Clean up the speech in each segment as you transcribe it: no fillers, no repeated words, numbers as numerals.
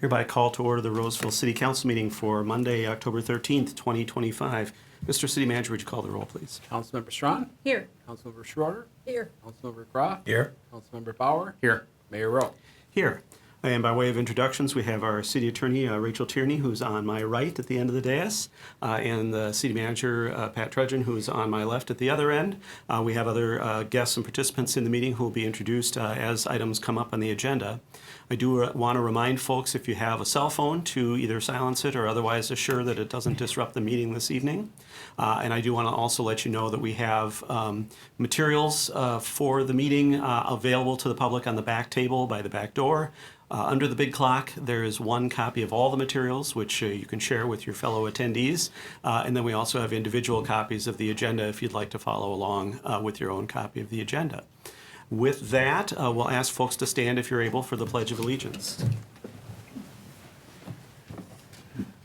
Hereby call to order the Roseville City Council meeting for Monday, October 13th, 2025. Mr. City Manager, would you call the roll, please? Councilmember Strawn. Here. Councilmember Schroeder. Here. Councilmember Groff. Here. Councilmember Bauer. Here. Mayor Rowe. Here. And by way of introductions, we have our City Attorney, Rachel Tierney, who's on my right at the end of the dais, and the City Manager, Pat Trudgeon, who's on my left at the other end. We have other guests and participants in the meeting who will be introduced as items come up on the agenda. I do want to remind folks, if you have a cell phone, to either silence it or otherwise assure that it doesn't disrupt the meeting this evening. And I do want to also let you know that we have materials for the meeting available to the public on the back table by the back door. Under the big clock, there is one copy of all the materials, which you can share with your fellow attendees. And then we also have individual copies of the agenda if you'd like to follow along with your own copy of the agenda. With that, we'll ask folks to stand if you're able for the Pledge of Allegiance.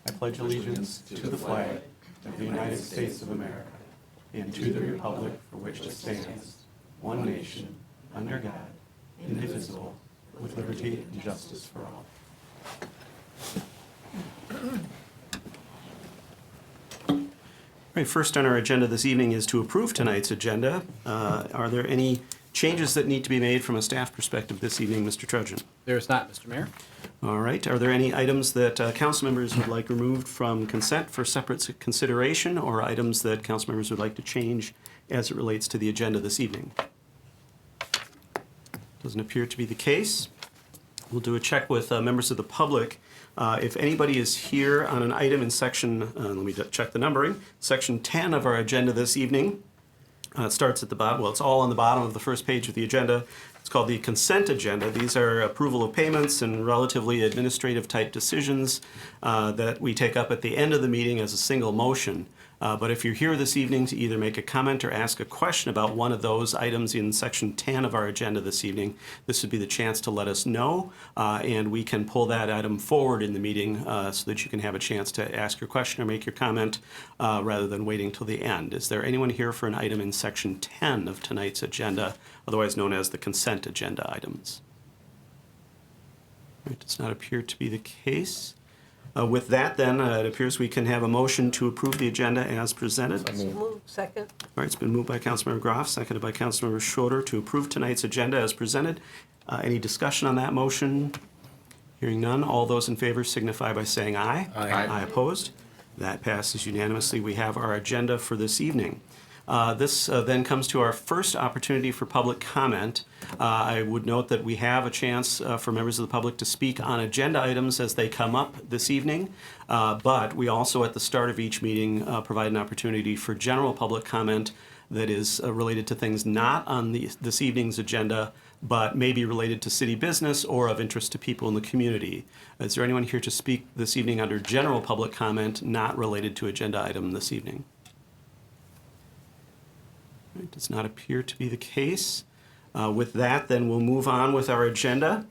I pledge allegiance to the flag of the United States of America and to the republic for which it stands, one nation, under God, indivisible, with liberty and justice for all. All right, first on our agenda this evening is to approve tonight's agenda. Are there any changes that need to be made from a staff perspective this evening, Mr. Trudgeon? There is not, Mr. Mayor. All right. Are there any items that council members would like removed from consent for separate consideration, or items that council members would like to change as it relates to the agenda this evening? Doesn't appear to be the case. We'll do a check with members of the public. If anybody is here on an item in section, let me check the numbering, section 10 of our agenda this evening. It starts at the bottom. Well, it's all on the bottom of the first page of the agenda. It's called the consent agenda. These are approval of payments and relatively administrative type decisions that we take up at the end of the meeting as a single motion. But if you're here this evening to either make a comment or ask a question about one of those items in section 10 of our agenda this evening, this would be the chance to let us know, and we can pull that item forward in the meeting so that you can have a chance to ask your question or make your comment rather than waiting till the end. Is there anyone here for an item in section 10 of tonight's agenda, otherwise known as the consent agenda items? It does not appear to be the case. With that, then, it appears we can have a motion to approve the agenda as presented. Move. Second. All right, it's been moved by Councilmember Groff, seconded by Councilmember Schroeder to approve tonight's agenda as presented. Any discussion on that motion? Hearing none, all those in favor signify by saying aye. Aye. Aye opposed. That passes unanimously. We have our agenda for this evening. This then comes to our first opportunity for public comment. I would note that we have a chance for members of the public to speak on agenda items as they come up this evening, but we also at the start of each meeting provide an opportunity for general public comment that is related to things not on this evening's agenda, but may be related to city business or of interest to people in the community. Is there anyone here to speak this evening under general public comment not related to agenda item this evening? It does not appear to be the case. With that, then we'll move on with our agenda.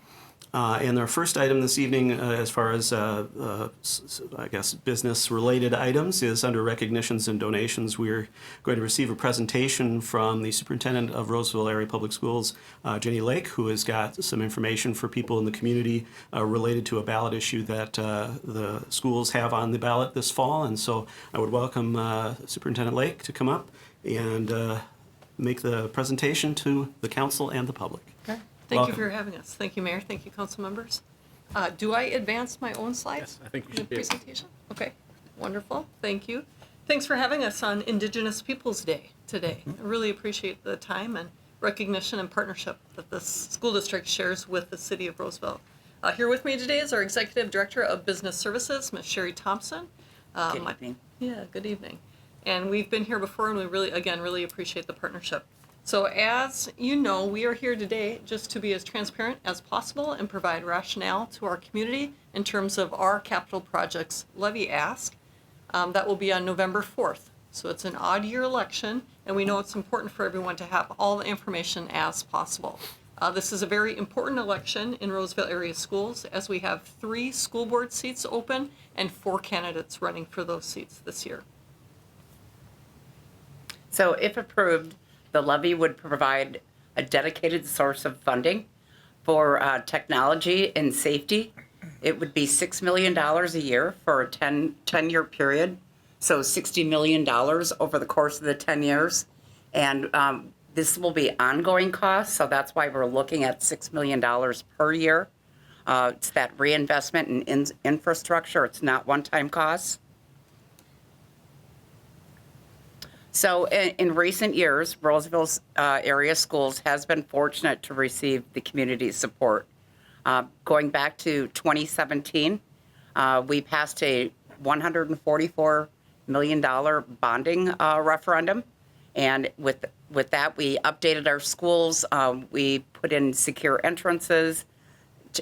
And our first item this evening, as far as, I guess, business-related items, is under recognitions and donations. We're going to receive a presentation from the Superintendent of Roseville Area Public Schools, Jenny Lake, who has got some information for people in the community related to a ballot issue that the schools have on the ballot this fall. And so I would welcome Superintendent Lake to come up and make the presentation to the council and the public. Okay. Thank Welcome. you for having us. Thank you, Mayor. Thank you, council members. Do I advance my own slides? Yes, I think you in should the be able to. presentation? Okay, wonderful. Thank you. Thanks for having us on Indigenous Peoples Day today. I really appreciate the time and recognition and partnership that this school district shares with the city of Roseville. Here with me today is our Executive Director of Business Services, Ms. Sherry Thompson. Good evening. Yeah, good evening. And we've been here before, and we really appreciate the partnership. So as you know, we are here today just to be as transparent as possible and provide rationale to our community in terms of our capital projects levy ask. That will be on November 4th. So it's an odd year election, and we know it's important for everyone to have all the information as possible. This is a very important election in Roseville area schools, as we have 3 school board seats open and 4 candidates running for those seats this year. So if approved, the levy would provide a dedicated source of funding for technology and safety It would be $6 million a year for a 10-year period, so $60 million over the course of the 10 years. And this will be ongoing costs, so that's why we're looking at $6 million per year. It's that reinvestment in infrastructure. It's not one-time costs. So in recent years, Roseville's area schools has been fortunate to receive the community support. Going back to 2017, we passed a $144 million bonding referendum. And with that, we updated our schools. We put in secure entrances,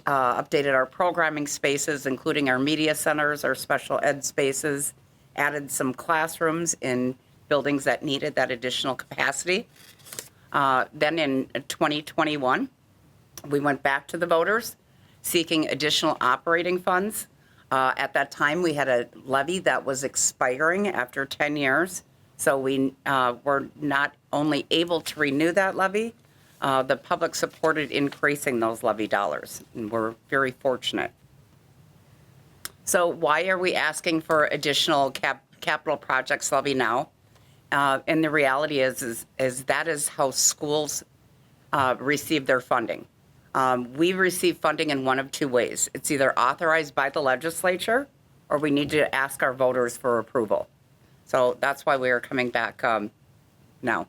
updated our programming spaces, including our media centers, our special ed spaces, added some classrooms in buildings that needed that additional capacity. Then in 2021, we went back to the voters seeking additional operating funds. At that time, we had a levy that was expiring after 10 years. So we were not only able to renew that levy, the public supported increasing those levy dollars, and we're very fortunate. So why are we asking for additional capital projects levy now? And the reality is that is how schools receive their funding. We receive funding in one of two ways. It's either authorized by the legislature, or we need to ask our voters for approval. So that's why we are coming back now.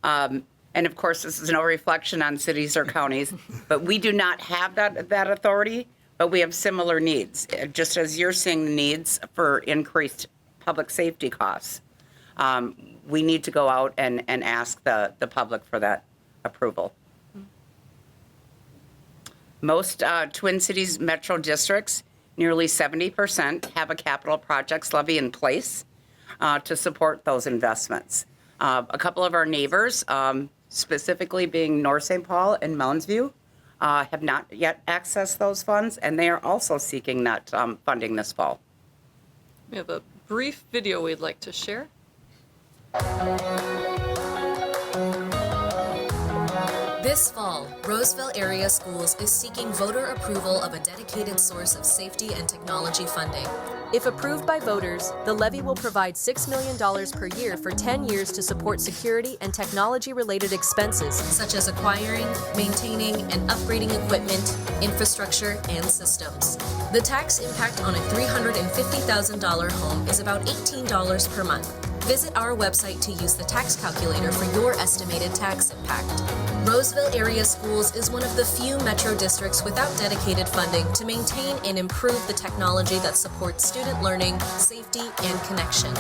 And of course, this is no reflection on cities or counties, but we do not have that authority, but we have similar needs. Just as you're seeing the needs for increased public safety costs, we need to go out and ask the public for that approval. Most Twin Cities metro districts, nearly 70%, have a capital projects levy in place to support those investments. A couple of our neighbors, specifically being North St. Paul and Mounds View, have not yet accessed those funds, and they are also seeking that funding this fall. We have a brief video we'd like to share. This fall, Roseville Area Schools is seeking voter approval of a dedicated source of safety and technology funding. If approved by voters, the levy will provide $6 million per year for 10 years to support security and technology-related expenses, Such as acquiring, maintaining, and upgrading equipment, infrastructure, and systems. The tax impact on a $350,000 home is about $18 per month. Visit our website to use the tax calculator for your estimated tax impact. Roseville Area Schools is one of the few metro districts without dedicated funding to maintain and improve the technology that supports student learning, safety, and connection.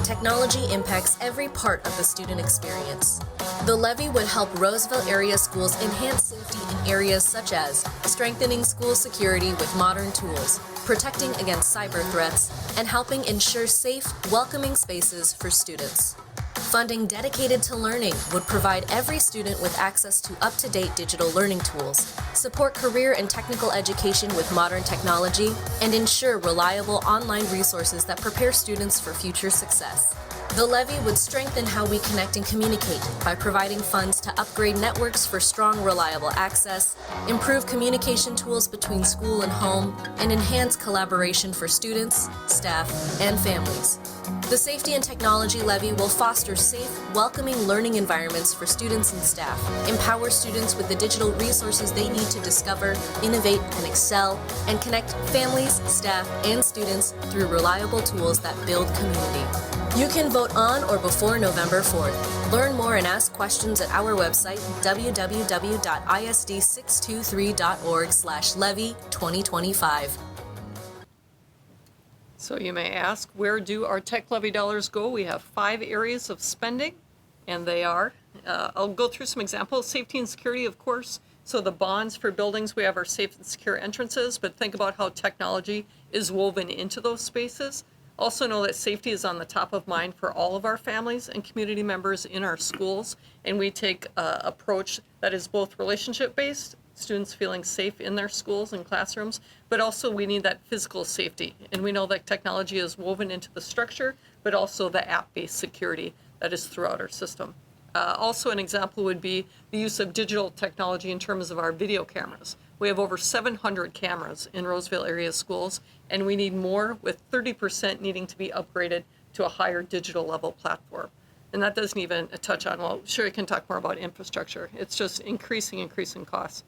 Technology impacts every part of the student experience. The levy would help Roseville Area Schools enhance safety in areas such as strengthening school security with modern tools, protecting against cyber threats, and helping ensure safe, welcoming spaces for students. Funding dedicated to learning would provide every student with access to up-to-date digital learning tools, support career and technical education with modern technology, and ensure reliable online resources that prepare students for future success. The levy would strengthen how we connect and communicate by providing funds to upgrade networks for strong, reliable access, improve communication tools between school and home, and enhance collaboration for students, staff, and families. The Safety and Technology Levy will foster safe, welcoming learning environments for students and staff, empower students with the digital resources they need to discover, innovate, and excel, and connect families, staff, and students through reliable tools that build community. You can vote on or before November 4th. Learn more and ask questions at our website, www.isd623.org/levy2025. So you may ask, where do our tech levy dollars go? We have 5 areas of spending, and they are, I'll go through some examples. Safety and security, of course. So the bonds for buildings, we have our safe and secure entrances, but think about how technology is woven into those spaces. Also know that safety is on the top of mind for all of our families and community members in our schools, and we take an approach that is both relationship-based, students feeling safe in their schools and classrooms, but also we need that physical safety. And we know that technology is woven into the structure, but also the app-based security that is throughout our system. Also an example would be the use of digital technology in terms of our video cameras. We have over 700 cameras in Roseville area schools, and we need more, with 30% needing to be upgraded to a higher digital level platform. And that doesn't even touch on, well, sure, I can talk more about infrastructure. It's just increasing costs.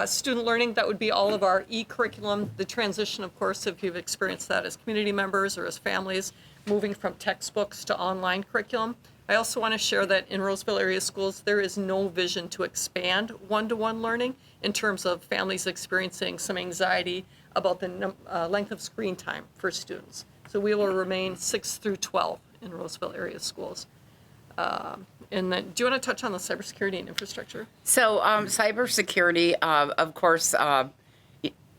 Student learning, that would be all of our e-curriculum, the transition, of course, if you've experienced that as community members or as families, moving from textbooks to online curriculum. I also want to share that in Roseville area schools, there is no vision to expand one-to-one learning in terms of families experiencing some anxiety about the length of screen time for students. So we will remain 6 through 12 in Roseville area schools. And then, do you want to touch on the cybersecurity and infrastructure? So cybersecurity, of course,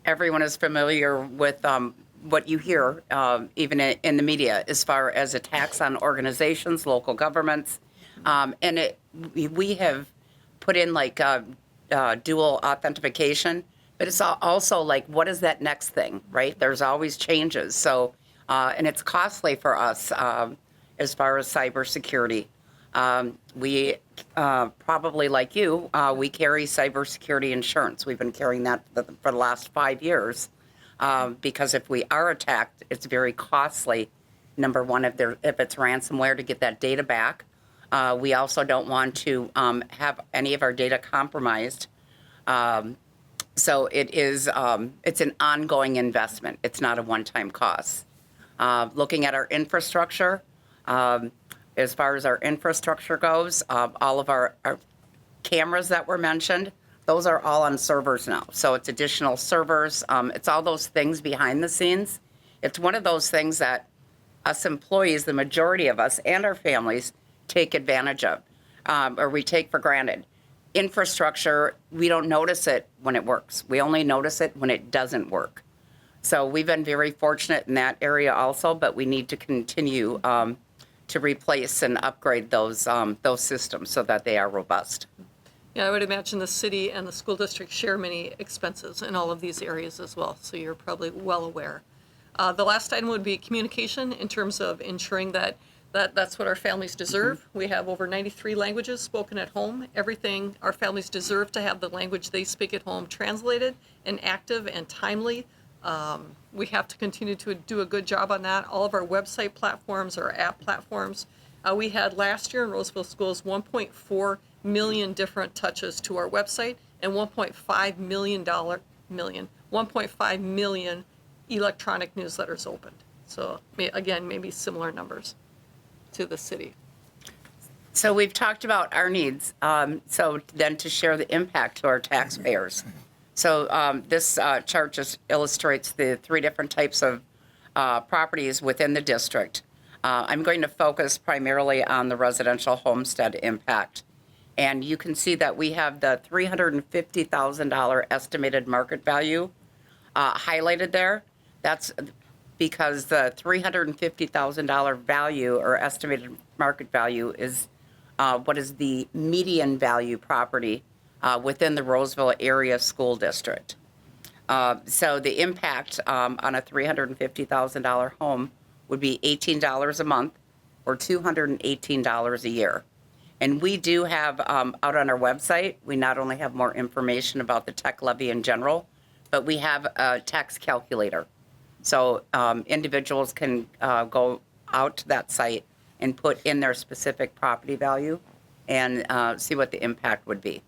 everyone is familiar with what you hear, even in the media, as far as attacks on organizations, local governments. And we have put in like dual authentication, but it's also like, what is that next thing, right? There's always changes. So, and it's costly for us as far as cybersecurity. We probably, like you, we carry cybersecurity insurance. We've been carrying that for the last 5 years because if we are attacked, it's very costly. Number one, if it's ransomware, to get that data back. We also don't want to have any of our data compromised. So it is it's an ongoing investment. It's not a one-time cost. Looking at our infrastructure. As far as our infrastructure goes, all of our cameras that were mentioned, those are all on servers now. So it's additional servers. It's all those things behind the scenes. It's one of those things that us employees, the majority of us and our families, take advantage of, or we take for granted. Infrastructure, we don't notice it when it works. We only notice it when it doesn't work. So we've been very fortunate in that area also, but we need to continue to replace and upgrade those systems so that they are robust. Yeah, I would imagine the city and the school district share many expenses in all of these areas as well, so you're probably well aware. The last item would be communication in terms of ensuring that's what our families deserve. We have over 93 languages spoken at home. Everything our families deserve to have the language they speak at home translated and active and timely. We have to continue to do a good job on that. All of our website platforms, our app platforms. We had last year in Roseville schools 1.4 million different touches to our website and 1.5 million electronic newsletters opened. So again, maybe similar numbers to the city. So we've talked about our needs. So then to share the impact to our taxpayers. So this chart just illustrates the 3 different types of properties within the district. I'm going to focus primarily on the residential homestead impact. And you can see that we have the $350,000 estimated market value highlighted there. That's because the $350,000 value or estimated market value is what is the median value property within the Roseville area school district. So the impact on a $350,000 home would be $18 a month or $218 a year. And we do have out on our website, we not only have more information about the tech levy in general, but we have a tax calculator. So individuals can go out to that site and put in their specific property value and see what the impact would be.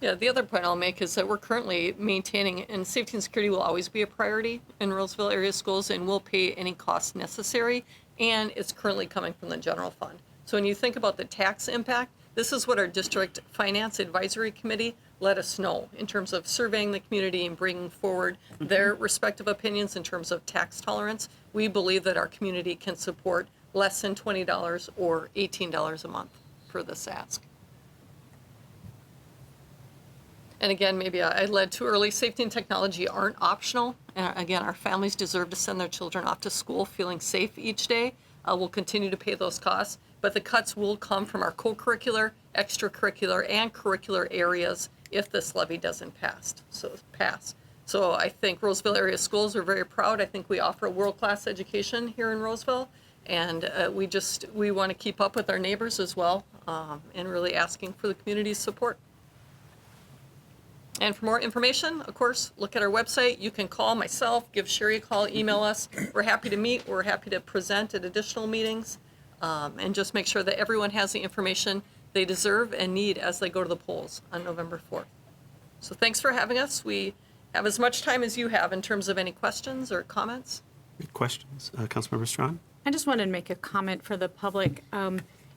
Yeah, the other point I'll make is that we're currently maintaining, and safety and security will always be a priority in Roseville area schools, and we'll pay any costs necessary, and it's currently coming from the general fund. So when you think about the tax impact, this is what our district finance advisory committee let us know in terms of surveying the community and bringing forward their respective opinions in terms of tax tolerance. We believe that our community can support less than $20 or $18 a month for this ask. And again, maybe I led too early. Safety and technology aren't optional. And again, our families deserve to send their children off to school feeling safe each day. We'll continue to pay those costs, but the cuts will come from our co-curricular, extracurricular, and curricular areas if this levy doesn't pass. So I think Roseville area schools are very proud. I think we offer a world-class education here in Roseville, and we want to keep up with our neighbors as well, and really asking for the community's support. And for more information, of course, look at our website. You can call myself, give Sherry a call, email us. We're happy to meet. We're happy to present at additional meetings, and just make sure that everyone has the information they deserve and need as they go to the polls on November 4th. So thanks for having us. We have as much time as you have in terms of any questions or comments. Any questions? Councilmember Strawn? I just wanted to make a comment for the public.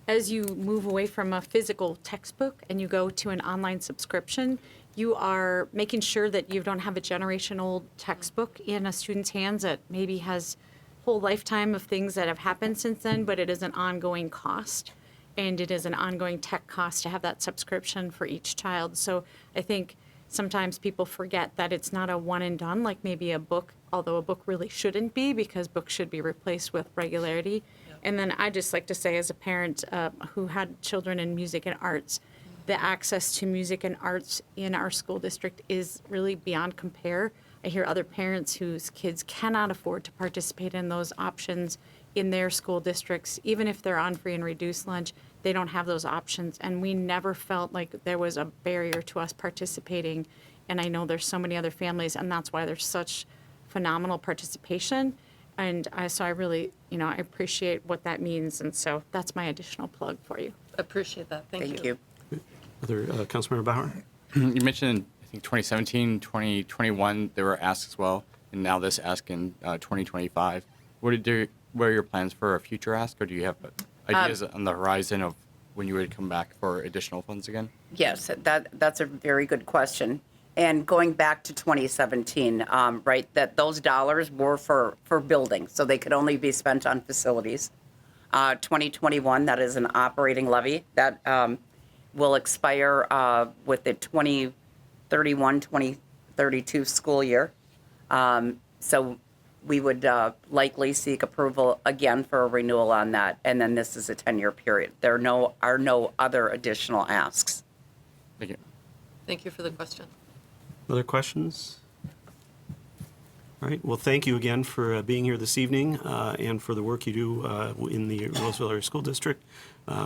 As you move away from a physical textbook and you go to an online subscription, you are making sure that you don't have a generation-old textbook in a student's hands that maybe has a whole lifetime of things that have happened since then, but it is an ongoing cost. And it is an ongoing tech cost to have that subscription for each child. So I think sometimes people forget that it's not a one and done, like maybe a book, although a book really shouldn't be, because books should be replaced with regularity. And then I just like to say, as a parent who had children in music and arts, the access to music and arts in our school district is really beyond compare. I hear other parents whose kids cannot afford to participate in those options in their school districts. Even if they're on free and reduced lunch, they don't have those options. And we never felt like there was a barrier to us participating. And I know there's so many other families, and that's why there's such phenomenal participation. And so I really, I appreciate what that means. And so that's my additional plug for you. Appreciate that. Thank you. Other Councilmember Bauer? You mentioned, I think, 2017, 2021, there were asks as well, and now this ask in 2025. What are your plans for a future ask, or do you have ideas on the horizon of when you would come back for additional funds again? Yes, that's a very good question. And going back to 2017, right, that those dollars were for buildings, so they could only be spent on facilities. 2021, that is an operating levy that will expire with the 2031, 2032 school year. So we would likely seek approval again for a renewal on that, and then this is a 10-year period. There are no other additional asks. Thank you. Thank you for the question. Other questions? All right. Well, thank you again for being here this evening and for the work you do in the Roseville Area School District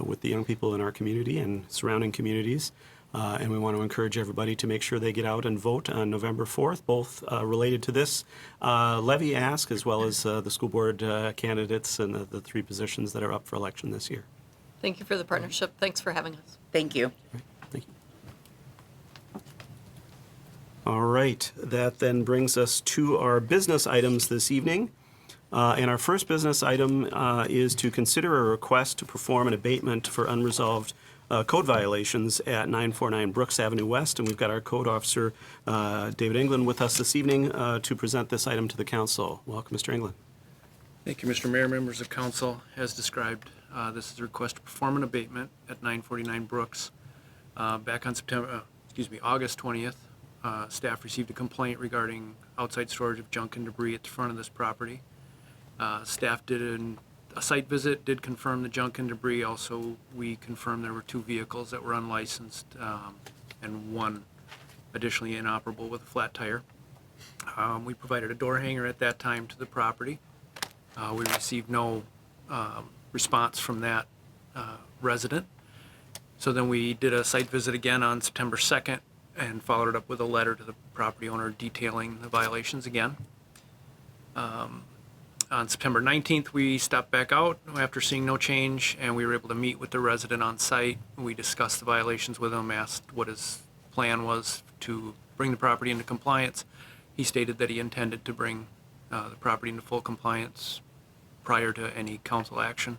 with the young people in our community and surrounding communities. And we want to encourage everybody to make sure they get out and vote on November 4th, both related to this levy ask as well as the school board candidates and the three positions that are up for election this year. Thank you for the partnership. Thanks for having us. Thank you. Thank you. All right, that then brings us to our business items this evening. And our first business item is to consider a request to perform an abatement for unresolved code violations at 949 Brooks Avenue West. And we've got our code officer, David England, with us this evening to present this item to the council. Welcome, Mr. England. Thank you, Mr. Mayor, members of council. As described, this is a request to perform an abatement at 949 Brooks. Back on August 20th, staff received a complaint regarding outside storage of junk and debris at the front of this property. Staff did a site visit, did confirm the junk and debris. Also, we confirmed there were 2 vehicles that were unlicensed and 1 additionally inoperable with a flat tire. We provided a door hanger at that time to the property. We received no response from that resident. So then we did a site visit again on September 2nd and followed it up with a letter to the property owner detailing the violations again. On September 19th, we stopped back out after seeing no change, and we were able to meet with the resident on site. We discussed the violations with him, asked what his plan was to bring the property into compliance. He stated that he intended to bring the property into full compliance prior to any council action.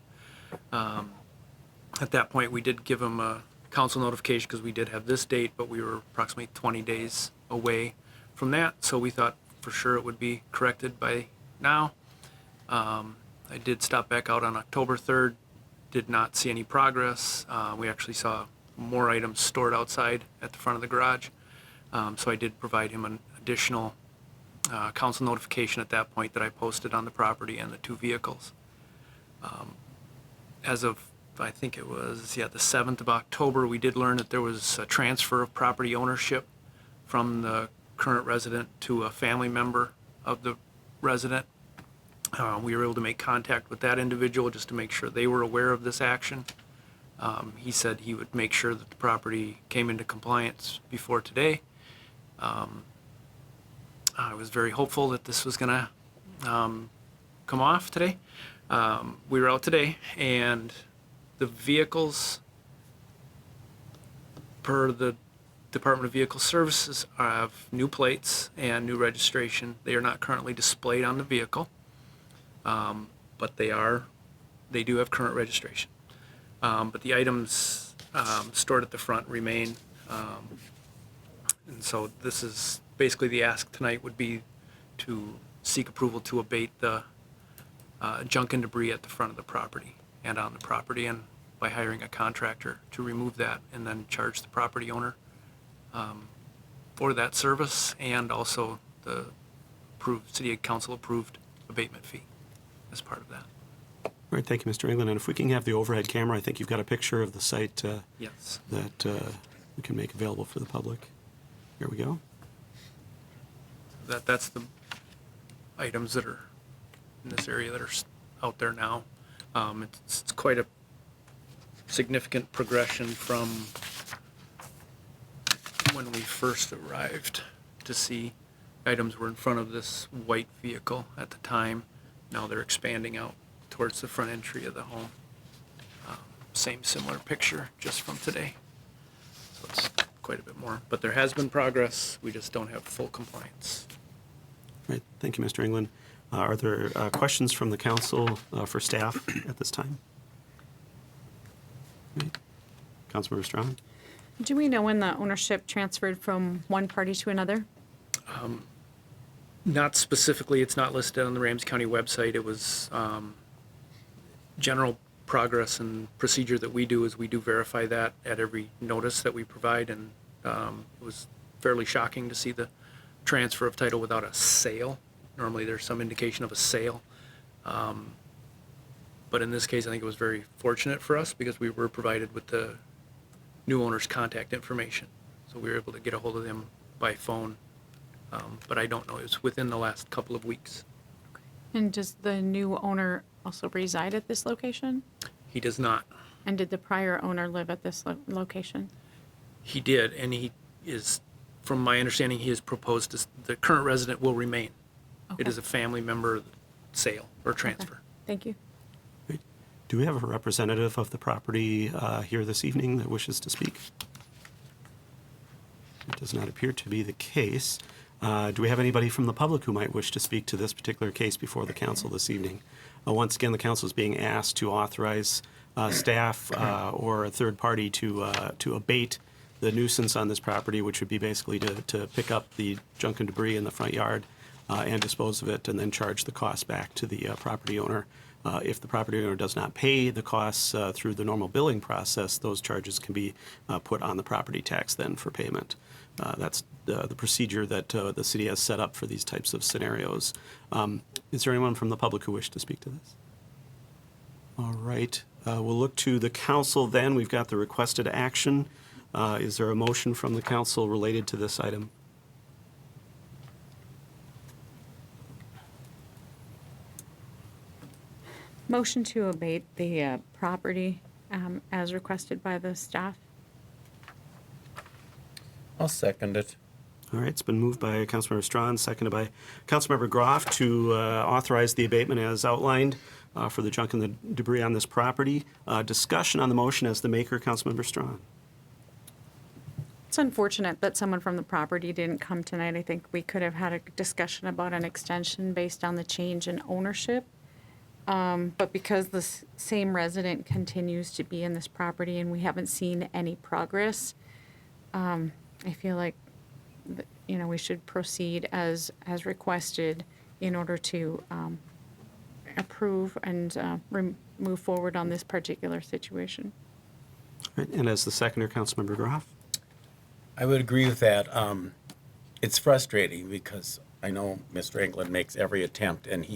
At that point, we did give him a council notification because we did have this date, but we were approximately 20 days away from that, so we thought for sure it would be corrected by now. I did stop back out on October 3rd, did not see any progress. We actually saw more items stored outside at the front of the garage, so I did provide him an additional council notification at that point that I posted on the property and the 2 vehicles. As of, I think it was, the 7th of October, we did learn that there was a transfer of property ownership from the current resident to a family member of the resident. We were able to make contact with that individual just to make sure they were aware of this action. He said he would make sure that the property came into compliance before today, I was very hopeful that this was gonna come off today. We were out today, and the vehicles, per the Department of Vehicle Services, have new plates and new registration. They are not currently displayed on the vehicle, but they do have current registration. But the items stored at the front remain. And so this is basically the ask tonight would be to seek approval to abate the junk and debris at the front of the property and on the property, and by hiring a contractor to remove that and then charge the property owner for that service, and also the city council approved abatement fee as part of that. All right, thank you, Mr. England. And if we can have the overhead camera, I think you've got a picture of the site Yes. that we can make available for the public. Here we go. That's the items that are in this area that are out there now. It's quite a significant progression from when we first arrived to see items were in front of this white vehicle at the time. Now they're expanding out towards the front entry of the home. Same similar picture just from today. So it's quite a bit more, but there has been progress. We just don't have full compliance. Right, thank you, Mr. England. Are there questions from the council for staff at this time? Right. Councilmember Strawn? Do we know when the ownership transferred from one party to another? Not specifically, it's not listed on the Ramsey County website. It was general progress and procedure that we do is we do verify that at every notice that we provide, and it was fairly shocking to see the transfer of title without a sale. Normally there's some indication of a sale. But in this case, I think it was very fortunate for us because we were provided with the new owner's contact information. So we were able to get a hold of them by phone. But I don't know, it was within the last couple of weeks. And does the new owner also reside at this location? He does not. And did the prior owner live at this location? He did, and he is, from my understanding, he has proposed the current resident will remain. It Okay. is a family member sale or transfer. Thank you. Great. Do we have a representative of the property here this evening that wishes to speak? It does not appear to be the case. Do we have anybody from the public who might wish to speak to this particular case before the council this evening? Once again, the council is being asked to authorize staff or a third party to abate the nuisance on this property, which would be basically to pick up the junk and debris in the front yard and dispose of it, and then charge the cost back to the property owner. If the property owner does not pay the costs through the normal billing process, those charges can be put on the property tax then for payment. That's the procedure that the city has set up for these types of scenarios. Is there anyone from the public who wishes to speak to this? All right. We'll look to the council then. We've got the requested action. Is there a motion from the council related to this item? Motion to abate the property as requested by the staff. I'll second it. All right, it's been moved by Councilmember Strawn, seconded by Councilmember Groff to authorize the abatement as outlined for the junk and the debris on this property. Discussion on the motion as the maker, Councilmember Strawn. It's unfortunate that someone from the property didn't come tonight. I think we could have had a discussion about an extension based on the change in ownership. But because the same resident continues to be in this property and we haven't seen any progress, I feel like, we should proceed as requested in order to approve and move forward on this particular situation. All right, and as the seconder, Councilmember Groff. I would agree with that. It's frustrating because I know Mr. England makes every attempt, and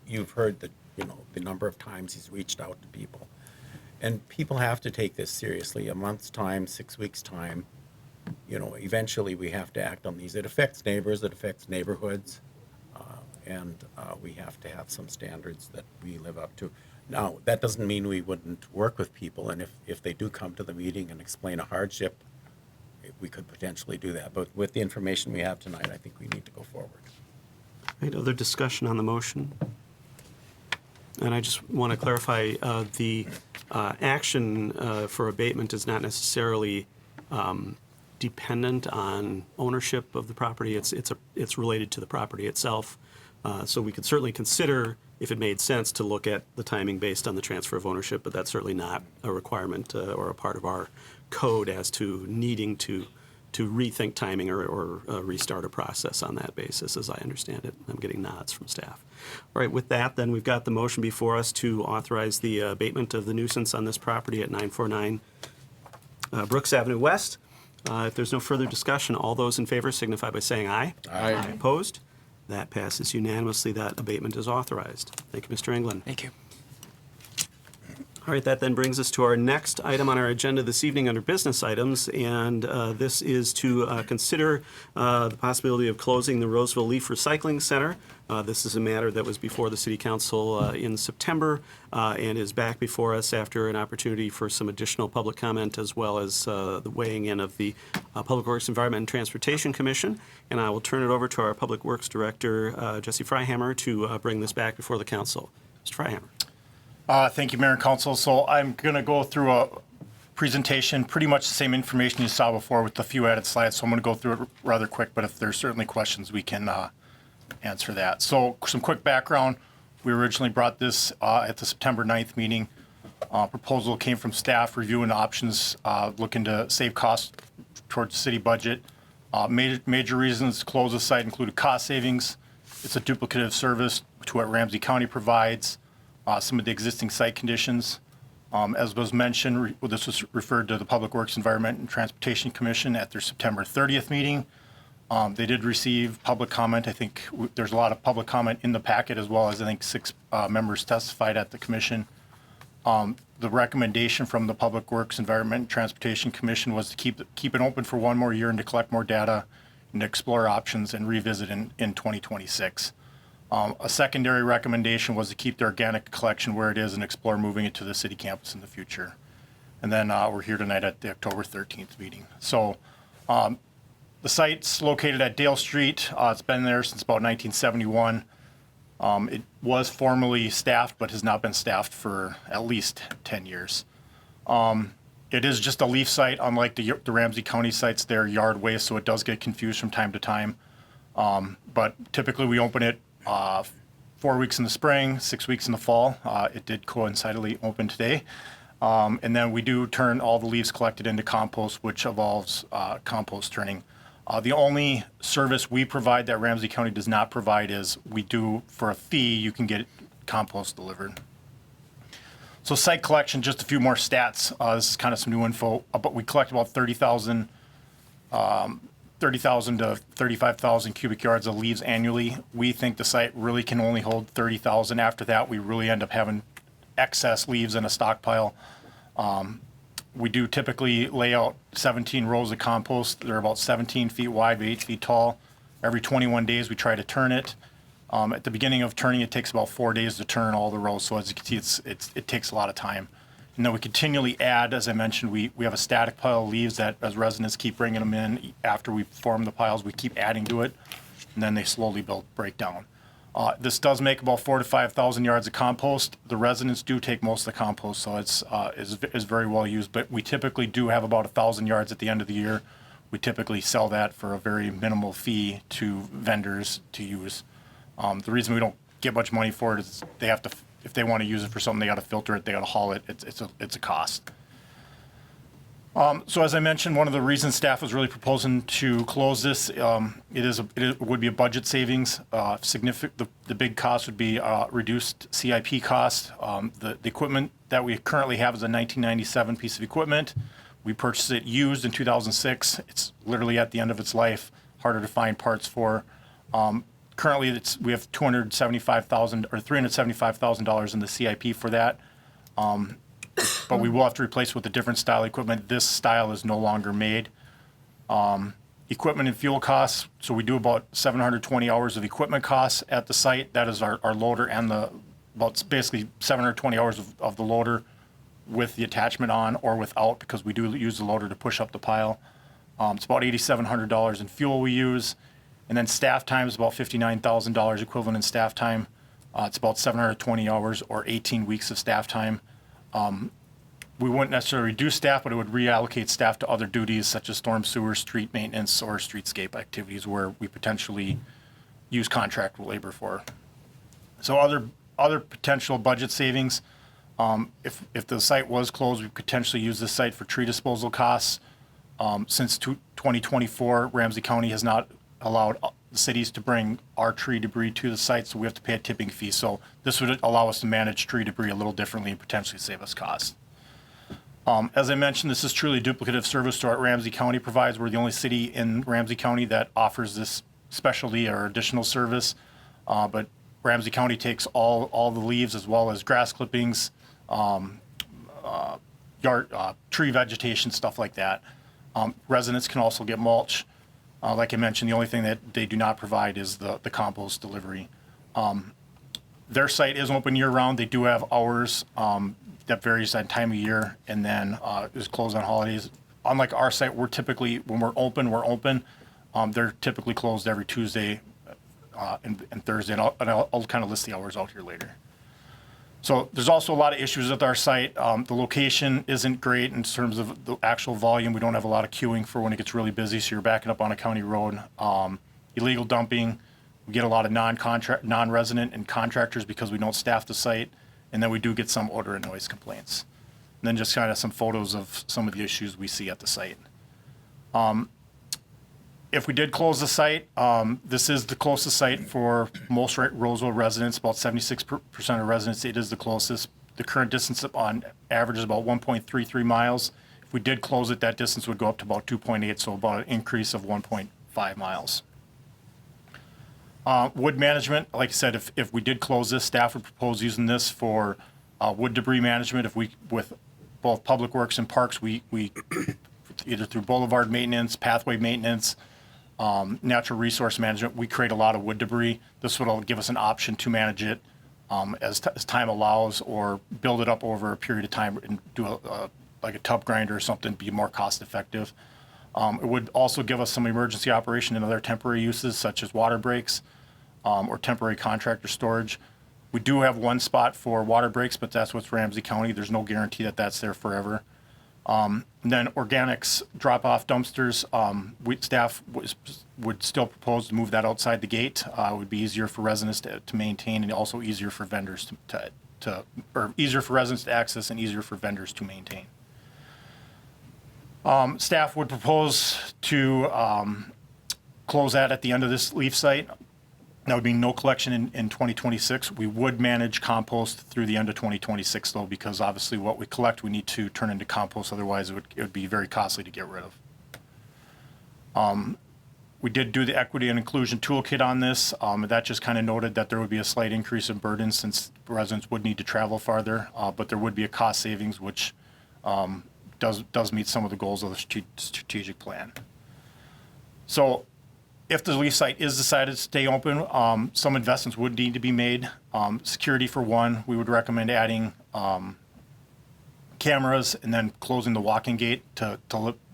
you've heard the number of times he's reached out to people. And people have to take this seriously. A month's time, 6 weeks' time, eventually we have to act on these. It affects neighbors, it affects neighborhoods, and we have to have some standards that we live up to. Now, that doesn't mean we wouldn't work with people, and if they do come to the meeting and explain a hardship, we could potentially do that. But with the information we have tonight, I think we need to go forward. Right, other discussion on the motion? And I just want to clarify, the action for abatement is not necessarily dependent on ownership of the property. It's related to the property itself. So we could certainly consider, if it made sense, to look at the timing based on the transfer of ownership, but that's certainly not a requirement or a part of our code as to needing to rethink timing or restart a process on that basis, as I understand it. I'm getting nods from staff. All right, with that, then we've got the motion before us to authorize the abatement of the nuisance on this property at 949 Brooks Avenue West. If there's no further discussion, all those in favor signify by saying aye. Aye. Opposed? That passes unanimously. That abatement is authorized. Thank you, Mr. England. Thank you. All right, that then brings us to our next item on our agenda this evening under business items, and this is to consider the possibility of closing the Roseville Leaf Recycling Center. This is a matter that was before the City Council in September and is back before us after an opportunity for some additional public comment as well as the weighing in of the Public Works, Environment, and Transportation Commission. And I will turn it over to our Public Works Director, Jesse Freihammer, to bring this back before the Council. Mr. Freihammer. Thank you, Mayor and Council. So I'm going to go through a presentation, pretty much the same information you saw before with a few added slides. So I'm going to go through it rather quick, but if there's certainly questions, we can answer that. So some quick background. We originally brought this at the September 9th meeting. Proposal came from staff reviewing options, looking to save costs towards the city budget. Major reasons to close the site included cost savings. It's a duplicative service to what Ramsey County provides. Some of the existing site conditions. As was mentioned, this was referred to the Public Works, Environment, and Transportation Commission at their September 30th meeting. They did receive public comment. I think there's a lot of public comment in the packet, as well as I think 6 members testified at the commission. The recommendation from the Public Works, Environment, and Transportation Commission was to keep it open for one more year and to collect more data and to explore options and revisit in 2026. A secondary recommendation was to keep the organic collection where it is and explore moving it to the city campus in the future. And then we're here tonight at the October 13th meeting. So the site's located at Dale Street. It's been there since about 1971. It was formerly staffed, but has not been staffed for at least 10 years. It is just a leaf site, unlike the Ramsey County sites. They're yard waste, so it does get confused from time to time. But typically we open it 4 weeks in the spring, 6 weeks in the fall. It did coincidentally open today. And then we do turn all the leaves collected into compost, which involves compost turning. The only service we provide that Ramsey County does not provide is we do, for a fee, you can get compost delivered. So site collection, just a few more stats. This is kind of some new info, but we collect about 30,000 to 35,000 cubic yards of leaves annually. We think the site really can only hold 30,000. After that, we really end up having excess leaves in a stockpile. We do typically lay out 17 rows of compost. They're about 17 feet wide by 8 feet tall. Every 21 days, we try to turn it. At the beginning of turning, it takes about 4 days to turn all the rows. So as you can see, it takes a lot of time. And then we continually add, as I mentioned, we have a static pile of leaves that as residents keep bringing them in, after we form the piles, we keep adding to it, and then they slowly break down. This does make about 4,000 to 5,000 yards of compost. The residents do take most of the compost, so it's very well used, but we typically do have about 1,000 yards at the end of the year. We typically sell that for a very minimal fee to vendors to use. The reason we don't get much money for it is they have to, if they want to use it for something, they got to filter it, they got to haul it. It's a cost. So as I mentioned, one of the reasons staff was really proposing to close this, it would be a budget savings. The big cost would be reduced CIP cost. The equipment that we currently have is a 1997 piece of equipment. We purchased it used in 2006. It's literally at the end of its life, harder to find parts for. Currently, we have $275,000 or $375,000 in the CIP for that. But we will have to replace with a different style equipment. This style is no longer made. Equipment and fuel costs, so we do about 720 hours of equipment costs at the site. That is our loader and about basically 720 hours of the loader with the attachment on or without, because we do use the loader to push up the pile. It's about $8,700 in fuel we use. And then staff time is about $59,000 equivalent in staff time. It's about 720 hours or 18 weeks of staff time. We wouldn't necessarily reduce staff, but it would reallocate staff to other duties such as storm sewer, street maintenance, or streetscape activities where we potentially use contract labor for. So other potential budget savings, if the site was closed, we could potentially use this site for tree disposal costs. Since 2024, Ramsey County has not allowed cities to bring our tree debris to the site, so we have to pay a tipping fee. So this would allow us to manage tree debris a little differently and potentially save us costs. As I mentioned, this is truly duplicative service to what Ramsey County provides. We're the only city in Ramsey County that offers this specialty or additional service. But Ramsey County takes all the leaves as well as grass clippings, tree vegetation, stuff like that. Residents can also get mulch. Like I mentioned, the only thing that they do not provide is the compost delivery. Their site is open year-round. They do have hours that varies on time of year, and then is closed on holidays. Unlike our site, we're typically, when we're open, we're open. They're typically closed every Tuesday and Thursday, and I'll kind of list the hours out here later. So there's also a lot of issues with our site. The location isn't great in terms of the actual volume. We don't have a lot of queuing for when it gets really busy, so you're backing up on a county road. Illegal dumping, we get a lot of non-resident and contractors because we don't staff the site, and then we do get some odor and noise complaints. And then just kind of some photos of some of the issues we see at the site. If we did close the site, this is the closest site for most Roseville residents, about 76% of residents, it is the closest. The current distance on average is about 1.33 miles. If we did close it, that distance would go up to about 2.8, so about an increase of 1.5 miles. Wood management, like I said, if we did close this, staff would propose using this for wood debris management. With both Public Works and Parks, we either through boulevard maintenance, pathway maintenance, natural resource management, we create a lot of wood debris. This would give us an option to manage it as time allows, or build it up over a period of time and do like a tub grinder or something, be more cost effective. It would also give us some emergency operation and other temporary uses such as water breaks or temporary contractor storage. We do have one spot for water breaks, but that's with Ramsey County. There's no guarantee that that's there forever. And then organics drop-off dumpsters, staff would still propose to move that outside the gate. It would be easier for residents to maintain, and also easier for vendors or easier for residents to access and easier for vendors to maintain. Staff would propose to close that at the end of this leaf site. That would be no collection in 2026. We would manage compost through the end of 2026, though, because obviously what we collect we need to turn into compost. Otherwise, it would be very costly to get rid of. We did do the equity and inclusion toolkit on this. That just kind of noted that there would be a slight increase in burden since residents would need to travel farther, but there would be a cost savings, which does meet some of the goals of the strategic plan. So if the leaf site is decided to stay open, some investments would need to be made. Security for one, we would recommend adding cameras and then closing the walking gate to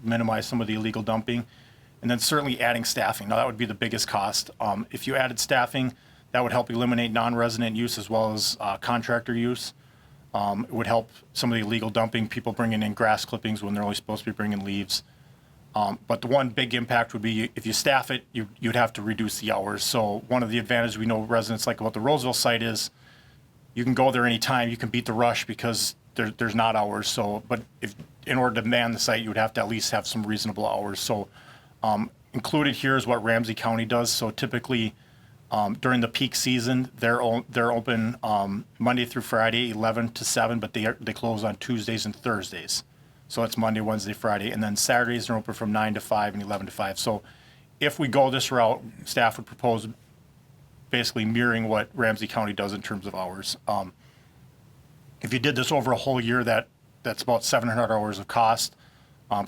minimize some of the illegal dumping. And then certainly adding staffing. Now that would be the biggest cost. If you added staffing, that would help eliminate non-resident use as well as contractor use. It would help some of the illegal dumping, people bringing in grass clippings when they're only supposed to be bringing leaves. But the one big impact would be if you staff it, you'd have to reduce the hours. So one of the advantages we know residents like about the Roseville site is you can go there anytime. You can beat the rush because there's not hours. So, but if in order to man the site, you would have to at least have some reasonable hours. So included here is what Ramsey County does. So typically during the peak season, they're open Monday through Friday, 11 to 7, but they close on Tuesdays and Thursdays. So it's Monday, Wednesday, Friday, and then Saturdays are open from 9 to 5 and 11 to 5. So if we go this route, staff would propose basically mirroring what Ramsey County does in terms of hours. If you did this over a whole year, that's about 700 hours of cost.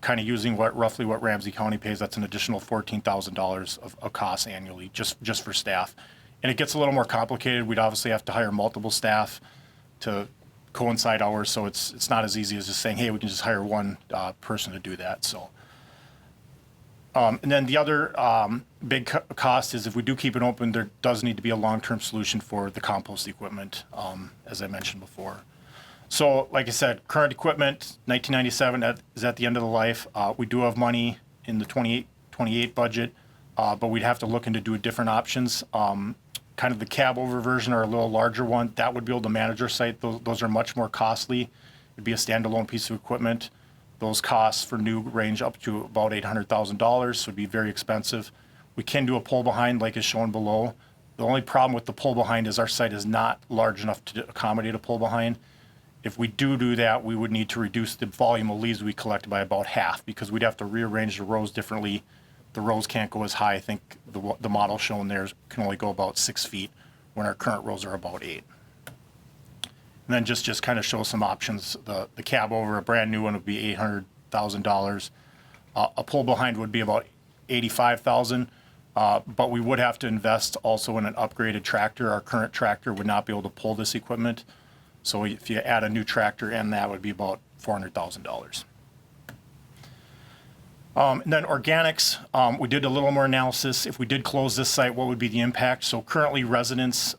Kind of using roughly what Ramsey County pays, that's an additional $14,000 of costs annually just for staff. And it gets a little more complicated. We'd obviously have to hire multiple staff to coincide hours, so it's not as easy as just saying, hey, we can just hire one person to do that. So And then the other big cost is if we do keep it open, there does need to be a long-term solution for the compost equipment, as I mentioned before. So, like I said, current equipment, 1997 is at the end of the life. We do have money in the 28 budget, but we'd have to look into do different options. Kind of the cab over version or a little larger one, that would be able to manage our site. Those are much more costly. It'd be a standalone piece of equipment. Those costs for new range up to about $800,000, so it'd be very expensive. We can do a pull behind like is shown below. The only problem with the pull behind is our site is not large enough to accommodate a pull behind. If we do that, we would need to reduce the volume of leaves we collect by about half because we'd have to rearrange the rows differently. The rows can't go as high. I think the model shown there can only go about 6 feet when our current rows are about 8. And then just kind of show some options. The cab over, a brand new one would be $800,000. A pull behind would be about $85,000. But we would have to invest also in an upgraded tractor. Our current tractor would not be able to pull this equipment. So if you add a new tractor in, that would be about $400,000. And then organics, we did a little more analysis. If we did close this site, what would be the impact? So currently residents,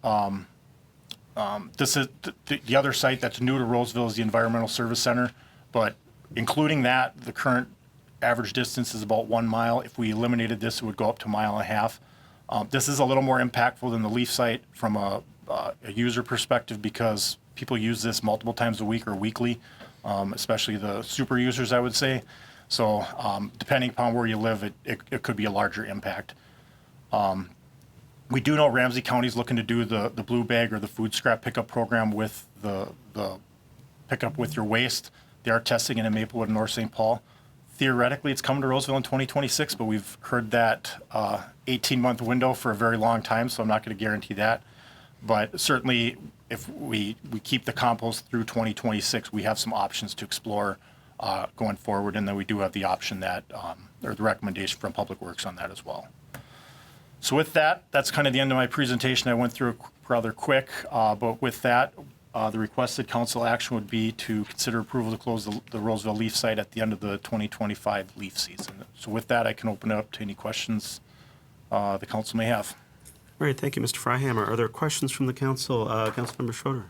this is the other site that's new to Roseville is the Environmental Service Center. But including that, the current average distance is about 1 mile. If we eliminated this, it would go up to 1.5 miles. This is a little more impactful than the Leaf site from a user perspective because people use this multiple times a week or weekly, especially the super users, I would say. So depending upon where you live, it could be a larger impact. We do know Ramsey County is looking to do the blue bag or the food scrap pickup program with the pickup with your waste. They are testing it in Maplewood and North St. Paul. Theoretically, it's coming to Roseville in 2026, but we've heard that 18-month window for a very long time, so I'm not going to guarantee that. But certainly, if we keep the compost through 2026, we have some options to explore going forward, and then we do have the option that, or the recommendation from Public Works on that as well. So with that, that's kind of the end of my presentation. I went through it rather quick, but with that, the requested council action would be to consider approval to close the Roseville Leaf site at the end of the 2025 leaf season. So with that, I can open it up to any questions the council may have. All right, thank you, Mr. Freihammer. Are there questions from the council? Councilmember Schroeder.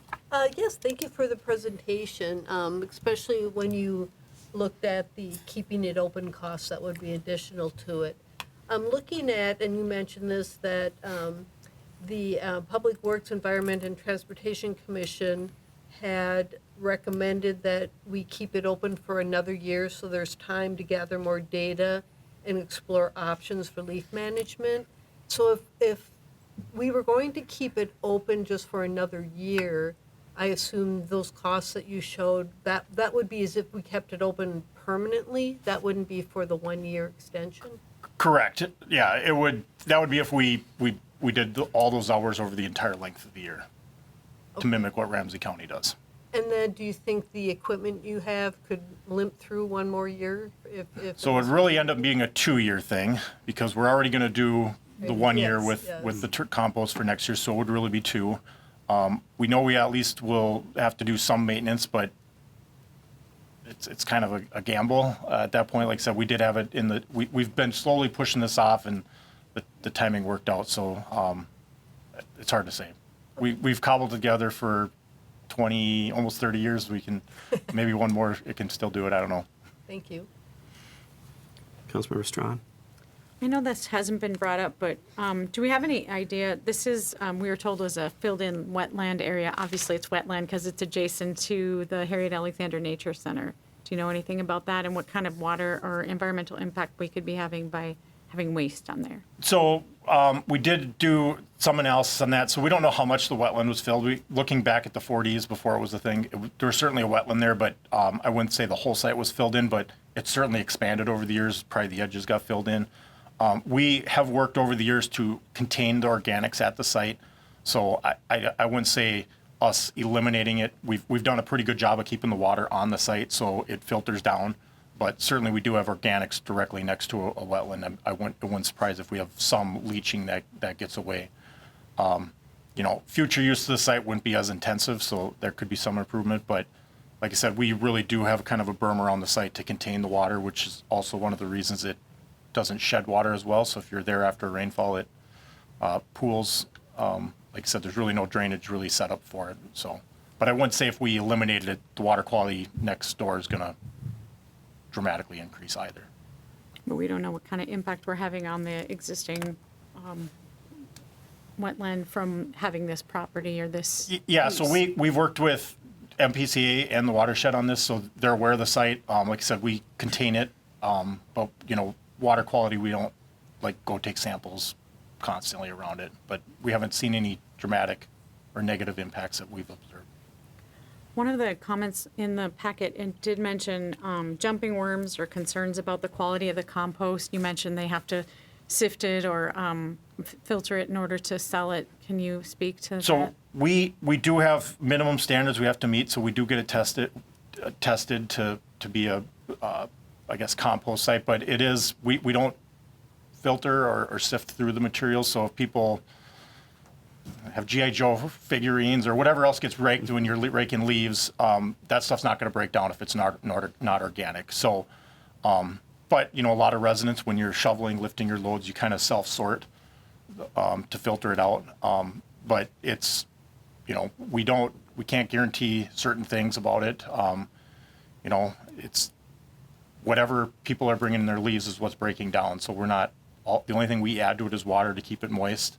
Yes, thank you for the presentation, especially when you looked at the keeping it open costs that would be additional to it. I'm looking at, and you mentioned this, that the Public Works, Environment, and Transportation Commission had recommended that we keep it open for another year so there's time to gather more data and explore options for leaf management. So if we were going to keep it open just for another year, I assume those costs that you showed, that would be as if we kept it open permanently? That wouldn't be for the 1-year extension? Correct. Yeah, it would. That would be if we did all those hours over the entire length of the year to mimic what Ramsey County does. And then do you think the equipment you have could limp through 1 more year? If So it would really end up being a 2-year thing because we're already going to do the 1 year with the compost for next year, so it would really be 2. We know we at least will have to do some maintenance, but it's kind of a gamble at that point. Like I said, we did have it in the, we've been slowly pushing this off and the timing worked out, so it's hard to say. We've cobbled together for 20, almost 30 years. We can, maybe 1 more, it can still do it, I don't know. Thank you. Councilmember Strawn. I know this hasn't been brought up, but do we have any idea? This is, we were told, was a filled-in wetland area. Obviously, it's wetland because it's adjacent to the Harriet Alexander Nature Center. Do you know anything about that and what kind of water or environmental impact we could be having by having waste on there? So we did do some analysis on that. So we don't know how much the wetland was filled. Looking back at the 40s before it was a thing, there was certainly a wetland there, but I wouldn't say the whole site was filled in, but it certainly expanded over the years. Probably the edges got filled in. We have worked over the years to contain the organics at the site. So I wouldn't say us eliminating it. We've done a pretty good job of keeping the water on the site so it filters down. But certainly we do have organics directly next to a wetland. It wouldn't surprise if we have some leaching that gets away. Future use of the site wouldn't be as intensive, so there could be some improvement. But like I said, we really do have kind of a berm around the site to contain the water, which is also one of the reasons it doesn't shed water as well. So if you're there after rainfall, it pools. Like I said, there's really no drainage really set up for it. So, but I wouldn't say if we eliminated it, the water quality next door is going to dramatically increase either. But we don't know what kind of impact we're having on the existing wetland from having this property or this. Yeah, so use. we've worked with MPCA and the watershed on this, so they're aware of the site. Like I said, we contain it, but water quality, we don't go take samples constantly around it. But we haven't seen any dramatic or negative impacts that we've observed. One of the comments in the packet did mention jumping worms or concerns about the quality of the compost. You mentioned they have to sift it or filter it in order to sell it. Can you speak to So that? we do have minimum standards we have to meet, so we do get it tested to be a I guess compost site, but it is we don't filter or sift through the materials. So if people have G.I. Joe figurines or whatever else gets raked when you're raking leaves, that stuff's not going to break down if it's not organic. So, but a lot of residents, when you're shoveling, lifting your loads, you kind of self-sort to filter it out. But it's, we can't guarantee certain things about it. It's whatever people are bringing in their leaves is what's breaking down. So we're not, the only thing we add to it is water to keep it moist.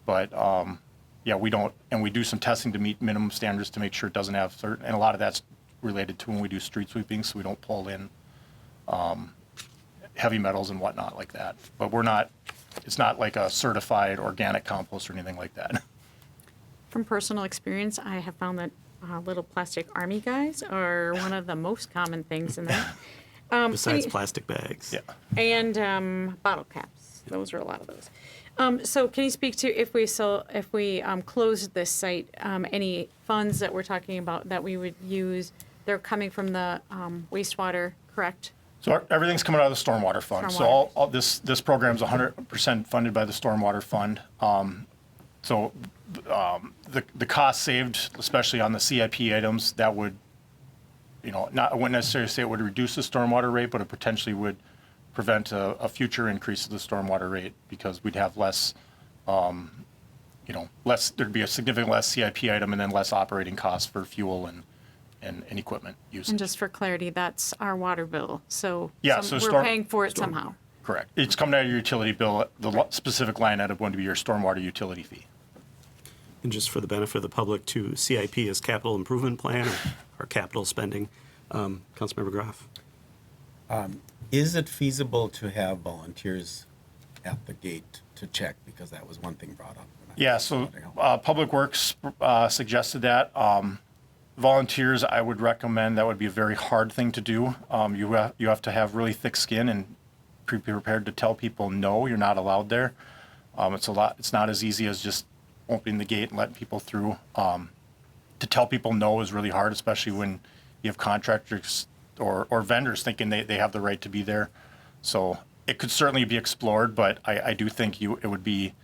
But yeah, we don't, and we do some testing to meet minimum standards to make sure it doesn't have certain, and a lot of that's related to when we do street sweeping, so we don't pull in heavy metals and whatnot like that. But we're not, it's not like a certified organic compost or anything like that. From personal experience, I have found that little plastic army guys are one of the most common things in there. Besides plastic bags. Yeah. And bottle caps. Those are a lot of those. So can you speak to if we closed this site, any funds that we're talking about that we would use, they're coming from the wastewater, correct? So everything's coming out of the stormwater fund. So all this program's 100% funded by the stormwater fund. So the cost saved, especially on the CIP items, that would, I wouldn't necessarily say it would reduce the stormwater rate, but it potentially would prevent a future increase of the stormwater rate because we'd have less, there'd be a significant less CIP item and then less operating costs for fuel and equipment usage. And just for clarity, that's our water bill. So, Yeah, we're paying for it somehow. Correct. It's coming out of your utility bill. The specific line item going to be your stormwater utility fee. And just for the benefit of the public, too, CIP is capital improvement plan or capital spending. Councilmember Groff. Is it feasible to have volunteers at the gate to check? Because that was one thing brought up. Yeah, so Public Works suggested that. Volunteers, I would recommend, that would be a very hard thing to do. You have to have really thick skin and be prepared to tell people, no, you're not allowed there. It's not as easy as just opening the gate and letting people through. To tell people no is really hard, especially when you have contractors or vendors thinking they have the right to be there. So it could certainly be explored, but I do think it would be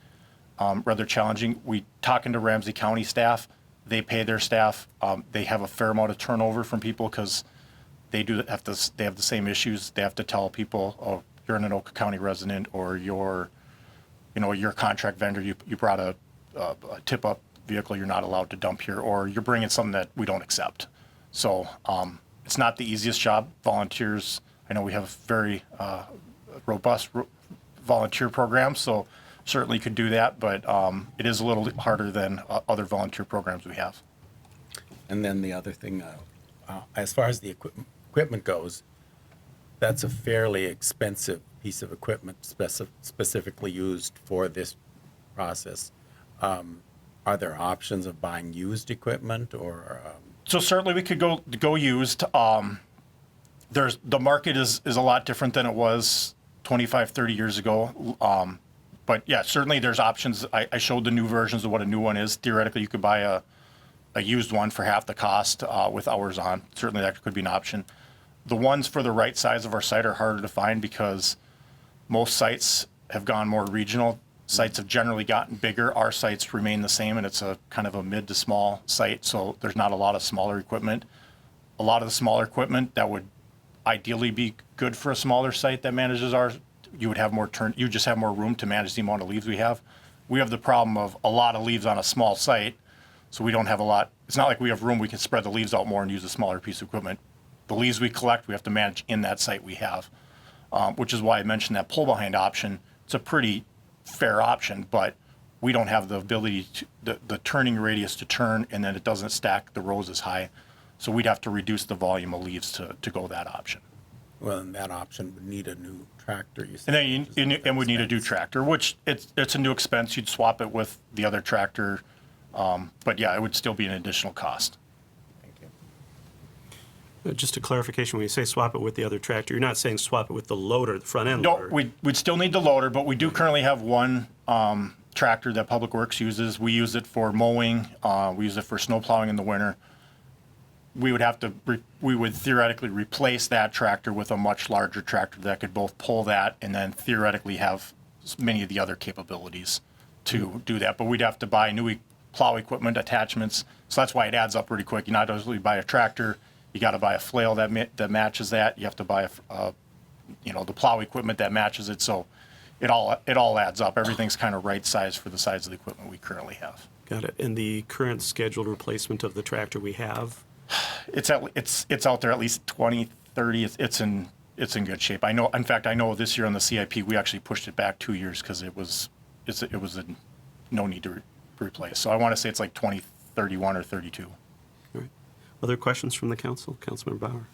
rather challenging. Talking to Ramsey County staff, they pay their staff. They have a fair amount of turnover from people because they have the same issues. They have to tell people, oh, you're an Anoka County resident, or you're a contract vendor. You brought a tip-up vehicle you're not allowed to dump here, or you're bringing something that we don't accept. So it's not the easiest job. Volunteers, I know we have very robust volunteer programs, so certainly could do that, but it is a little harder than other volunteer programs we have. And then the other thing, as far as the equipment goes, that's a fairly expensive piece of equipment specifically used for this process. Are there options of buying used equipment or? So certainly we could go used. The market is a lot different than it was 25, 30 years ago. But yeah, certainly there's options. I showed the new versions of what a new one is. Theoretically, you could buy a used one for half the cost with hours on. Certainly that could be an option. The ones for the right size of our site are harder to find because most sites have gone more regional. Sites have generally gotten bigger. Our sites remain the same, and it's a kind of a mid to small site, so there's not a lot of smaller equipment. A lot of the smaller equipment that would ideally be good for a smaller site that manages our you would have more you just have more room to manage the amount of leaves we have. We have the problem of a lot of leaves on a small site, so we don't have a lot. It's not like we have room, we can spread the leaves out more and use a smaller piece of equipment. The leaves we collect, we have to manage in that site we have, which is why I mentioned that pull behind option. It's a pretty fair option, but we don't have the ability to, the turning radius to turn, and then it doesn't stack the rows as high. So we'd have to reduce the volume of leaves to go that option. Well, and that option would need a new tractor, you And said. then and we need a new tractor, which it's a new expense. You'd swap it with the other tractor. But yeah, it would still be an additional cost. Thank you. Just a clarification, when you say swap it with the other tractor, you're not saying swap it with the loader, the front end No, loader? we'd still need the loader, but we do currently have one tractor that Public Works uses. We use it for mowing. We use it for snow plowing in the winter. We would theoretically replace that tractor with a much larger tractor that could both pull that and then theoretically have many of the other capabilities to do that. But we'd have to buy new plow equipment attachments. So that's why it adds up pretty quick. You not only buy a tractor, you got to buy a flail that matches that. You have to buy the plow equipment that matches it. So it all adds up. Everything's kind of right size for the size of the equipment we currently have. Got it. And the current scheduled replacement of the tractor we have? It's out there at least 2030. It's in good shape. I know. In fact, I know this year on the CIP we actually pushed it back 2 years because it was no need to replace. So I want to say it's like 2031 or 32. All right. Other questions from the council? Councilmember Bauer.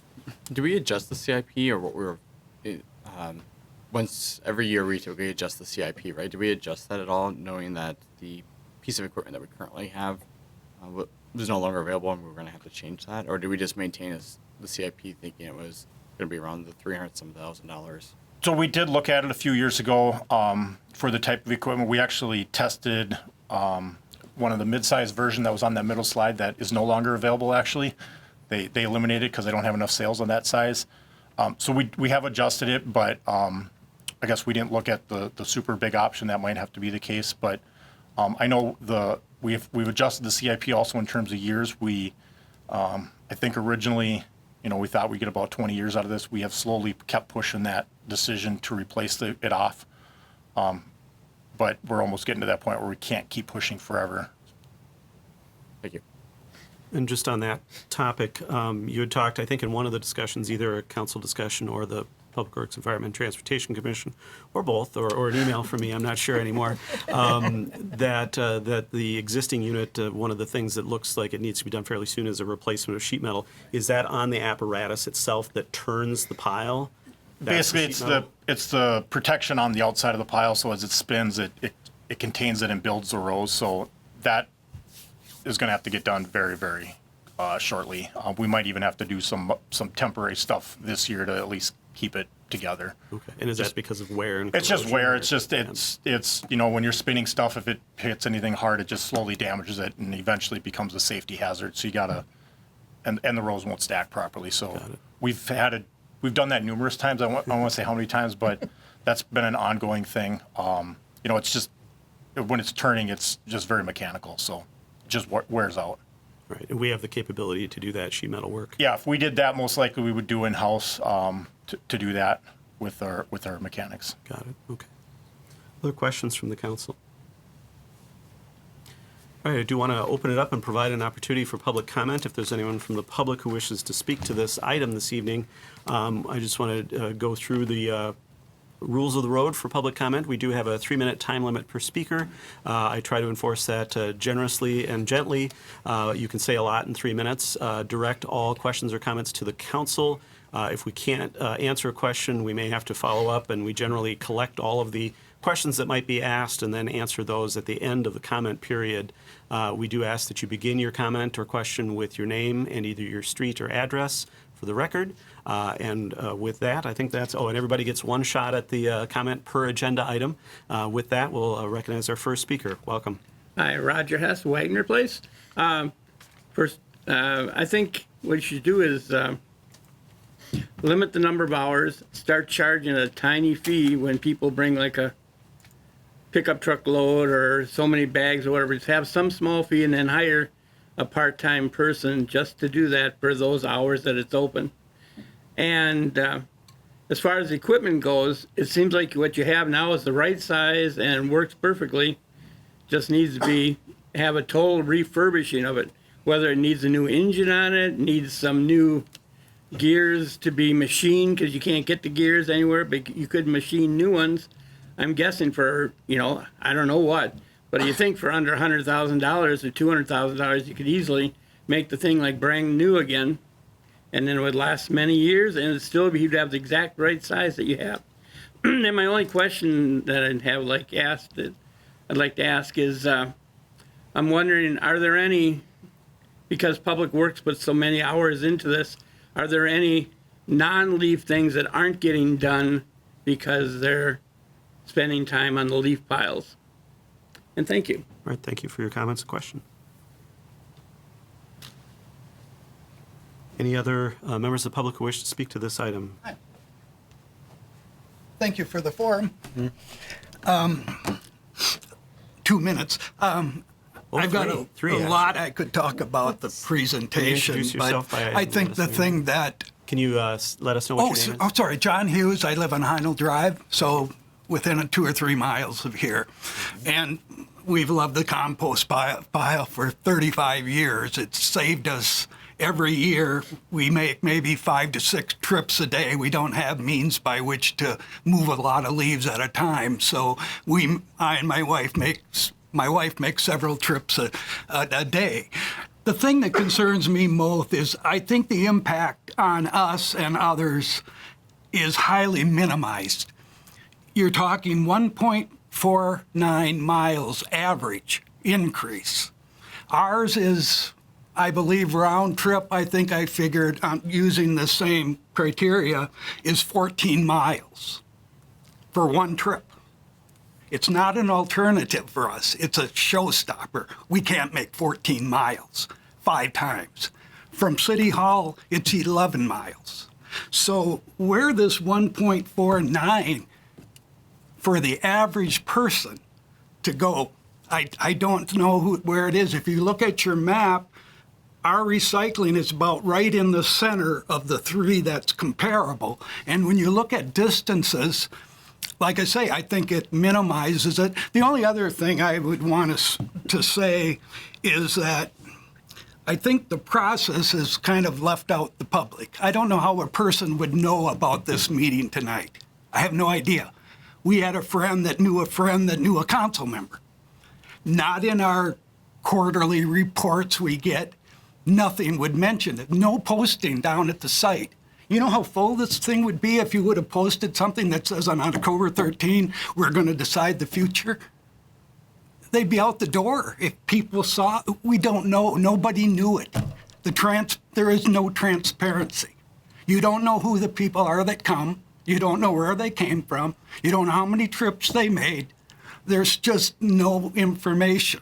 Do we adjust the CIP, or what we're once every year we typically adjust the CIP, right? Do we adjust that at all, knowing that the piece of equipment that we currently have was no longer available and we were going to have to change that, or do we just maintain the CIP thinking it was going to be around the $300,000? So we did look at it a few years ago for the type of equipment. We actually tested one of the mid-size version that was on that middle slide that is no longer available. Actually, they eliminated it because they don't have enough sales on that size. So we have adjusted it, but I guess we didn't look at the super big option. That might have to be the case, but I know we've adjusted the CIP also in terms of years. I think originally, we thought we'd get about 20 years out of this. We have slowly kept pushing that decision to replace it off. But we're almost getting to that point where we can't keep pushing forever. Thank you. And just on that topic, you had talked, I think, in one of the discussions, either a council discussion or the Public Works, Environment, and Transportation Commission, or both, or an email from me, I'm not sure anymore, that the existing unit, one of the things that looks like it needs to be done fairly soon is a replacement of sheet metal. Is that on the apparatus itself that turns the pile? That's Basically, the sheet metal? it's the protection on the outside of the pile, so as it spins, it contains it and builds the rows. So that is going to have to get done very, very shortly. We might even have to do some temporary stuff this year to at least keep it together. Okay. And is that because of wear and It's just corrosion, wear. or- It's just it's when you're spinning stuff, if it hits anything hard, it just slowly damages it and eventually becomes a safety hazard. So you gotta, and the rows won't stack properly. So Got it. we've done that numerous times. I don't want to say how many times, but that's been an ongoing thing. It's just when it's turning, it's just very mechanical. So it just wears out. Right. And we have the capability to do that sheet metal work. Yeah, if we did that, most likely we would do in-house to do that with our mechanics. Got it. Okay. Other questions from the council? All right, I do want to open it up and provide an opportunity for public comment. If there's anyone from the public who wishes to speak to this item this evening, I just want to go through the rules of the road for public comment. We do have a 3-minute time limit per speaker. I try to enforce that generously and gently. You can say a lot in 3 minutes. Direct all questions or comments to the council. If we can't answer a question, we may have to follow up, and we generally collect all of the questions that might be asked and then answer those at the end of the comment period. We do ask that you begin your comment or question with your name and either your street or address for the record. And with that, I think that's, and everybody gets one shot at the comment per agenda item. With that, we'll recognize our first speaker. Welcome. Hi, Roger Hess, Wagner Place. First, I think what you should do is limit the number of hours, start charging a tiny fee when people bring like a pickup truck load or so many bags or whatever. Just have some small fee and then hire a part-time person just to do that for those hours that it's open. And as far as equipment goes, it seems like what you have now is the right size and works perfectly. Just needs to have a total refurbishing of it. Whether it needs a new engine on it, needs some new gears to be machined because you can't get the gears anywhere, but you could machine new ones. I'm guessing for, I don't know what, but you think for under $100,000 or $200,000, you could easily make the thing like brand new again, and then it would last many years, and it'd still be, you'd have the exact right size that you have. And my only question that I'd like to ask is, I'm wondering, are there any, because Public Works puts so many hours into this, are there any non-leaf things that aren't getting done because they're spending time on the leaf piles? And thank you. All right, thank you for your comments and question. Any other members of the public who wish to speak to this item? Thank you for the forum. 2 minutes. I've got a lot I could talk about the presentation, Introduce yourself but by I think the thing that... Can you let us know what your name is? Oh, sorry, John Hughes. I live on Heinel Drive, so within 2 or 3 miles of here. And we've loved the compost pile for 35 years. It's saved us every year. We make maybe 5 to 6 trips a day. We don't have means by which to move a lot of leaves at a time. So I and my wife makes several trips a day. The thing that concerns me most is I think the impact on us and others is highly minimized. You're talking 1.49 miles average increase. Ours is, I believe, round trip, I think I figured using the same criteria, is 14 miles for one trip. It's not an alternative for us. It's a showstopper. We can't make 14 miles 5 times. From City Hall, it's 11 miles. So where this 1.49 for the average person to go, I don't know where it is. If you look at your map, our recycling is about right in the center of the 3 that's comparable. And when you look at distances, like I say, I think it minimizes it. The only other thing I would want to say is that I think the process has kind of left out the public. I don't know how a person would know about this meeting tonight. I have no idea. We had a friend that knew a council member. Not in our quarterly reports we get. Nothing would mention it. No posting down at the site. You know how full this thing would be if you would have posted something that says on October 13, we're going to decide the future? They'd be out the door if people saw. We don't know. Nobody knew it. There is no transparency. You don't know who the people are that come. You don't know where they came from. You don't know how many trips they made. There's just no information.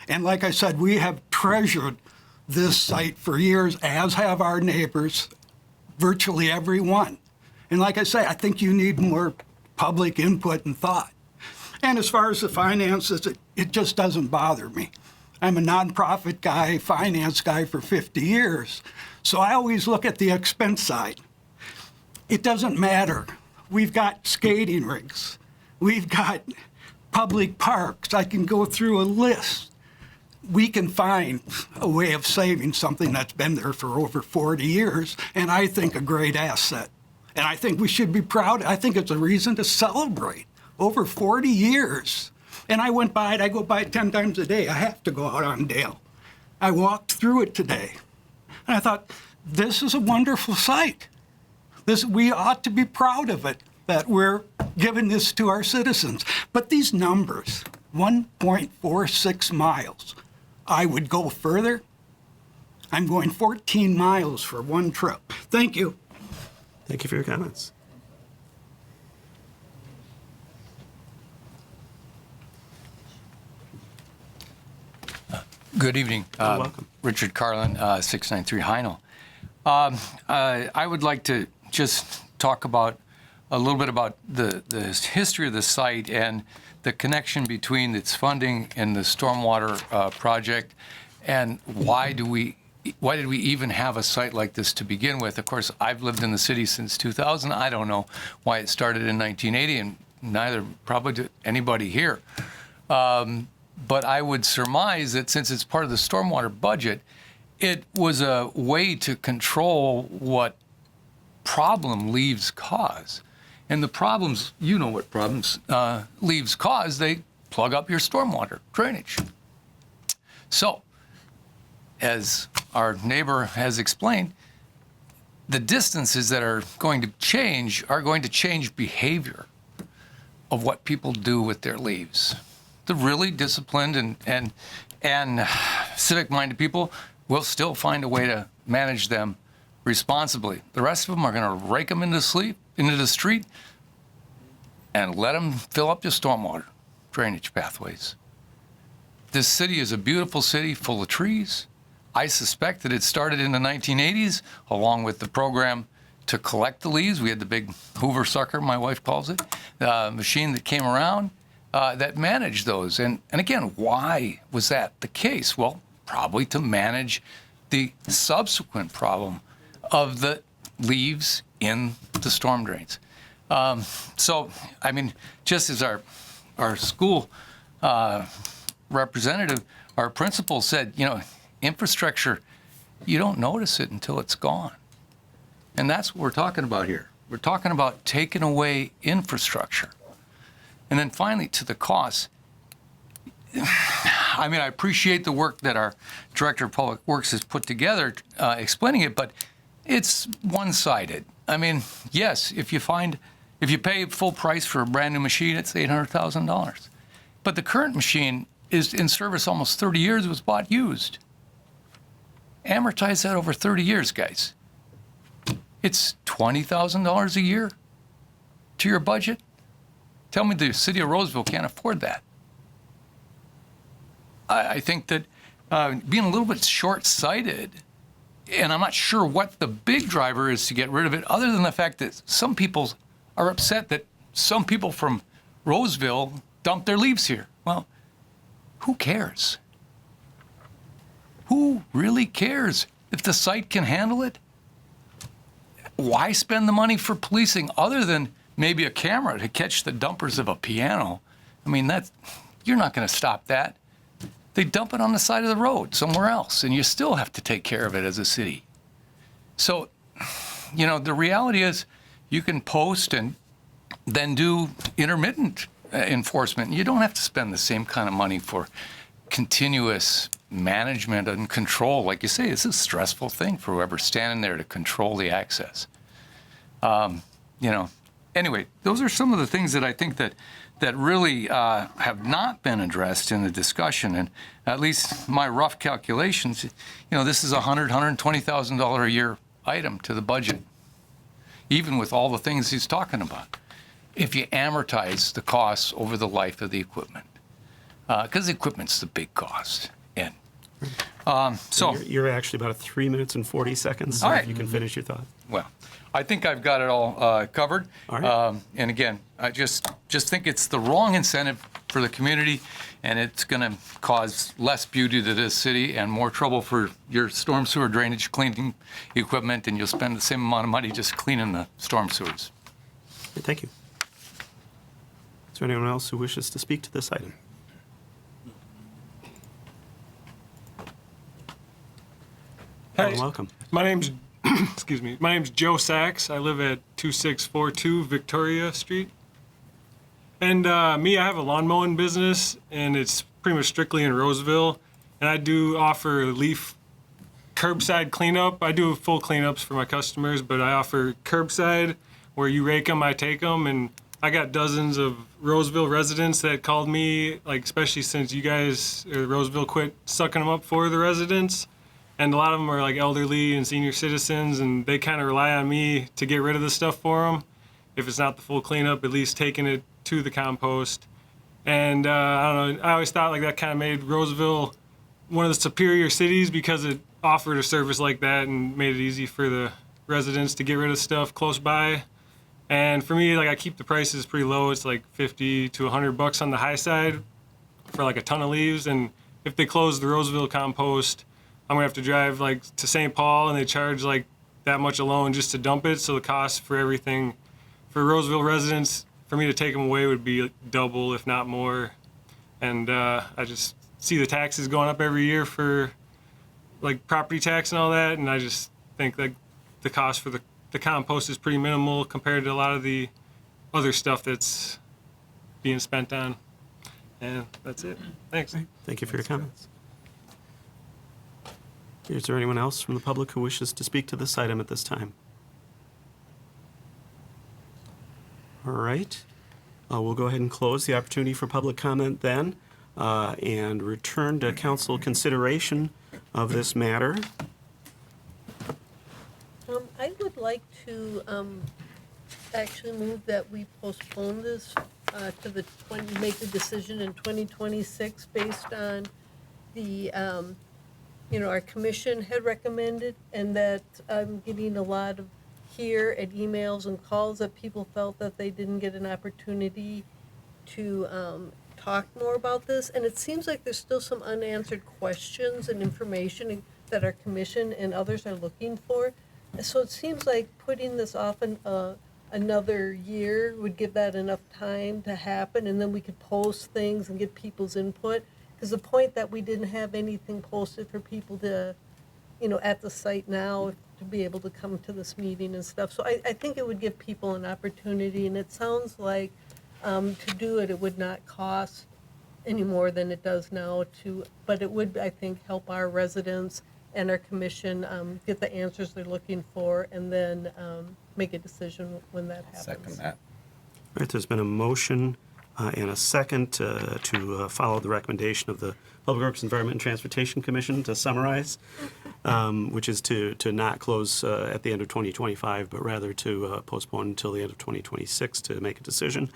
And like I said, we have treasured this site for years, as have our neighbors, virtually every one. And like I say, I think you need more public input and thought. And as far as the finances, it just doesn't bother me. I'm a nonprofit guy, finance guy for 50 years. So I always look at the expense side. It doesn't matter. We've got skating rinks. We've got public parks. I can go through a list. We can find a way of saving something that's been there for over 40 years, and I think a great asset. And I think we should be proud. I think it's a reason to celebrate. Over 40 years. And I went by it. I go by it 10 times a day. I have to go out on Dale. I walked through it today. And I thought, this is a wonderful site. We ought to be proud of it, that we're giving this to our citizens. But these numbers, 1.46 miles, I would go further. I'm going 14 miles for one trip. Thank you. Thank you for your comments. Good evening. Welcome. Richard Carlin, 693 Heinel. I would like to just talk about a little bit about the history of the site and the connection between its funding and the stormwater project, and why do we we even have a site like this to begin with? Of course, I've lived in the city since 2000. I don't know why it started in 1980, and neither probably did anybody here. But I would surmise that since it's part of the stormwater budget, it was a way to control what problem leaves cause. And the problems, you know what problems leaves cause, they plug up your stormwater drainage. So, as our neighbor has explained, the distances that are going to change behavior of what people do with their leaves. The really disciplined and civic-minded people will still find a way to manage them responsibly. The rest of them are going to rake them into the street and let them fill up your stormwater drainage pathways. This city is a beautiful city full of trees. I suspect that it started in the 1980s, along with the program to collect the leaves. We had the big Hoover sucker, my wife calls it, machine that came around that managed those. And again, why was that the case? Well, probably to manage the subsequent problem of the leaves in the storm drains. So, I mean, just as our school representative, our principal said, you know, infrastructure, you don't notice it until it's gone. And that's what we're talking about here. We're talking about taking away infrastructure. And then finally, to the costs. I mean, I appreciate the work that our Director of Public Works has put together explaining it, but it's one-sided. I mean, yes, if you pay full price for a brand new machine, it's $800,000. But the current machine is in service almost 30 years, it was bought used. Amortize that over 30 years, guys. It's $20,000 a year to your budget. Tell me the city of Roseville can't afford that. I think that being a little bit short-sighted, and I'm not sure what the big driver is to get rid of it, other than the fact that some people are upset that some people from Roseville dump their leaves here. Well, who cares? Who really cares? If the site can handle it, why spend the money for policing other than maybe a camera to catch the dumpers of a piano? I mean, you're not going to stop that. They dump it on the side of the road somewhere else, and you still have to take care of it as a city. So, you know, the reality is you can post and then do intermittent enforcement. You don't have to spend the same kind of money for continuous management and control. Like you say, it's a stressful thing for whoever's standing there to control the access. You know, anyway, those are some of the things that I think that really have not been addressed in the discussion. And at least my rough calculations, you know, this is a $120,000 a year item to the budget, even with all the things he's talking about, if you amortize the costs over the life of the equipment. Because the equipment's the big cost. And so you're actually about 3 minutes and 40 seconds. So all right. If you can finish your thought. Well, I think I've got it all covered. All right. And again, I just think it's the wrong incentive for the community, and it's going to cause less beauty to this city and more trouble for your storm sewer drainage cleaning equipment, and you'll spend the same amount of money just cleaning the storm sewers. Thank you. Is there anyone else who wishes to speak to this item? Hi. Welcome. My name's excuse me. My name's Joe Sachs. I live at 2642 Victoria Street. And I have a lawn mowing business, and it's pretty much strictly in Roseville. And I do offer leaf curbside cleanup. I do full cleanups for my customers, but I offer curbside where you rake them, I take them, and I got dozens of Roseville residents that called me, like especially since you guys, Roseville, quit sucking them up for the residents. And a lot of them are like elderly and senior citizens, and they kind of rely on me to get rid of the stuff for them. If it's not the full cleanup, at least taking it to the compost. And I don't know, I always thought like that kind of made Roseville one of the superior cities because it offered a service like that and made it easy for the residents to get rid of stuff close by. And for me, like I keep the prices pretty low. It's like $50 to $100 on the high side for like a ton of leaves. And if they close the Roseville compost, I'm gonna have to drive like to St. Paul, and they charge like that much alone just to dump it. So the cost for everything for Roseville residents, for me to take them away, would be double, if not more. And I just see the taxes going up every year for like property tax and all that, and I just think like the cost for the compost is pretty minimal compared to a lot of the other stuff that's being spent on. And that's it. Thanks. Thank you for your comments. Is there anyone else from the public who wishes to speak to this item at this time? All right. We'll go ahead and close the opportunity for public comment then, and return to council consideration of this matter. I would like to actually move that we postpone this to make the decision in 2026 based on the, our commission had recommended, and that I'm getting a lot of here and emails and calls that people felt that they didn't get an opportunity to talk more about this. And it seems like there's still some unanswered questions and information that our commission and others are looking for. So it seems like putting this off another year would give that enough time to happen, and then we could post things and get people's input. Because the point that we didn't have anything posted for people to, at the site now to be able to come to this meeting and stuff. So I think it would give people an opportunity, and it sounds like to do it, it would not cost any more than it does now but it would, I think, help our residents and our commission get the answers they're looking for, and then make a decision when that happens. Second that. All right, there's been a motion and a second to follow the recommendation of the Public Works, Environment, and Transportation Commission, to summarize, which is to not close at the end of 2025, but rather to postpone until the end of 2026 to make a decision.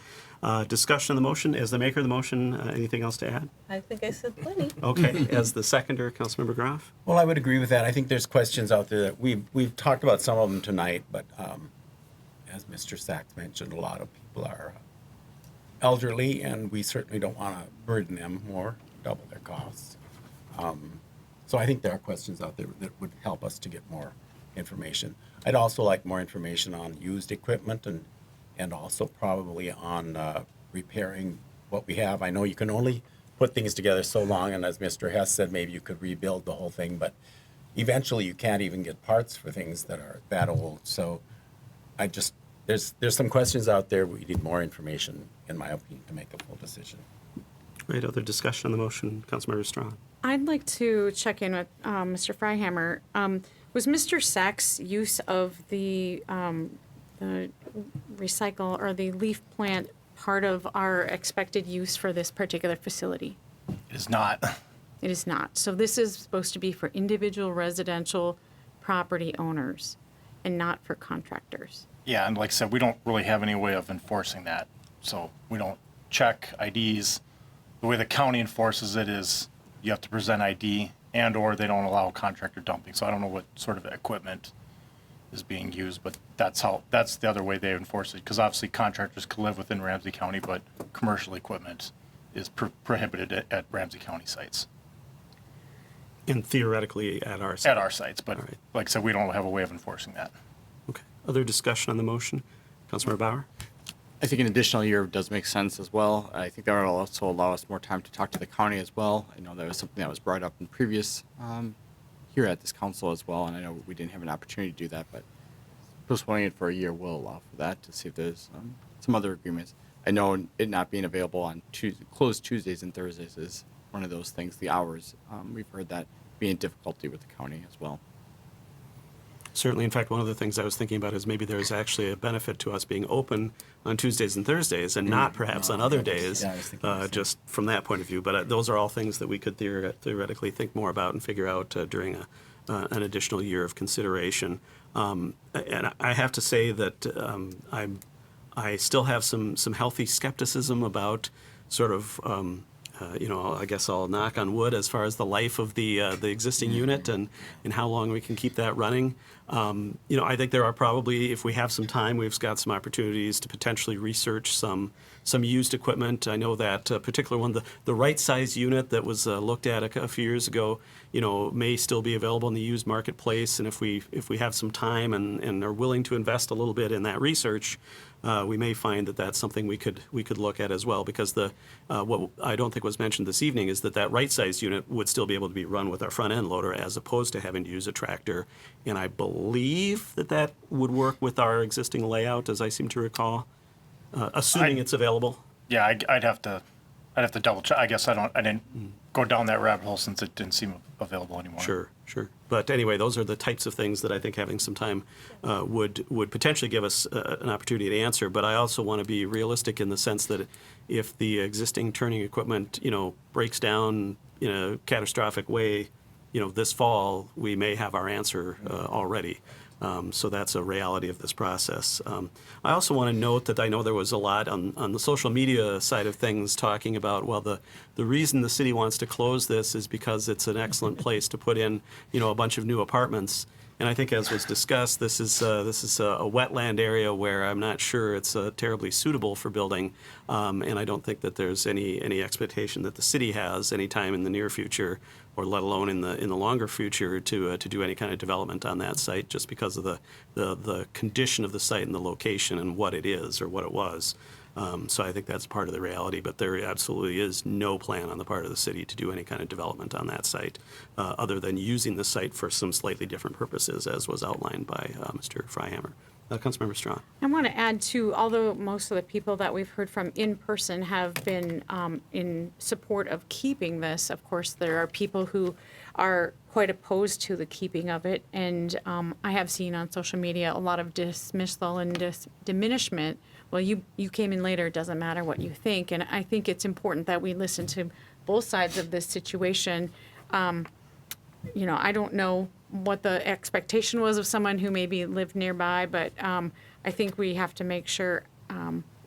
Discussion of the motion. As the maker of the motion, anything else to add? I think I said plenty. Okay. As the seconder, Councilmember Groff? Well, I would agree with that. I think there's questions out there that we've talked about some of them tonight, but as Mr. Sachs mentioned, a lot of people are elderly, and we certainly don't want to burden them more, double their costs. So I think there are questions out there that would help us to get more information. I'd also like more information on used equipment and also probably on repairing what we have. I know you can only put things together so long, and as Mr. Hess said, maybe you could rebuild the whole thing, but eventually you can't even get parts for things that are that old. So there's some questions out there. We need more information, in my opinion, to make a full decision. Right, other discussion on the motion, Councilmember Strawn? I'd like to check in with Mr. Freihammer. Was Mr. Sachs' use of the recycle or the leaf plant part of our expected use for this particular facility? It is not. It is not. So this is supposed to be for individual residential property owners and not for contractors. Yeah, and like I said, we don't really have any way of enforcing that. So we don't check IDs. The way the county enforces it is you have to present ID, and or they don't allow contractor dumping. So I don't know what sort of equipment is being used, but that's the other way they enforce it. Because obviously contractors can live within Ramsey County, but commercial equipment is prohibited at Ramsey County sites. And theoretically at our site? At our sites, but right. Like I said, we don't have a way of enforcing that. Okay. Other discussion on the motion? Councilmember Bauer? I think an additional year does make sense as well. I think that will also allow us more time to talk to the county as well. I know that was something that was brought up in previous here at this council as well, and I know we didn't have an opportunity to do that, but postponing it for a year will allow for that, to see if there's some other agreements. I know it not being available on closed Tuesdays and Thursdays is one of those things, the hours. We've heard that being a difficulty with the county as well. Certainly. In fact, one of the things I was thinking about is maybe there's actually a benefit to us being open on Tuesdays and Thursdays and not perhaps on other days, just from that point of view. But those are all things that we could theoretically think more about and figure out during an additional year of consideration. And I have to say that I still have some healthy skepticism about sort of I guess I'll knock on wood as far as the life of the existing unit and how long we can keep that running. I think there are probably, if we have some time, we've got some opportunities to potentially research some used equipment. I know that particular one, the right size unit that was looked at a few years ago, may still be available in the used marketplace. And if we have some time and are willing to invest a little bit in that research, we may find that that's something we could look at as well, because what I don't think was mentioned this evening is that right size unit would still be able to be run with our front end loader as opposed to having to use a tractor. And I believe that would work with our existing layout, as I seem to recall, assuming it's available. Yeah, I'd have to double check. I guess I didn't go down that rabbit hole since it didn't seem available anymore. Sure. But anyway, those are the types of things that I think having some time would potentially give us an opportunity to answer. But I also want to be realistic in the sense that if the existing turning equipment, breaks down in a catastrophic way, this fall, we may have our answer already. So that's a reality of this process. I also want to note that I know there was a lot on the social media side of things talking about, well, the reason the city wants to close this is because it's an excellent place to put in, a bunch of new apartments. And I think, as was discussed, this is a wetland area where I'm not sure it's terribly suitable for building, and I don't think that there's any expectation that the city has any time in the near future, or let alone in the longer future, to do any kind of development on that site, just because of the condition of the site and the location and what it is or what it was. So I think that's part of the reality, but there absolutely is no plan on the part of the city to do any kind of development on that site, other than using the site for some slightly different purposes, as was outlined by Mr. Freihammer. Councilmember Strawn. I want to add too, although most of the people that we've heard from in person have been in support of keeping this, of course, there are people who are quite opposed to the keeping of it. And I have seen on social media a lot of dismissal and diminishment. Well, you came in later, it doesn't matter what you think. And I think it's important that we listen to both sides of this situation. I don't know what the expectation was of someone who maybe lived nearby, but I think we have to make sure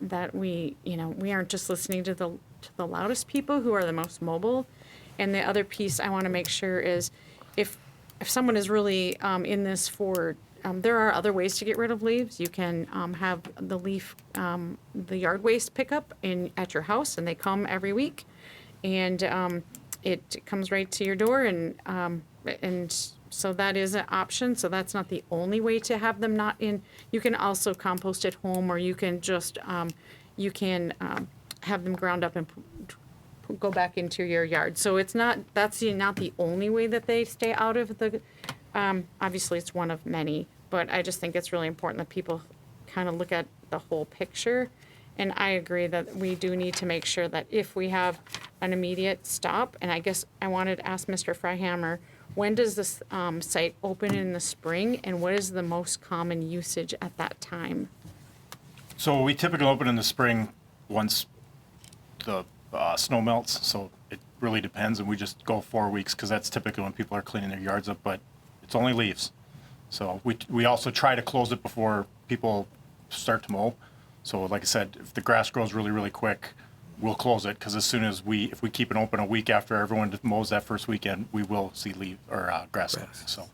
that we aren't just listening to the loudest people who are the most mobile. And the other piece I want to make sure is if someone is really in this for, there are other ways to get rid of leaves. You can have the the yard waste pickup at your house, and they come every week, and it comes right to your door, and so that is an option. So that's not the only way to have them not in. You can also compost at home, or you can just have them ground up and go back into your yard. So that's not the only way that they stay out of the. Obviously, it's one of many, but I just think it's really important that people kind of look at the whole picture. And I agree that we do need to make sure that if we have an immediate stop, and I guess I wanted to ask Mr. Freihammer, when does this site open in the spring, and what is the most common usage at that time? So we typically open in the spring once the snow melts, so it really depends, and we just go 4 weeks because that's typically when people are cleaning their yards up, but it's only leaves. So we also try to close it before people start to mow. So like I said, if the grass grows really, really quick, we'll close it, because as soon as if we keep it open a week after everyone mows that first weekend, we will see grass. So.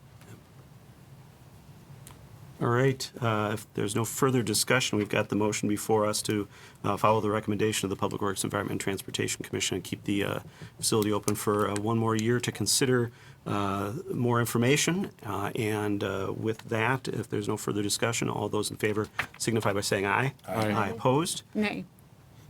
All right. If there's no further discussion, we've got the motion before us to follow the recommendation of the Public Works, Environment, and Transportation Commission and keep the facility open for one more year to consider more information. And with that, if there's no further discussion, all those in favor signify by saying aye. Aye. Opposed? Nay.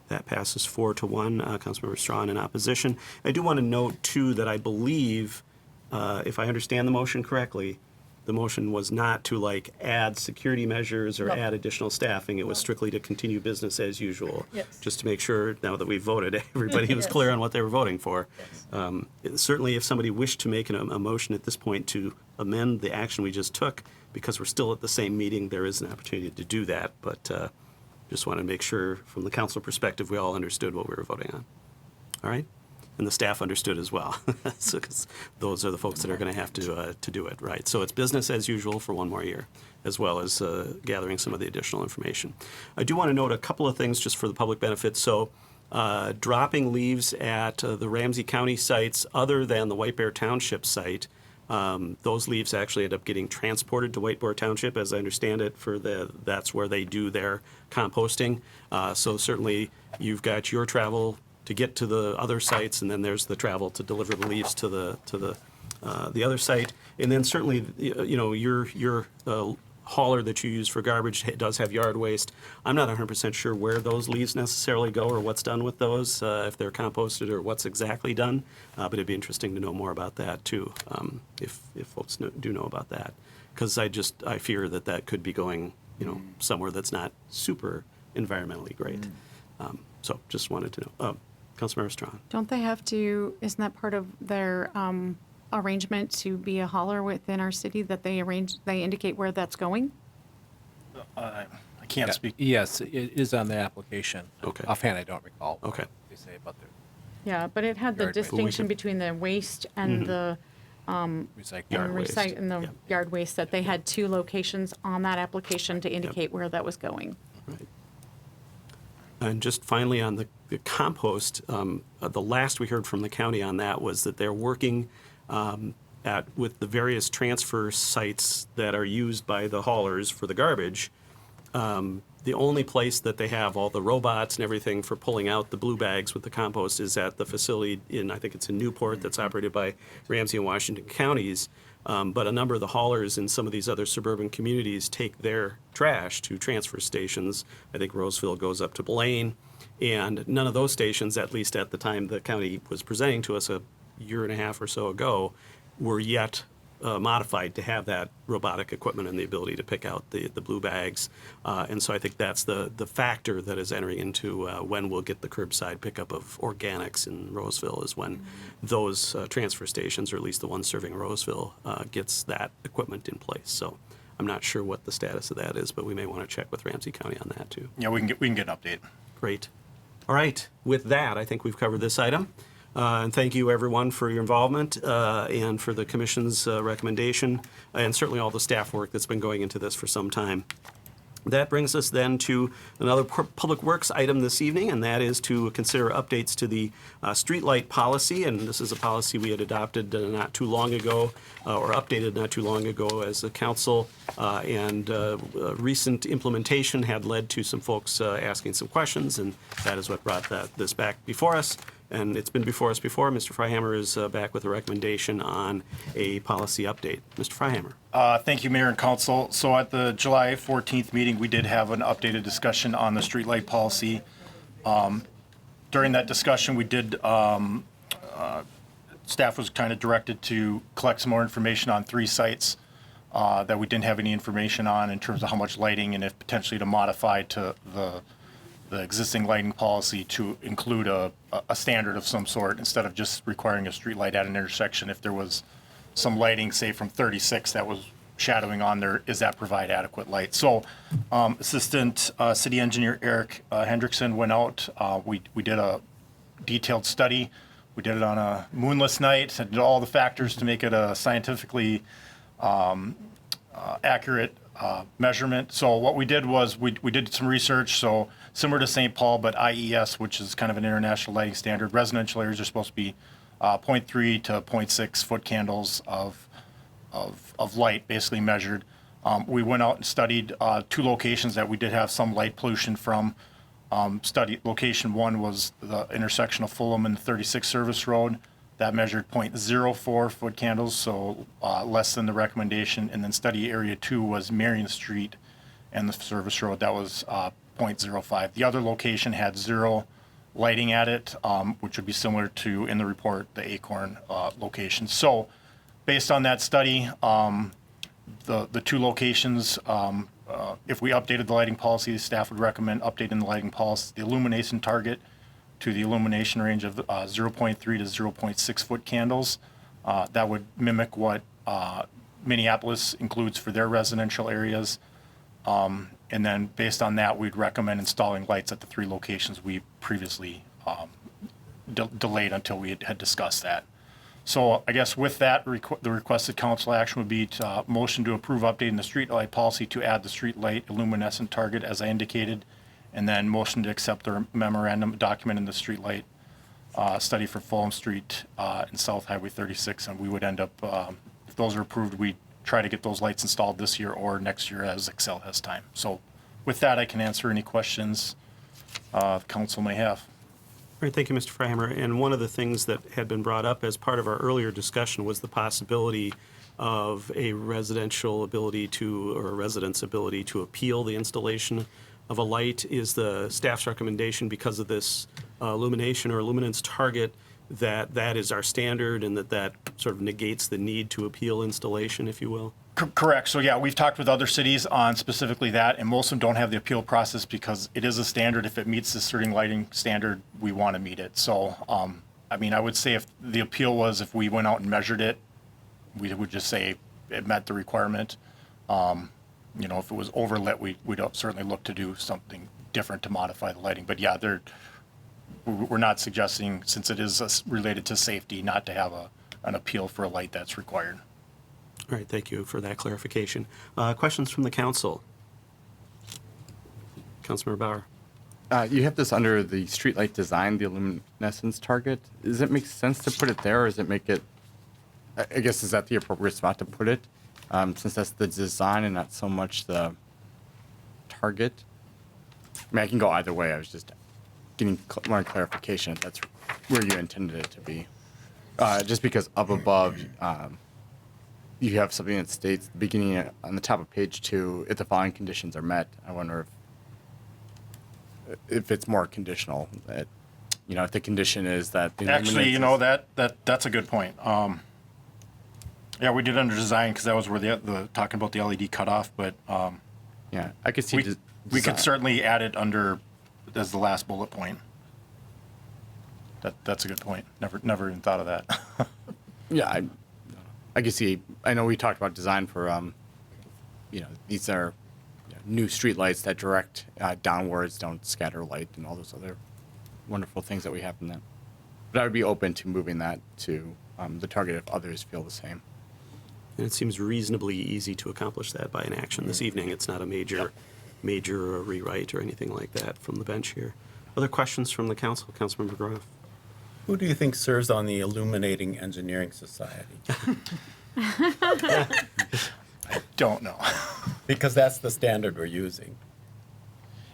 That passes 4-1. Councilmember Strawn in opposition. I do want to note, too, that I believe, if I understand the motion correctly, the motion was not to add security measures or add additional staffing. It was strictly to continue business as usual. Yes. Just to make sure, now that we've voted, everybody was clear on what they were voting for. Certainly, if somebody wished to make a motion at this point to amend the action we just took, because we're still at the same meeting, there is an opportunity to do that. But just want to make sure, from the council perspective, we all understood what we were voting on. All right? And the staff understood as well, because those are the folks that are going to have to do it, right? So it's business as usual for one more year, as well as gathering some of the additional information. I do want to note a couple of things just for the public benefit. So dropping leaves at the Ramsey County sites other than the White Bear Township site. Those leaves actually end up getting transported to White Bear Township, as I understand it, that's where they do their composting. So certainly you've got your travel to get to the other sites, and then there's the travel to deliver the leaves to the other site. And then certainly, your hauler that you use for garbage does have yard waste. I'm not 100% sure where those leaves necessarily go or what's done with those, if they're composted or what's exactly done. But it'd be interesting to know more about that too, if folks do know about that. Because I fear that could be going, somewhere that's not super environmentally great. So just wanted to know. Councilmember Strawn. Don't they have to, isn't that part of their arrangement to be a hauler within our city, that they indicate where that's going? I can't speak. Yes, it is on the application. Okay. Offhand, I don't recall. Okay. What they say about the Yeah, but it had the Yard waste. distinction between the waste and the recycling. Yard waste. and the yard waste, that they had two locations on that application to indicate where that was going. Right. And just finally on the compost, the last we heard from the county on that was that they're working with the various transfer sites that are used by the haulers for the garbage. The only place that they have all the robots and everything for pulling out the blue bags with the compost is at the facility I think it's in Newport, that's operated by Ramsey and Washington counties. But a number of the haulers in some of these other suburban communities take their trash to transfer stations. I think Roseville goes up to Blaine. And none of those stations, at least at the time the county was presenting to us a year and a half or so ago, were yet modified to have that robotic equipment and the ability to pick out the blue bags. And so I think that's the factor that is entering into when we'll get the curbside pickup of organics in Roseville, is when those transfer stations, or at least the one serving Roseville, gets that equipment in place. So I'm not sure what the status of that is, but we may want to check with Ramsey County on that too. Yeah, we can get an update. Great. All right. With that, I think we've covered this item. And thank you, everyone, for your involvement and for the Commission's recommendation, and certainly all the staff work that's been going into this for some time. That brings us then to another Public Works item this evening, and that is to consider updates to the streetlight policy. And this is a policy we had adopted not too long ago, or updated not too long ago as a council. And recent implementation had led to some folks asking some questions, and that is what brought this back before us. And it's been before us before. Mr. Freihammer is back with a recommendation on a policy update. Mr. Freihammer. Thank you, Mayor and Council. So at the July 14th meeting, we did have an updated discussion on the streetlight policy. During that discussion, we did, staff was kind of directed to collect some more information on 3 sites that we didn't have any information on in terms of how much lighting, and if potentially to modify to the existing lighting policy to include a standard of some sort, instead of just requiring a street light at an intersection. If there was some lighting, say from 36, that was shadowing on there, is that provide adequate light? So Assistant City Engineer Eric Hendrickson went out. We did a detailed study. We did it on a moonless night and did all the factors to make it a scientifically accurate measurement. So what we did was we did some research. So similar to St. Paul, but IES, which is kind of an international lighting standard, residential areas are supposed to be 0.3 to 0.6 foot candles of light, basically measured. We went out and studied 2 locations that we did have some light pollution from. Location 1 was the intersection of Fulham and 36 Service Road. That measured 0.04 foot candles, so less than the recommendation. And then study area 2 was Marion Street and the Service Road. That was 0.05. The other location had 0 lighting at it, which would be similar to, in the report, the Acorn location. So based on that study, the 2 locations, if we updated the lighting policy, the staff would recommend updating the lighting policy, the illumination target to the illumination range of 0.3 to 0.6 foot candles. That would mimic what Minneapolis includes for their residential areas. And then based on that, we'd recommend installing lights at the 3 locations we previously delayed until we had discussed that. So I guess with that, the requested council action would be to motion to approve updating the street light policy to add the street light illuminescent target as I indicated, And then motion to accept the memorandum document in the streetlight study for Fulham Street and South Highway 36. And we would end up, if those are approved, we try to get those lights installed this year or next year as Excel has time. So with that, I can answer any questions the council may have. All right, thank you, Mr. Freihammer. And one of the things that had been brought up as part of our earlier discussion was the possibility of a residential ability to, or a resident's ability to appeal the installation of a light. Is the staff's recommendation, because of this illumination or luminance target, that that is our standard and that sort of negates the need to appeal installation, if you will? Correct. So yeah, we've talked with other cities on specifically that, and most of them don't have the appeal process because it is a standard. If it meets the certain lighting standard, we want to meet it. So, I mean, I would say if the appeal was if we went out and measured it, we would just say it met the requirement. You know, if it was overlit, we'd certainly look to do something different to modify the lighting. But yeah, we're not suggesting, since it is related to safety, not to have an appeal for a light that's required. All right, thank you for that clarification. Questions from the council? Councilmember Bauer. You have this under the streetlight design, the luminescence target. Does it make sense to put it there, or does it make it, I guess, is that the appropriate spot to put it? Since that's the design and not so much the target? I mean, I can go either way. I was just getting more clarification if that's where you intended it to be. Just because up above, you have something that states the beginning on the top of page 2, if the following conditions are met. I wonder if it's more conditional. That, you know, if the condition is that the actually, you know, that's a good point. Yeah, we did under design because that was where the talking about the LED cutoff. But yeah, I could see we could certainly add it under as the last bullet point. That's a good point. Never even thought of that. Yeah, I can see. I know we talked about design for, you know, these are new street lights that direct downwards, don't scatter light, and all those other wonderful things that we have in that. But I would be open to moving that to the target if others feel the same. And it seems reasonably easy to accomplish that by an action this evening. It's not a major rewrite or anything like that from the bench here. Other questions from the council? Councilmember Groff. Who do you think serves on the Illuminating Engineering Society? I don't know. Because that's the standard we're using.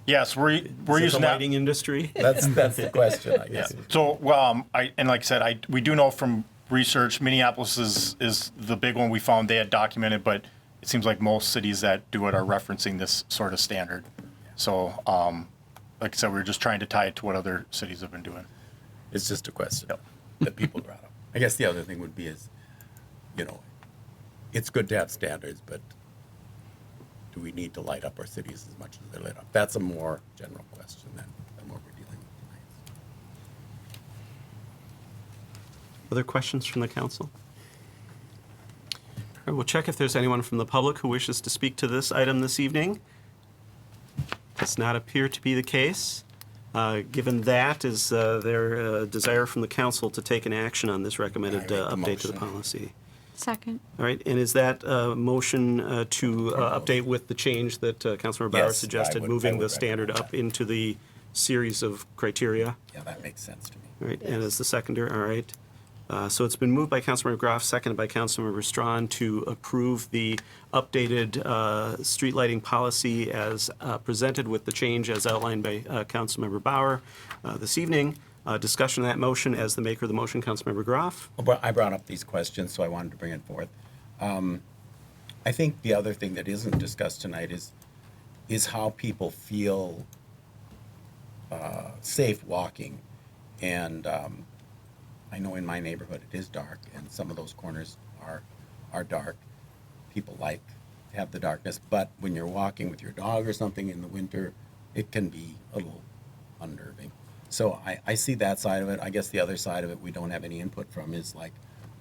Yes, we're using the that. lighting industry. That's the question, I guess. Yeah. So, and like I said, we do know from research, Minneapolis is the big one we found they had documented, but it seems like most cities that do it are referencing this sort of standard. So, like I said, we're just trying to tie it to what other cities have been doing. It's just a question that people brought up. I guess the other thing would be is, you know, it's good to have standards, but do we need to light up our cities as much as they're lit up? That's a more general question than what we're dealing with tonight. Other questions from the council? All right, we'll check if there's anyone from the public who wishes to speak to this item this evening. Does not appear to be the case. Given that, is there a desire from the council to take an action on this recommended update to the policy? Second. All right, and is that motion to update with the change that Councilmember Bauer Yes, suggested, I moving would the standard up into the series of criteria? Yeah, that makes sense to me. All right, and as the seconder, all right. So it's been moved by Councilmember Groff, seconded by Councilmember Strawn to approve the updated street lighting policy as presented with the change as outlined by Councilmember Bauer this evening. Discussion of that motion as the maker of the motion, Councilmember Groff. Well, I brought up these questions, so I wanted to bring it forth. I think the other thing that isn't discussed tonight is how people feel safe walking. And I know in my neighborhood it is dark, and some of those corners are dark. People like to have the darkness, but when you're walking with your dog or something in the winter, it can be a little unnerving. So I see that side of it. I guess the other side of it we don't have any input from is like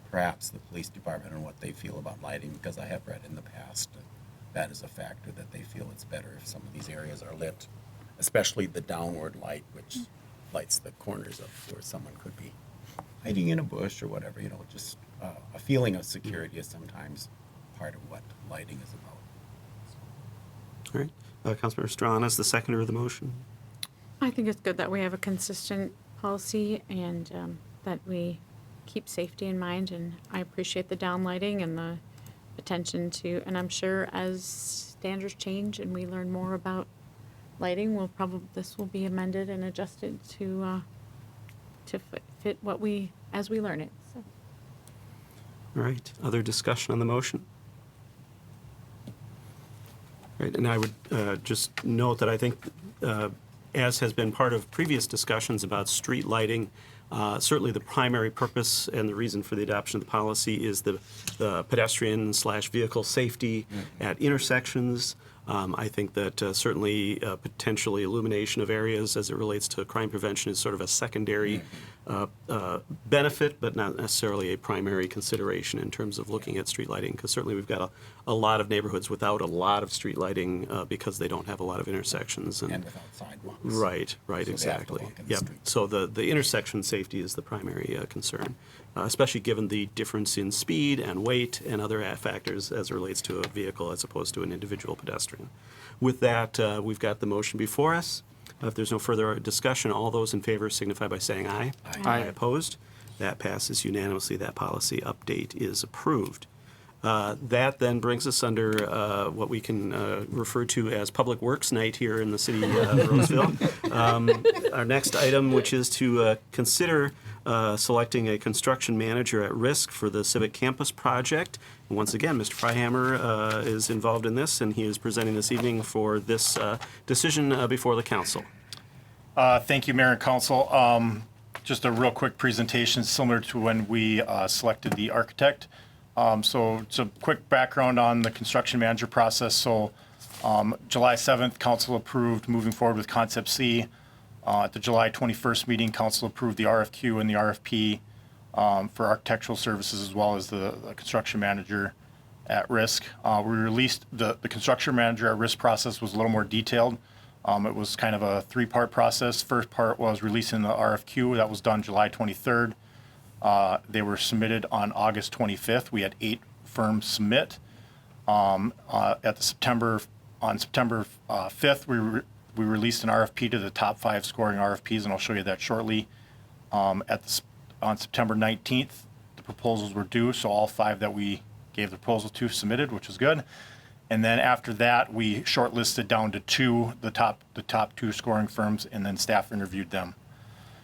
perhaps the police department and what they feel about lighting, because I have read in the past that is a factor, that they feel it's better if some of these areas are lit, especially the downward light, which lights the corners of where someone could be hiding in a bush or whatever. You know, just a feeling of security is sometimes part of what lighting is about. All right, Councilmember Strawn as the seconder of the motion. I think it's good that we have a consistent policy and that we keep safety in mind. And I appreciate the downlighting and the attention to, and I'm sure as standards change and we learn more about lighting, this will be amended and adjusted to fit what as we learn it. So. All right. Other discussion on the motion? Right, and I would just note that I think, as has been part of previous discussions about street lighting, certainly the primary purpose and the reason for the adoption of the policy is the pedestrian/vehicle safety at intersections. I think that certainly potentially illumination of areas as it relates to crime prevention is sort of a secondary benefit, but not necessarily a primary consideration in terms of looking at street lighting, because certainly we've got a lot of neighborhoods without a lot of street lighting because they don't have a lot of intersections. And without sidewalks. Right, So they have to exactly. walk in the Yep. street. So the intersection safety is the primary concern, especially given the difference in speed and weight and other factors as it relates to a vehicle as opposed to an individual pedestrian. With that, we've got the motion before us. If there's no further discussion, all those in favor signify by saying aye. Aye. Opposed? That passes unanimously. That policy update is approved. That then brings us under what we can refer to as Public Works Night here in the city of Roseville. Our next item, which is to consider selecting a construction manager at risk for the Civic Campus project. And once again, Mr. Freihammer is involved in this, and he is presenting this evening for this decision before the council. Thank you, Mayor and Council. Just a real quick presentation similar to when we selected the architect. So it's a quick background on the construction manager process. So July 7th, council approved moving forward with Concept C. At the July 21st meeting, council approved the RFQ and the RFP for architectural services as well as the construction manager at risk. We released the construction manager at risk process was a little more detailed. It was kind of a three-part process. First part was releasing the RFQ. That was done July 23rd. They were submitted on August 25th. We had 8 firms submit. On September 5th, we released an RFP to the top 5 scoring RFPs, and I'll show you that shortly. On September 19th, the proposals were due, so all 5 that we gave the proposal to submitted, which was good. And then after that, we shortlisted down to 2, the top 2 scoring firms, and then staff interviewed them.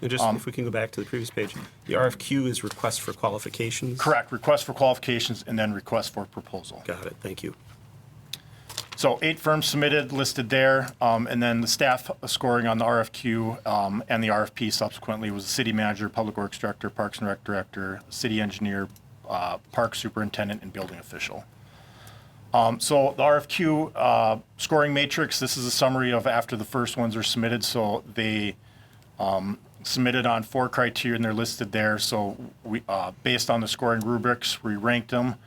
And just if we can go back to the previous page, the RFQ is request for qualifications? Correct, request for qualifications and then request for proposal. Got it, thank you. So 8 firms submitted, listed there, and then the staff scoring on the RFQ and the RFP subsequently was the city manager, public works director, parks and rec director, city engineer, park superintendent, and building official. So the RFQ scoring matrix, this is a summary of after the first ones are submitted. So they submitted on 4 criteria and they're listed there. So we, based on the scoring rubrics, we ranked them.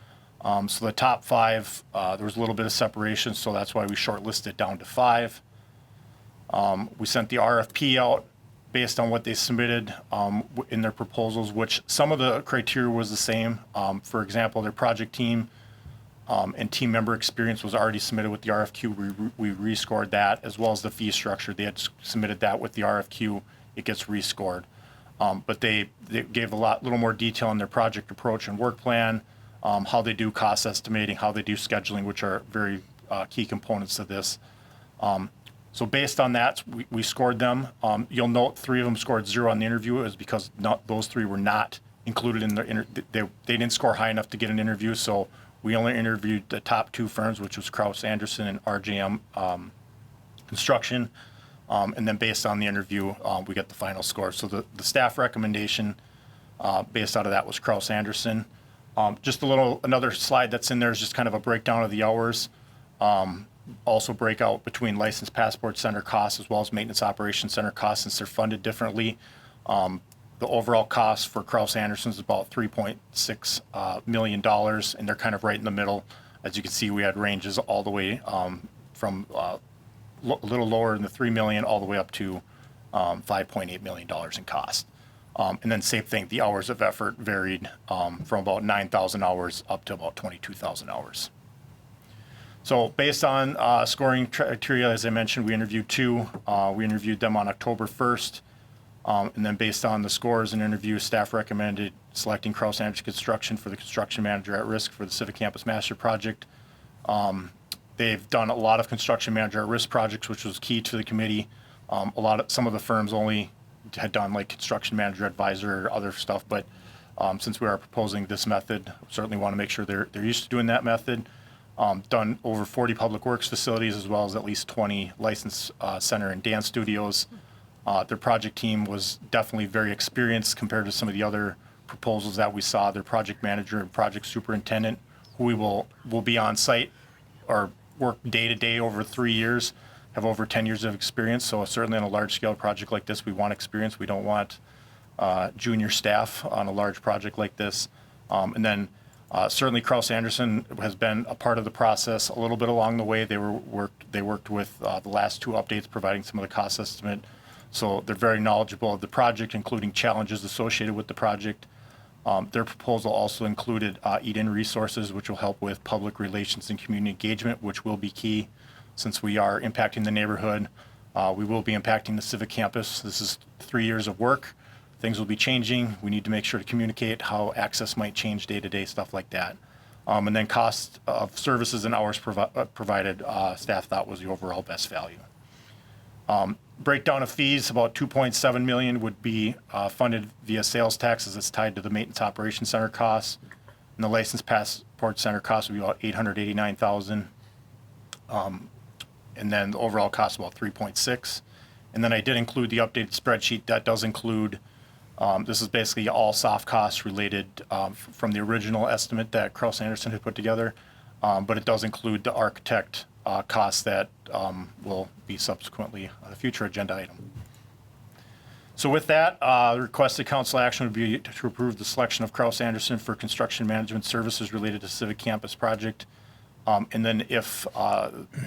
So the top 5, there was a little bit of separation, so that's why we shortlisted down to 5. We sent the RFP out based on what they submitted in their proposals, which some of the criteria was the same. For example, their project team and team member experience was already submitted with the RFQ. We rescored that, as well as the fee structure. They had submitted that with the RFQ. It gets rescored. But they gave a little more detail on their project approach and work plan, how they do cost estimating, how they do scheduling, which are very key components to this. So based on that, we scored them. You'll note 3 of them scored 0 on the interview. It was because those 3 were not included in the they didn't score high enough to get an interview. So we only interviewed the top 2 firms, which was Kraus Anderson and RJM Construction. And then based on the interview, we got the final score. So the staff recommendation based out of that was Kraus Anderson. Just another slide that's in there is just kind of a breakdown of the hours. Also break out between licensed passport center costs as well as maintenance operations center costs, since they're funded differently. The overall cost for Kraus Anderson is about $3.6 million, and they're kind of right in the middle. As you can see, we had ranges all the way from a little lower than the $3 million all the way up to $5.8 million in cost. And then same thing, the hours of effort varied from about 9,000 hours up to about 22,000 hours. So based on scoring criteria, as I mentioned, we interviewed two. We interviewed them on October 1st. And then based on the scores and interviews, staff recommended selecting Kraus Anderson Construction for the construction manager at risk for the Civic Campus Master Project. They've done a lot of construction manager at risk projects, which was key to the committee. Some of the firms only had done like construction manager advisor or other stuff, but since we are proposing this method, certainly want to make sure they're used to doing that method. Done over 40 public works facilities as well as at least 20 licensed center and dance studios. Their project team was definitely very experienced compared to some of the other proposals that we saw. Their project manager and project superintendent, who will be on site or work day to day over 3 years, have over 10 years of experience. So certainly on a large scale project like this, we want experience. We don't want junior staff on a large project like this. And then certainly Kraus Anderson has been a part of the process a little bit along the way. They worked with the last two updates, providing some of the cost estimate. So they're very knowledgeable of the project, including challenges associated with the project. Their proposal also included Eat-In resources, which will help with public relations and community engagement, which will be key since we are impacting the neighborhood. We will be impacting the Civic Campus. This is 3 years of work. Things will be changing. We need to make sure to communicate how access might change day-to-day, stuff like that. And then cost of services and hours provided, staff thought was the overall best value. Breakdown of fees, about $2.7 million would be funded via sales taxes. It's tied to the maintenance operations center costs. And the license passport center cost would be about $889,000. And then the overall cost about $3.6. And then I did include the updated spreadsheet. That does include, this is basically all soft costs related from the original estimate that Kraus Anderson had put together. But it does include the architect costs that will be subsequently a future agenda item. So with that, the requested council action would be to approve the selection of Kraus Anderson for construction management services related to Civic Campus project. And then if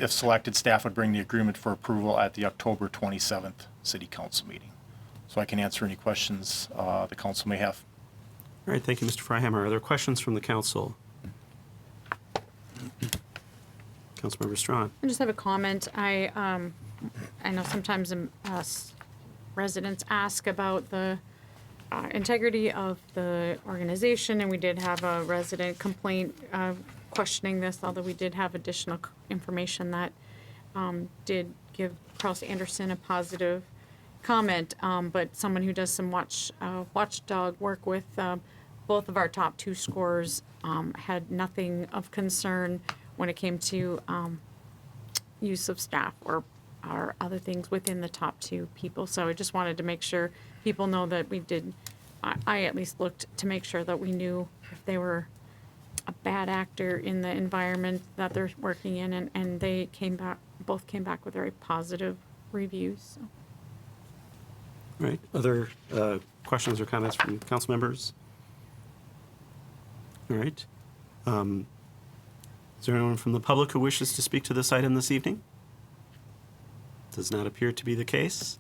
selected, staff would bring the agreement for approval at the October 27th City Council meeting. So I can answer any questions the council may have. All right, thank you, Mr. Freihammer. Are there questions from the council? Councilmember Strawn. I just have a comment. I know sometimes residents ask about the integrity of the organization, and we did have a resident complaint questioning this, although we did have additional information that did give Kraus Anderson a positive comment, but someone who does some watchdog work with both of our top two scorers had nothing of concern when it came to use of staff or other things within the top two people. So I just wanted to make sure people know that we did, I at least looked to make sure that we knew if they were a bad actor in the environment that they're working in, and they both came back with very positive reviews. So. All right, other questions or comments from council members? All right. Is there anyone from the public who wishes to speak to this item this evening? Does not appear to be the case.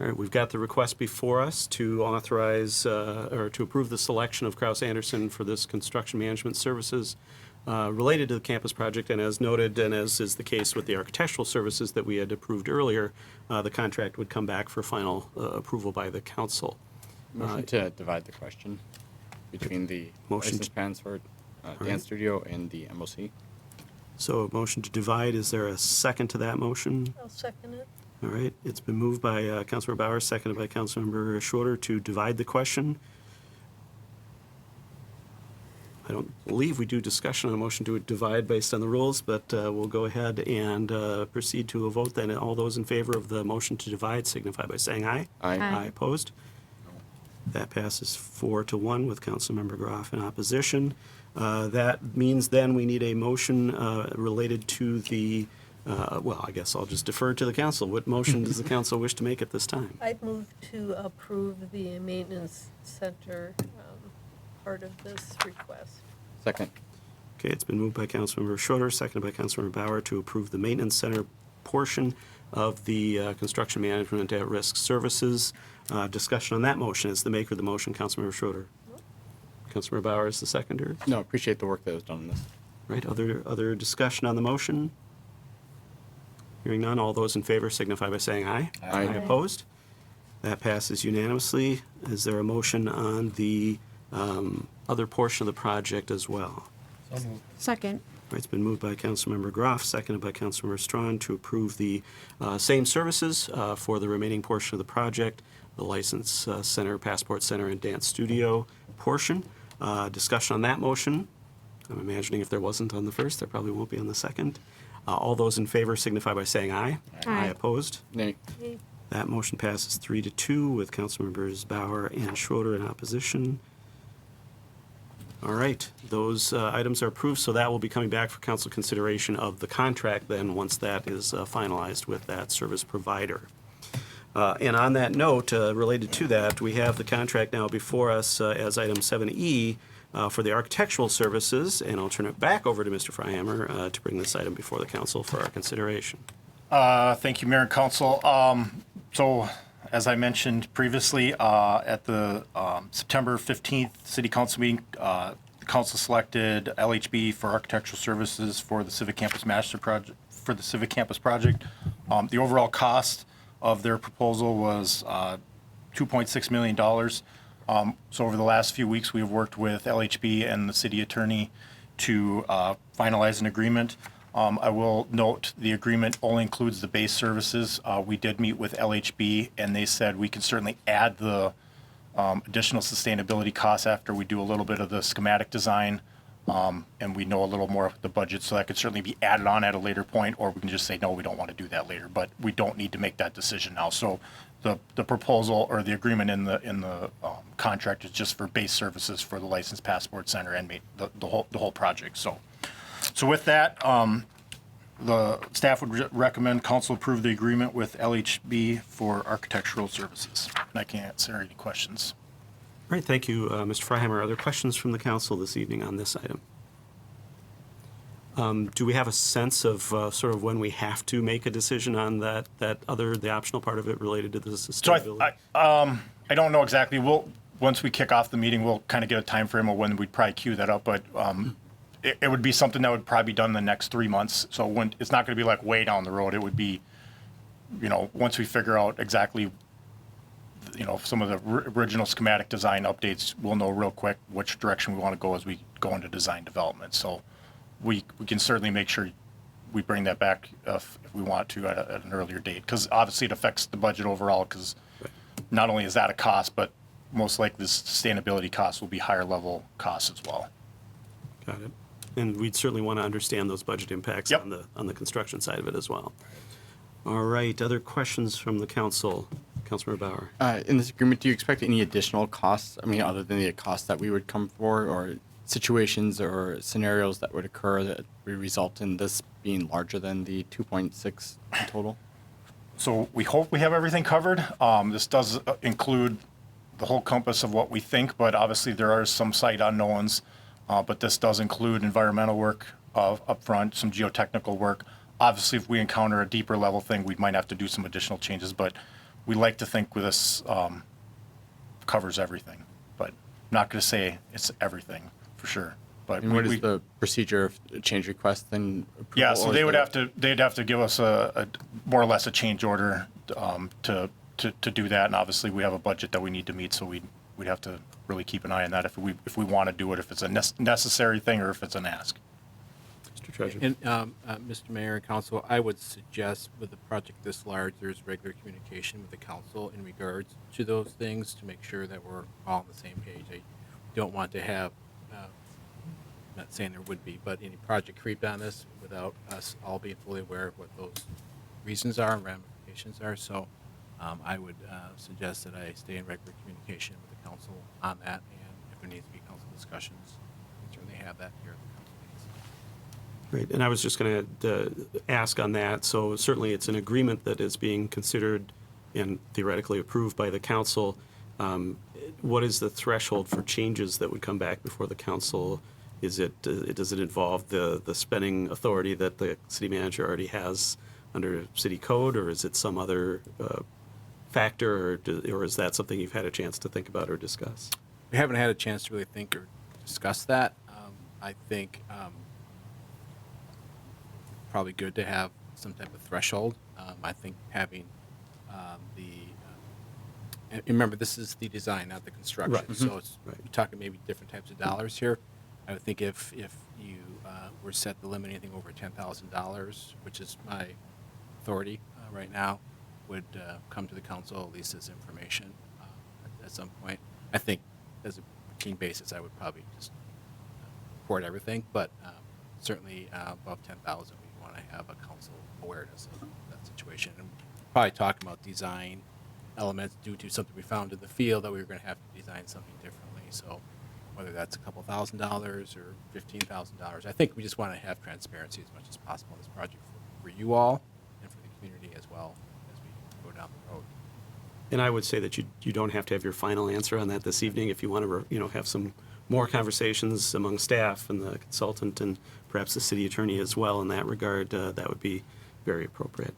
All right, we've got the request before us to authorize or to approve the selection of Kraus Anderson for this construction management services related to the campus project. And as noted, and as is the case with the architectural services that we had approved earlier, the contract would come back for final approval by the council. Motion to divide the question between the license passport dance studio and the MOC. So a motion to divide, is there a second to that motion? I'll second it. All right, it's been moved by Councilmember Bauer, seconded by Councilmember Schroeder to divide the question. I don't believe we do discussion on a motion to divide based on the rules, but we'll go ahead and proceed to a vote then. All those in favor of the motion to divide signify by saying aye. Aye. Aye opposed. That passes 4-1 with Councilmember Groff in opposition. That means then we need a motion related to the, well, I guess I'll just defer to the council. What motion does the council wish to make at this time? I'd move to approve the maintenance center part of this request. Second. Okay, it's been moved by Councilmember Schroeder, seconded by Councilmember Bauer to approve the maintenance center portion of the construction management at risk services. Discussion on that motion. Is the maker of the motion Councilmember Schroeder? Councilmember Bauer is the seconder. No, appreciate the work that was done on this. Right, other discussion on the motion? Hearing none, all those in favor signify by saying aye. Aye. Opposed? That passes unanimously. Is there a motion on the other portion of the project as well? Second. Right, it's been moved by Councilmember Groff, seconded by Councilmember Strawn to approve the same services for the remaining portion of the project, the License Center, Passport Center, and Dance Studio portion. Discussion on that motion. I'm imagining if there wasn't on the first, there probably won't be on the second. All those in favor signify by saying aye. Aye. Opposed? Nay. That motion passes 3-2 with Councilmembers Bauer and Schroeder in opposition. All right, those items are approved, so that will be coming back for council consideration of the contract then, once that is finalized with that service provider. And on that note, related to that, we have the contract now before us as item 7E for the architectural services, and I'll turn it back over to Mr. Freihammer to bring this item before the council for our consideration. Thank you, Mayor and Council. So, as I mentioned previously, at the September 15th City Council meeting, the council selected LHB for architectural services for the Civic Campus Master Project. For the Civic Campus project, the overall cost of their proposal was $2.6 million. So over the last few weeks, we have worked with LHB and the city attorney to finalize an agreement. I will note the agreement only includes the base services. We did meet with LHB, and they said we can certainly add the additional sustainability costs after we do a little bit of the schematic design, and we know a little more of the budget, so that could certainly be added on at a later point, or we can just say, no, we don't want to do that later, but we don't need to make that decision now. So the proposal or the agreement in the contract is just for base services for the Licensed Passport Center and the whole project. So with that, the staff would recommend council approve the agreement with LHB for architectural services. And I can answer any questions. All right, thank you, Mr. Freihammer. Are there questions from the council this evening on this item? Do we have a sense of sort of when we have to make a decision on the optional part of it related to the sustainability? So I don't know exactly. Once we kick off the meeting, we'll kind of get a time frame of when we'd probably queue that up, but it would be something that would probably be done in the next 3 months. So it's not going to be like way down the road. It would be, once we figure out exactly, some of the original schematic design updates, we'll know real quick which direction we want to go as we go into design development. So we can certainly make sure we bring that back if we want to at an earlier date, because obviously it affects the budget overall, because not only is that a cost, but most likely the sustainability costs will be higher level costs as well. Got it. And we'd certainly want to understand those budget impacts Yep. on the construction side of it as well. All right, other questions from the council? Councilmember Bauer. In this agreement, do you expect any additional costs? I mean, other than the costs that we would come for, or situations or scenarios that would occur that would result in this being larger than the 2.6 in total? So we hope we have everything covered. This does include the whole compass of what we think, but obviously there are some site unknowns. But this does include environmental work up front, some geotechnical work. Obviously, if we encounter a deeper level thing, we might have to do some additional changes, but we like to think this covers everything. But I'm not going to say it's everything for sure. But And what is the procedure of change request then? Approval, yeah, so or they is would that- they'd have to give us a more or less a change order to do that, and obviously we have a budget that we need to meet, so we'd have to really keep an eye on that if we want to do it, if it's a necessary thing or if it's an ask. Mr. Treasurer. And Mr. Mayor and Council, I would suggest with a project this large, there's regular communication with the council in regards to those things to make sure that we're all on the same page. I don't want to have, I'm not saying there would be, but any project creep on this without us all being fully aware of what those reasons are and ramifications are. So I would suggest that I stay in regular communication with the council on that, and if there needs to be council discussions, we can certainly have that here at the council meetings. Great, and I was just going to ask on that. So certainly it's an agreement that is being considered and theoretically approved by the council. What is the threshold for changes that would come back before the council? Does it involve the spending authority that the city manager already has under city code, or is it some other factor, or is that something you've had a chance to think about or discuss? We haven't had a chance to really think or discuss that. I think probably good to have some type of threshold. I think having and remember, this is the design, not the construction. Right. So it's, you're talking maybe different types of dollars here. I would think if you were set to limit anything over $10,000, which is my authority right now, would come to the council at least as information at some point. I think as a routine basis, I would probably just report everything, but certainly above 10,000, we want to have a council awareness of that situation. And probably talk about design elements due to something we found in the field that we were going to have to design something differently. So whether that's a couple $1,000 or $15,000, I think we just want to have transparency as much as possible in this project for you all and for the community as well as we go down the road. And I would say that you don't have to have your final answer on that this evening. If you want to, have some more conversations among staff and the consultant and perhaps the city attorney as well in that regard, that would be very appropriate.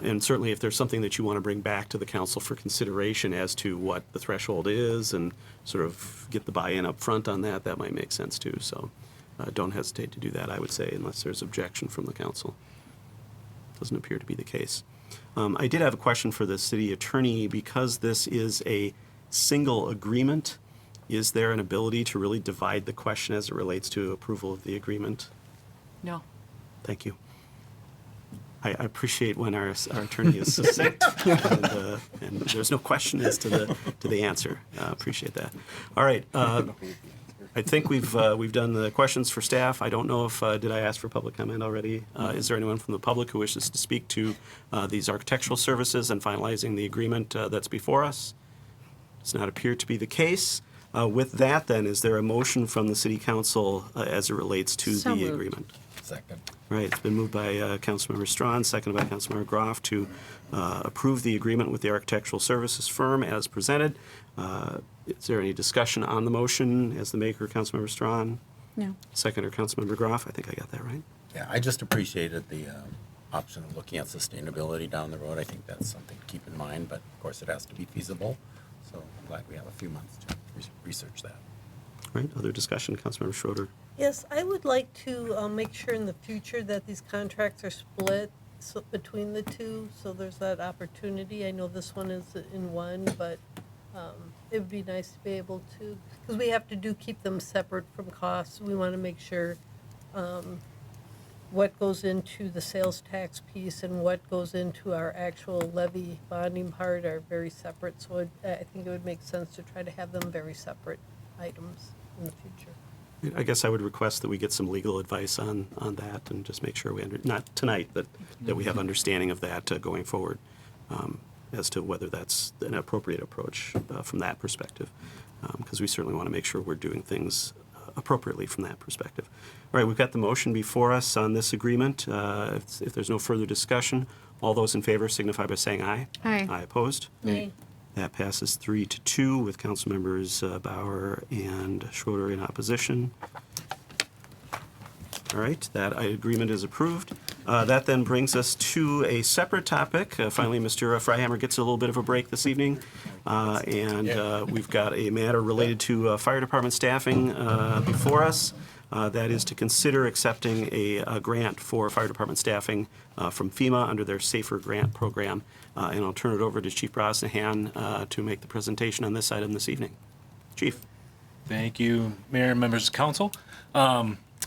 And certainly if there's something that you want to bring back to the council for consideration as to what the threshold is and sort of get the buy-in up front on that, that might make sense too. So don't hesitate to do that, I would say, unless there's objection from the council. Doesn't appear to be the case. I did have a question for the city attorney. Because this is a single agreement, is there an ability to really divide the question as it relates to approval of the agreement? No. Thank you. I appreciate when our attorney is succinct and there's no question as to the answer. Appreciate that. All right. I think we've done the questions for staff. I don't know if did I ask for public comment already? Is there anyone from the public who wishes to speak to these architectural services and finalizing the agreement that's before us? Does not appear to be the case. With that, then, is there a motion from the city council as it relates to So the moved. agreement? Second. Right, it's been moved by Councilmember Strawn, seconded by Councilmember Groff to approve the agreement with the architectural services firm as presented. Is there any discussion on the motion as the maker, Councilmember Strawn? No. Seconder, Councilmember Groff? I think I got that right. Yeah, I just appreciated the option of looking at sustainability down the road. I think that's something to keep in mind, but of course it has to be feasible. So I'm glad we have a few months to research that. All right, other discussion, Councilmember Schroeder. Yes, I would like to make sure in the future that these contracts are split between the two, so there's that opportunity. I know this one is in one, but it would be nice to be able to, because we have to keep them separate from costs. We want to make sure what goes into the sales tax piece and what goes into our actual levy bonding part are very separate. So I think it would make sense to try to have them very separate items in the future. I guess I would request that we get some legal advice on that and just make sure we, not tonight, but that we have understanding of that going forward as to whether that's an appropriate approach from that perspective, because we certainly want to make sure we're doing things appropriately from that perspective. All right, we've got the motion before us on this agreement. If there's no further discussion, all those in favor signify by saying aye. Aye. Aye opposed? Aye. That passes 3-2 with council members Bauer and Schroeder in opposition. All right, that agreement is approved. That then brings us to a separate topic. Finally, Mr. Freihammer gets a little bit of a break this evening. We've got a matter related to fire department staffing before us. That is to consider accepting a grant for fire department staffing from FEMA under their SAFER grant program. And I'll turn it over to Chief Brosnahan to make the presentation on this item this evening. Chief. Thank you, Mayor and members of council.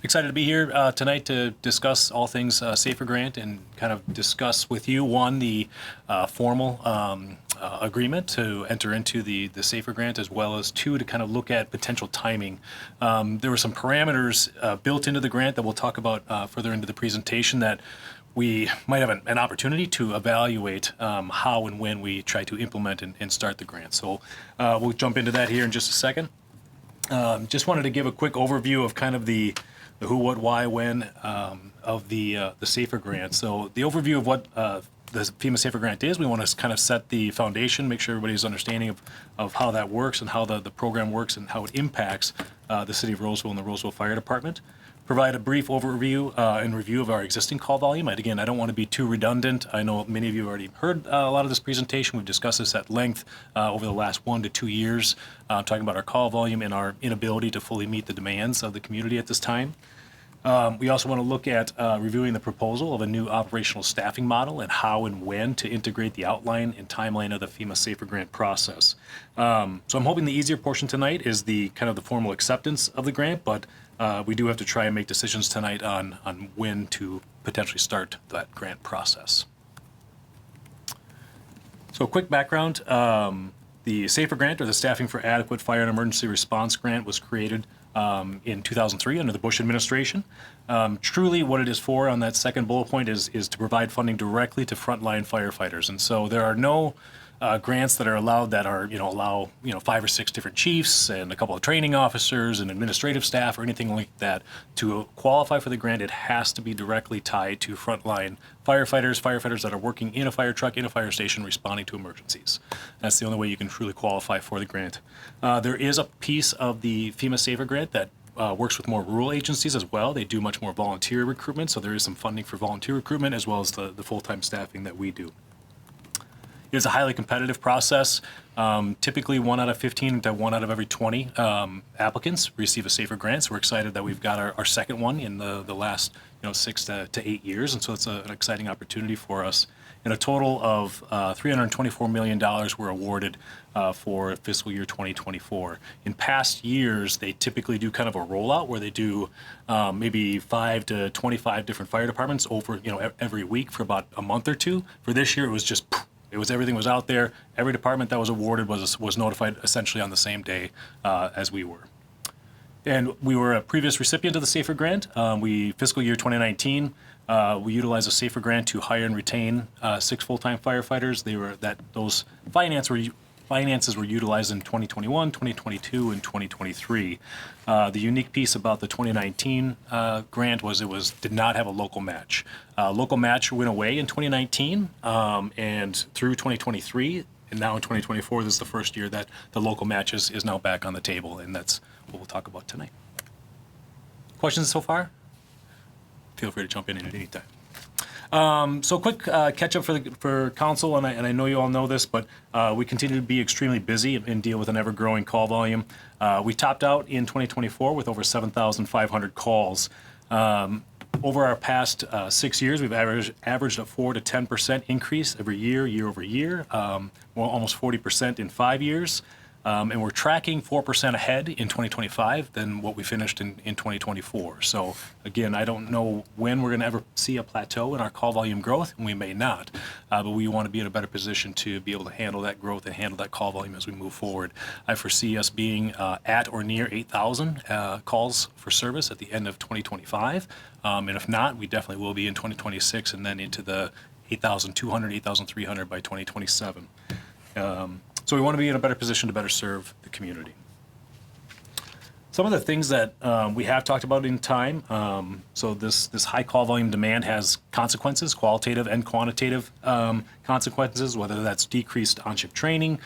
Excited to be here tonight to discuss all things SAFER grant and kind of discuss with you, one, the formal agreement to enter into the SAFER grant, as well as two, to kind of look at potential timing. There were some parameters built into the grant that we'll talk about further into the presentation that we might have an opportunity to evaluate how and when we try to implement and start the grant. So we'll jump into that here in just a second. Just wanted to give a quick overview of kind of the who, what, why, when of the SAFER grant. So the overview of what the FEMA SAFER grant is, we want to kind of set the foundation, make sure everybody's understanding of how that works and how the program works and how it impacts the city of Roseville and the Roseville Fire Department. Provide a brief overview and review of our existing call volume. And again, I don't want to be too redundant. I know many of you already heard a lot of this presentation. We've discussed this at length over the last 1 to 2 years, talking about our call volume and our inability to fully meet the demands of the community at this time. We also want to look at reviewing the proposal of a new operational staffing model and how and when to integrate the outline and timeline of the FEMA Safer Grant process. So I'm hoping the easier portion tonight is the kind of the formal acceptance of the grant, but we do have to try and make decisions tonight on when to potentially start that grant process. So a quick background, the SAFER grant, or the Staffing for Adequate Fire and Emergency Response grant, was created in 2003 under the Bush administration. Truly what it is for on that second bullet point is to provide funding directly to frontline firefighters. And so there are no grants that are allowed that are, allow, 5 or 6 different chiefs and a couple of training officers and administrative staff or anything like that. To qualify for the grant, it has to be directly tied to frontline firefighters that are working in a fire truck, in a fire station, responding to emergencies. That's the only way you can truly qualify for the grant. There is a piece of the FEMA Safer grant that works with more rural agencies as well. They do much more volunteer recruitment, so there is some funding for volunteer recruitment as well as the full-time staffing that we do. It is a highly competitive process. Typically 1 out of 15 to 1 out of every 20 applicants receive a SAFER grant. So we're excited that we've got our second one in the last 6 to 8 years. And so it's an exciting opportunity for us. And a total of $324 million were awarded for fiscal year 2024. In past years, they typically do kind of a rollout where they do maybe 5 to 25 different fire departments over every week for about a month or two. For this year, it was just everything was out there. Every department that was awarded was notified essentially on the same day as we were. And we were a previous recipient of the SAFER grant. Fiscal year 2019, we utilized a SAFER grant to hire and retain 6 full-time firefighters. Those finances were utilized in 2021, 2022, and 2023. The unique piece about the 2019 grant was it did not have a local match. Local match went away in 2019 and through 2023, and now in 2024, this is the first year that the local match is now back on the table, and that's what we'll talk about tonight. Questions so far? Feel free to jump in at any time. So quick catch up for council, and I know you all know this, but we continue to be extremely busy and deal with an ever-growing call volume. We topped out in 2024 with over 7,500 calls. Over our past 6 years, we've averaged a 4 to 10% increase every year over year, almost 40% in 5 years. And we're tracking 4% ahead in 2025 than what we finished in 2024. So again, I don't know when we're going to ever see a plateau in our call volume growth, and we may not, but we want to be in a better position to be able to handle that growth and handle that call volume as we move forward. I foresee us being at or near 8,000 calls for service at the end of 2025. And if not, we definitely will be in 2026 and then into the 8,200, 8,300 by 2027. So we want to be in a better position to better serve the community. Some of the things that we have talked about in time, so this high call volume demand has consequences, qualitative and quantitative consequences, whether that's decreased on-shift training,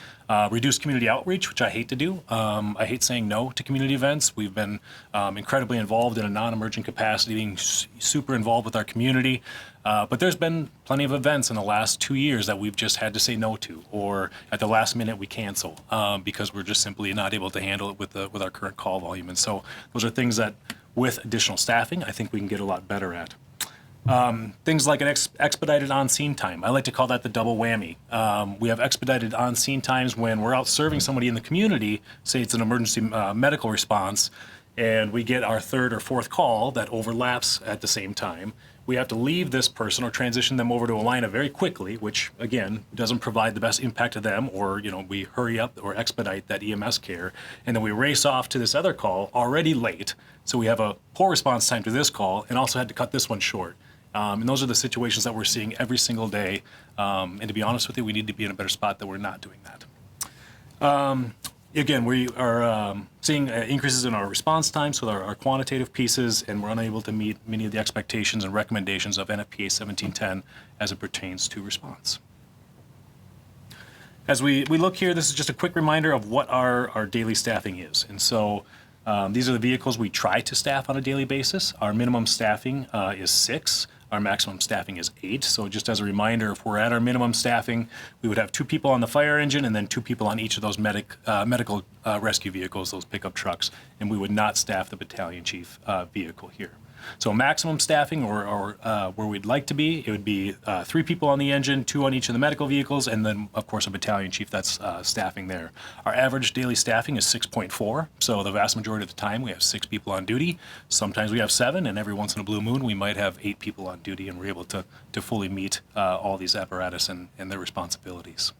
reduced community outreach, which I hate to do. I hate saying no to community events. We've been incredibly involved in a non-emergent capacity, being super involved with our community. But there's been plenty of events in the last 2 years that we've just had to say no to, or at the last minute we cancel because we're just simply not able to handle it with our current call volume. And so those are things that, with additional staffing, I think we can get a lot better at. Things like an expedited on-scene time. I like to call that the double whammy. We have expedited on-scene times when we're out serving somebody in the community, say it's an emergency medical response, and we get our 3rd or 4th call that overlaps at the same time. We have to leave this person or transition them over to Allina very quickly, which again doesn't provide the best impact to them, or we hurry up or expedite that EMS care, and then we race off to this other call already late. So we have a poor response time to this call and also had to cut this one short. And those are the situations that we're seeing every single day. And to be honest with you, we need to be in a better spot that we're not doing that. Again, we are seeing increases in our response times with our quantitative pieces, and we're unable to meet many of the expectations and recommendations of NFPA 1710 as it pertains to response. As we look here, this is just a quick reminder of what our daily staffing is. And so these are the vehicles we try to staff on a daily basis. Our minimum staffing is 6. Our maximum staffing is 8. So just as a reminder, if we're at our minimum staffing, we would have 2 people on the fire engine and then 2 people on each of those medical rescue vehicles, those pickup trucks, and we would not staff the battalion chief vehicle here. So maximum staffing, or where we'd like to be, it would be 3 people on the engine, 2 on each of the medical vehicles, and then, of course, a battalion chief that's staffing there. Our average daily staffing is 6.4, so the vast majority of the time we have 6 people on duty. Sometimes we have 7, and every once in a blue moon we might have 8 people on duty, and we're able to fully meet all these apparatus and their responsibilities.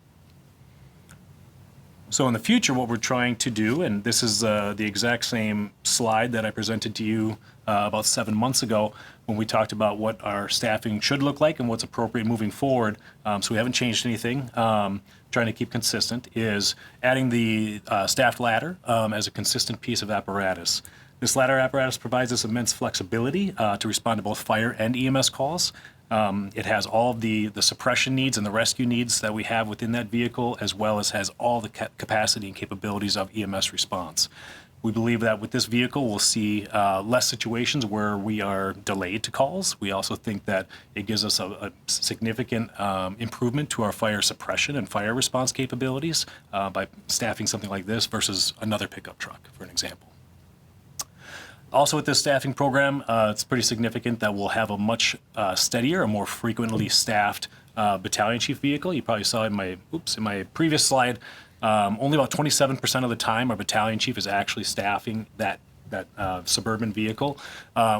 So in the future, what we're trying to do, and this is the exact same slide that I presented to you about 7 months ago when we talked about what our staffing should look like and what's appropriate moving forward. So we haven't changed anything. Trying to keep consistent is adding the staffed ladder as a consistent piece of apparatus. This ladder apparatus provides us immense flexibility to respond to both fire and EMS calls. It has all of the suppression needs and the rescue needs that we have within that vehicle, as well as has all the capacity and capabilities of EMS response. We believe that with this vehicle, we'll see less situations where we are delayed to calls. We also think that it gives us a significant improvement to our fire suppression and fire response capabilities by staffing something like this versus another pickup truck, for an example. Also with this staffing program, it's pretty significant that we'll have a much steadier, a more frequently staffed battalion chief vehicle. You probably saw in my previous slide, only about 27% of the time our battalion chief is actually staffing that suburban vehicle,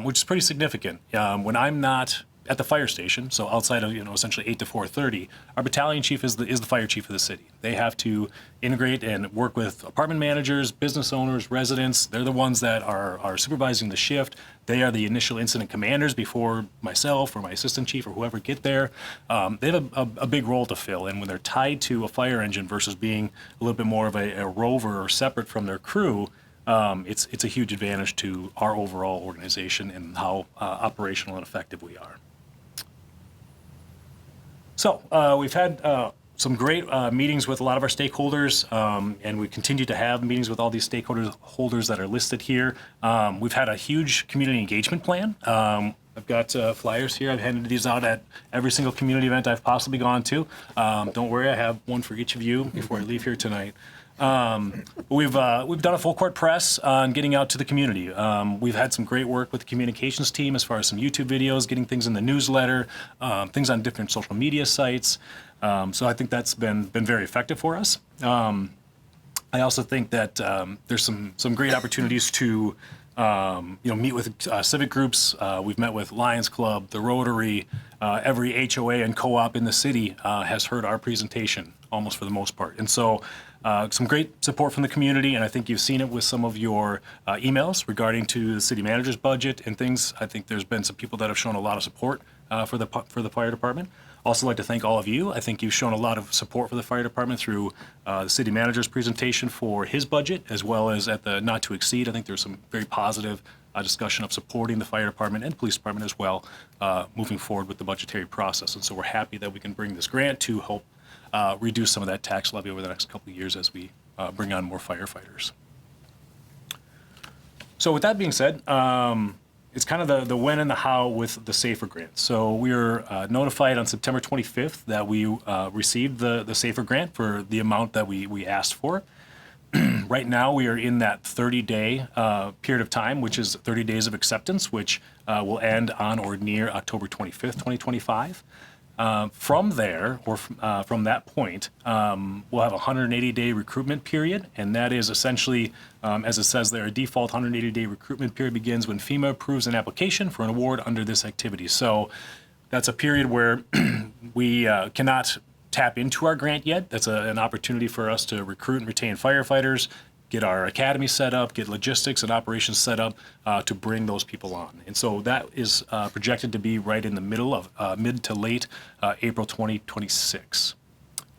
which is pretty significant. When I'm not at the fire station, so outside of essentially 8 to 4:30, our battalion chief is the fire chief of the city. They have to integrate and work with apartment managers, business owners, residents. They're the ones that are supervising the shift. They are the initial incident commanders before myself or my assistant chief or whoever get there. They have a big role to fill, and when they're tied to a fire engine versus being a little bit more of a rover or separate from their crew, it's a huge advantage to our overall organization and how operational and effective we are. So we've had some great meetings with a lot of our stakeholders, and we continue to have meetings with all these stakeholders that are listed here. We've had a huge community engagement plan. I've got flyers here. I've handed these out at every single community event I've possibly gone to. Don't worry, I have one for each of you before I leave here tonight. We've done a full court press on getting out to the community. We've had some great work with the communications team as far as some YouTube videos, getting things in the newsletter, things on different social media sites. So I think that's been very effective for us. I also think that there's some great opportunities to meet with civic groups. We've met with Lions Club, the Rotary. Every HOA and co-op in the city has heard our presentation, almost for the most part. And so some great support from the community, and I think you've seen it with some of your emails regarding to the city manager's budget and things. I think there's been some people that have shown a lot of support for the fire department. Also like to thank all of you. I think you've shown a lot of support for the fire department through the city manager's presentation for his budget, as well as at the not to exceed. I think there's some very positive discussion of supporting the fire department and police department as well, moving forward with the budgetary process. And so we're happy that we can bring this grant to help reduce some of that tax levy over the next couple of years as we bring on more firefighters. So with that being said, it's kind of the when and the how with the SAFER grant. So we were notified on September 25th that we received the SAFER grant for the amount that we asked for. Right now, we are in that 30-day period of time, which is 30 days of acceptance, which will end on or near October 25th, 2025. From there, or from that point, we'll have a 180-day recruitment period, and that is essentially, as it says there, a default 180-day recruitment period begins when FEMA approves an application for an award under this activity. So that's a period where we cannot tap into our grant yet. That's an opportunity for us to recruit and retain firefighters, get our academy set up, get logistics and operations set up to bring those people on. And so that is projected to be right in the middle of mid to late April 2026.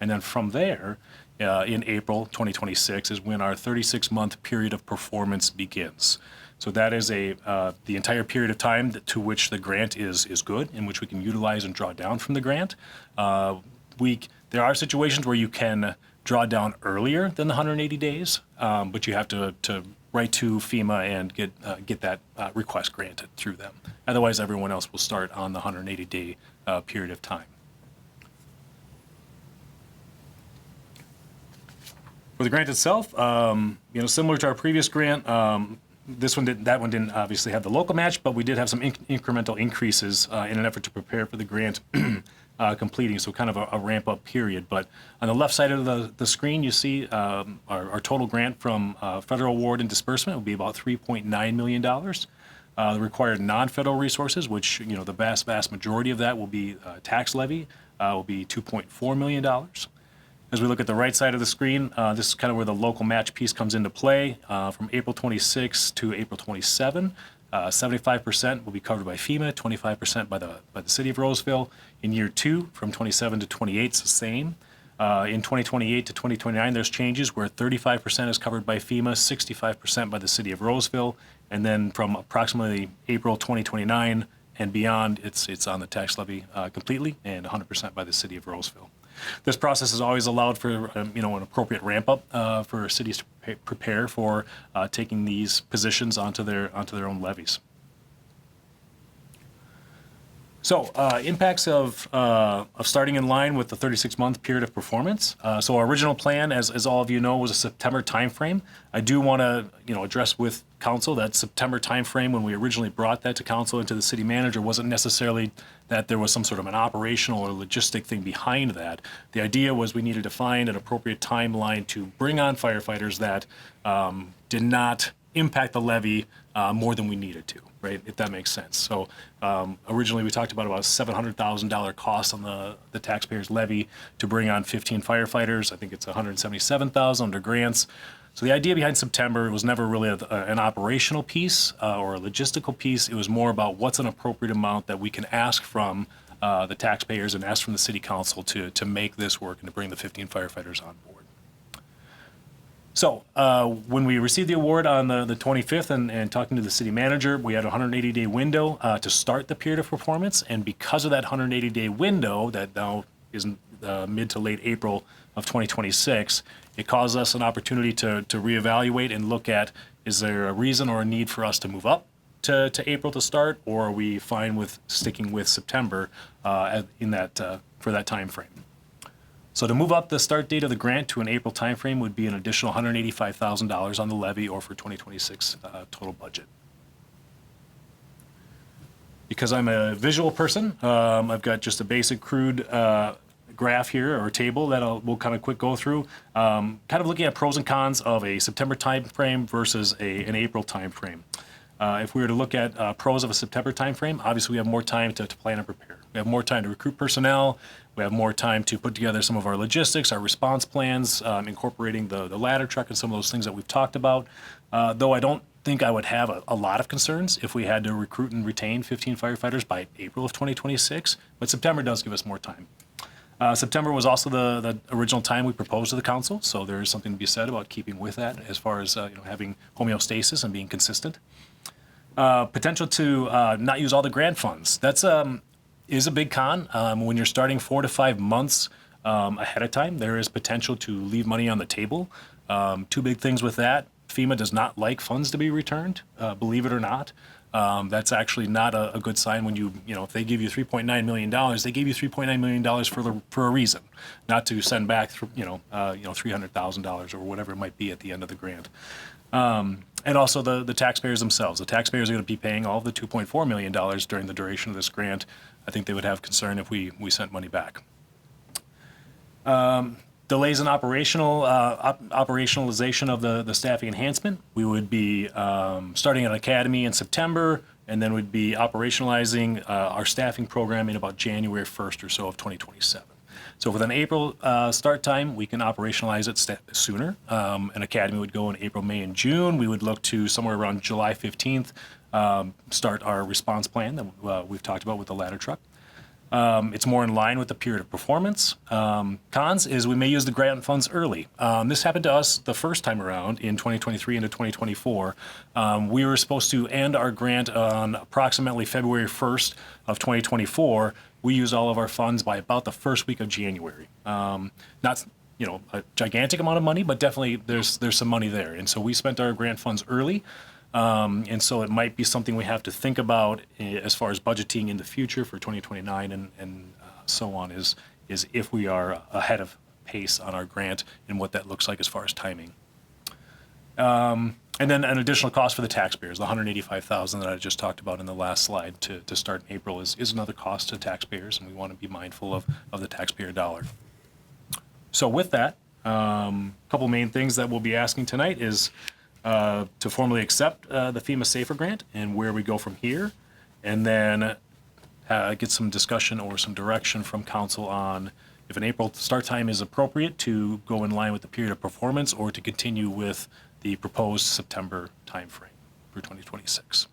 And then from there, in April 2026 is when our 36-month period of performance begins. So that is the entire period of time to which the grant is good, in which we can utilize and draw down from the grant. There are situations where you can draw down earlier than the 180 days, but you have to write to FEMA and get that request granted through them. Otherwise, everyone else will start on the 180-day period of time. For the grant itself, similar to our previous grant, This one didn't. That one didn't obviously have the local match, but we did have some incremental increases in an effort to prepare for the grant completing. So kind of a ramp up period. But on the left side of the screen, you see our total grant from federal award and disbursement will be about $3.9 million. The required non-federal resources, which the vast majority of that will be tax levy, will be $2.4 million. As we look at the right side of the screen, this is kind of where the local match piece comes into play. From April 26 to April 27, 75% will be covered by FEMA, 25% by the city of Roseville. In year 2, from 27 to 28, it's the same. In 2028 to 2029, there's changes where 35% is covered by FEMA, 65% by the city of Roseville, and then from approximately April 2029 and beyond, it's on the tax levy completely and 100% by the city of Roseville. This process has always allowed for an appropriate ramp up for cities to prepare for taking these positions onto their own levies. So impacts of starting in line with the 36-month period of performance. So our original plan, as all of you know, was a September timeframe. I do want to address with council that September timeframe, when we originally brought that to council and to the city manager, wasn't necessarily that there was some sort of an operational or logistic thing behind that. The idea was we needed to find an appropriate timeline to bring on firefighters that did not impact the levy more than we needed to, right? If that makes sense. So originally we talked about a $700,000 cost on the taxpayers' levy to bring on 15 firefighters. I think it's $177,000 under grants. So the idea behind September was never really an operational piece or a logistical piece. It was more about what's an appropriate amount that we can ask from the taxpayers and ask from the city council to make this work and to bring the 15 firefighters on board. So when we received the award on the 25th and talking to the city manager, we had a 180-day window to start the period of performance. And because of that 180-day window that now is mid to late April of 2026, it caused us an opportunity to reevaluate and look at, is there a reason or a need for us to move up to April to start, or are we fine with sticking with September for that time frame? So to move up the start date of the grant to an April timeframe would be an additional $185,000 on the levy or for 2026 total budget. Because I'm a visual person, I've got just a basic crude graph here or table that we'll kind of quick go through, kind of looking at pros and cons of a September timeframe versus an April timeframe. If we were to look at pros of a September timeframe, obviously we have more time to plan and prepare. We have more time to recruit personnel. We have more time to put together some of our logistics, our response plans, incorporating the ladder truck and some of those things that we've talked about. Though I don't think I would have a lot of concerns if we had to recruit and retain 15 firefighters by April of 2026, but September does give us more time. September was also the original time we proposed to the council, so there is something to be said about keeping with that as far as having homeostasis and being consistent. Potential to not use all the grant funds. That's is a big con. When you're starting 4 to 5 months ahead of time, there is potential to leave money on the table. Two big things with that. FEMA does not like funds to be returned, believe it or not. That's actually not a good sign when if they give you $3.9 million, they gave you $3.9 million for a reason, not to send back, $300,000 or whatever it might be at the end of the grant. And also the taxpayers themselves. The taxpayers are going to be paying all of the $2.4 million during the duration of this grant. I think they would have concern if we sent money back. Delays in operationalization of the staffing enhancement. We would be starting an academy in September, and then we'd be operationalizing our staffing program in about January 1st or so of 2027. So with an April start time, we can operationalize it sooner. An academy would go in April, May, and June. We would look to somewhere around July 15th, start our response plan that we've talked about with the ladder truck. It's more in line with the period of performance. Cons is we may use the grant funds early. This happened to us the first time around in 2023 into 2024. We were supposed to end our grant on approximately February 1st of 2024. We used all of our funds by about the first week of January. Not a gigantic amount of money, but definitely there's some money there. And so we spent our grant funds early. And so it might be something we have to think about as far as budgeting in the future for 2029 and so on is if we are ahead of pace on our grant and what that looks like as far as timing. And And then an additional cost for the taxpayers, the $185,000 that I just talked about in the last slide to start in April is another cost to taxpayers, and we want to be mindful of the taxpayer dollar. So with that, a couple main things that we'll be asking tonight is to formally accept the FEMA SAFER grant and where we go from here, and then get some discussion or some direction from council on if an April start time is appropriate to go in line with the period of performance or to continue with the proposed September timeframe for 2026.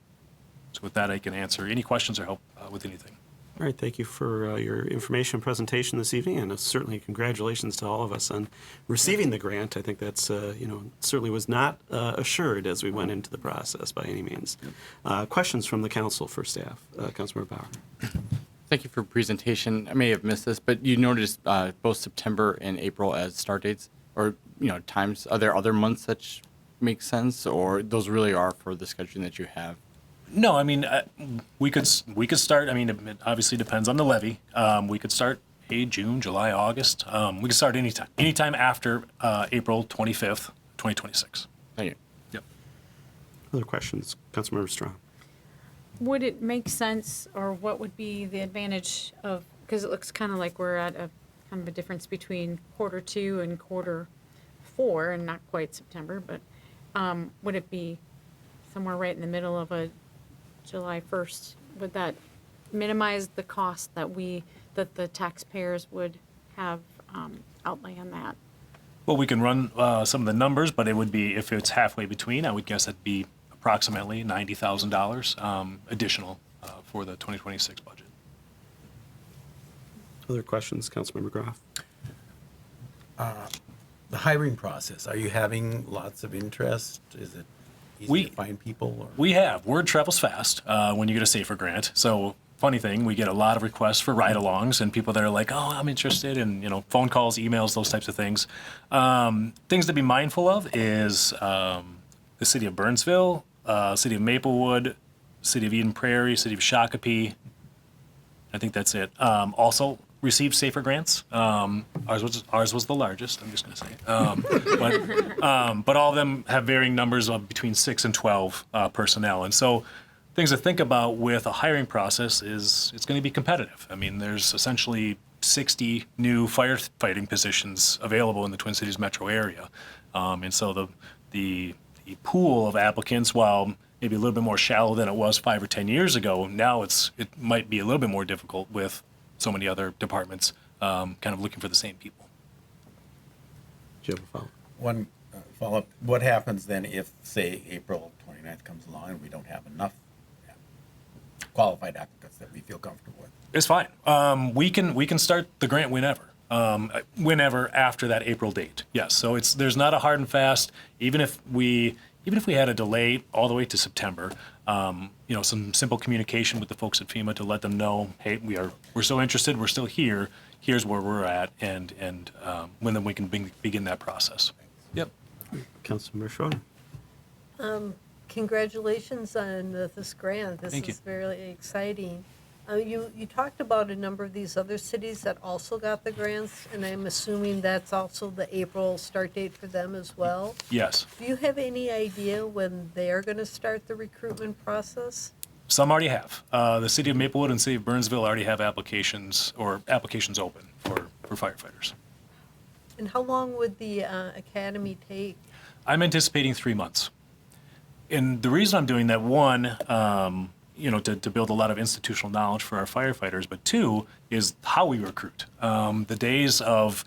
So with that, I can answer any questions or help with anything. All right, thank you for your information presentation this evening, and certainly congratulations to all of us on receiving the grant. I think that's, certainly was not assured as we went into the process by any means. Questions from the council for staff? Councilmember Bauer. Thank you for your presentation. I may have missed this, but you noticed both September and April as start dates or, times. Are there other months that make sense, or those really are for the scheduling that you have? No, I mean, we could start, I mean, it obviously depends on the levy. We could start June, July, August. We could start anytime after April 25th, 2026. Thank you. Yep. Other questions? Councilmember Strong. Would it make sense, or what would be the advantage of, because it looks kind of like we're at a kind of a difference between Q2 and Q4, and not quite September, but would it be somewhere right in the middle of a July 1st? Would that minimize the cost that the taxpayers would have outlay on that? Well, we can run some of the numbers, but it would be, if it's halfway between, I would guess it'd be approximately $90,000 additional for the 2026 budget. Other questions? Councilmember Groff. The hiring process, are you having lots of interest? Is it easy to find people? Or? We have. Word travels fast when you get a SAFER grant. So funny thing, we get a lot of requests for ride-alongs and people that are like, oh, I'm interested, and phone calls, emails, those types of things. Things to be mindful of is the city of Burnsville, city of Maplewood, city of Eden Prairie, city of Shakopee. I think that's it. Also received SAFER grants. Ours was the largest, I'm just going to say. But all of them have varying numbers of between 6 and 12 personnel. And so things to think about with a hiring process is it's going to be competitive. I mean, there's essentially 60 new firefighting positions available in the Twin Cities metro area. And so the pool of applicants, while maybe a little bit more shallow than it was 5 or 10 years ago, now it might be a little bit more difficult with so many other departments kind of looking for the same people. Do you have a follow-up? One follow-up. What happens then if, say, April 29th comes along and we don't have enough qualified applicants that we feel comfortable with? It's fine. We can start the grant whenever. Whenever after that April date. Yes. So there's not a hard and fast. Even if we had a delay all the way to September, some simple communication with the folks at FEMA to let them know, hey, we're still interested, we're still here. Here's where we're at, and when then we can begin that process. Yep. Councilmember Schroeder. Congratulations on this grant. This is very exciting. You talked about a number of these other cities that also got the grants, and I'm assuming that's also the April start date for them as well. Yes. Do you have any idea when they're going to start the recruitment process? Some already have. The city of Maplewood and city of Burnsville already have applications open for firefighters. And how long would the academy take? I'm anticipating 3 months. And the reason I'm doing that, one, to build a lot of institutional knowledge for our firefighters, but two, is how we recruit. The days of,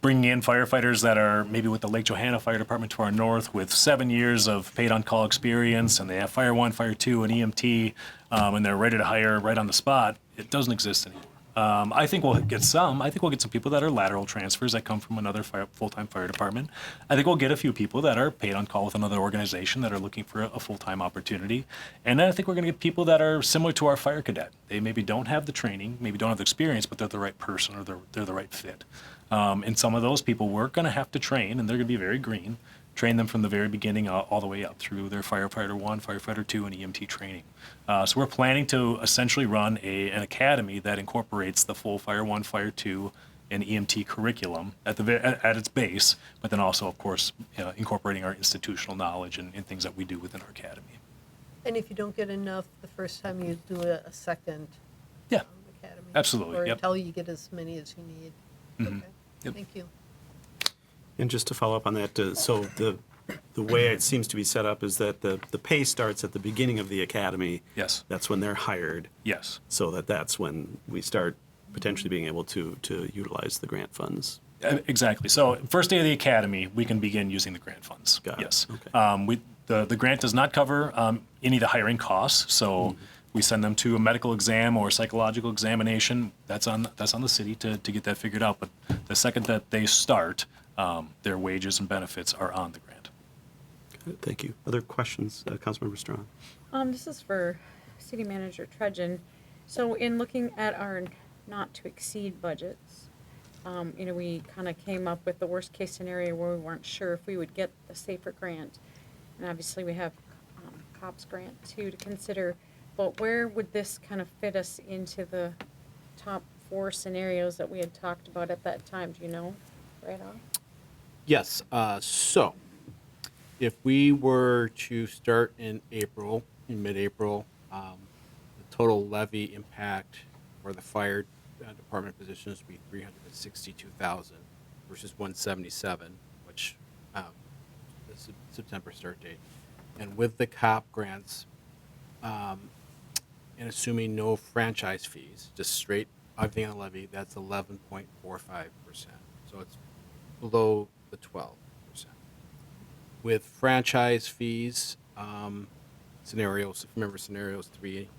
bringing in firefighters that are maybe with the Lake Johanna Fire Department to our north with 7 years of paid on-call experience, and they have Fire 1, Fire 2, and EMT, and they're ready to hire right on the spot, it doesn't exist anymore. I think we'll get some. I think we'll get some people that are lateral transfers that come from another full-time fire department. I think we'll get a few people that are paid on call with another organization that are looking for a full-time opportunity. And then I think we're going to get people that are similar to our fire cadet. They maybe don't have the training, maybe don't have the experience, but they're the right person or they're the right fit. And some of those people we're going to have to train, and they're going to be very green, train them from the very beginning all the way up through their Firefighter 1, Firefighter 2, and EMT training. So we're planning to essentially run an academy that incorporates the full Fire 1, Fire 2, an EMT curriculum at its base, but then also, of course, incorporating our institutional knowledge and things that we do within our academy. And if you don't get enough the first time, you do a second Yeah, academy? absolutely, Or yep. until you get as many as you need? Mhm. Okay, Yep. thank you. And just to follow up on that, so the way it seems to be set up is that the pay starts at the beginning of the academy. Yes. That's when they're hired. Yes. So that's when we start potentially being able to utilize the grant funds. Exactly. So first day of the academy, we can begin using the grant funds. Yes. The grant does not cover any of the hiring costs. So we send them to a medical exam or psychological examination. That's on the city to get that figured out. But the second that they start, their wages and benefits are on the grant. Good, thank you. Other questions, Councilmember Strawn? This is for City Manager Trudgeon. So in looking at our not to exceed budgets, we kind of came up with the worst case scenario where we weren't sure if we would get the SAFER grant. And obviously we have COPS grant too to consider, but where would this kind of fit us into the top 4 scenarios that we had talked about at that time? Do you know right off? Yes. So if we were to start in mid-April, the total levy impact for the fire department positions would be 362,000 versus 177, which is the September start date. And with the COP grants, and assuming no franchise fees, just straight everything on the levy, that's 11.45%. So it's below the 12%. With franchise fees, scenarios, remember scenarios 3,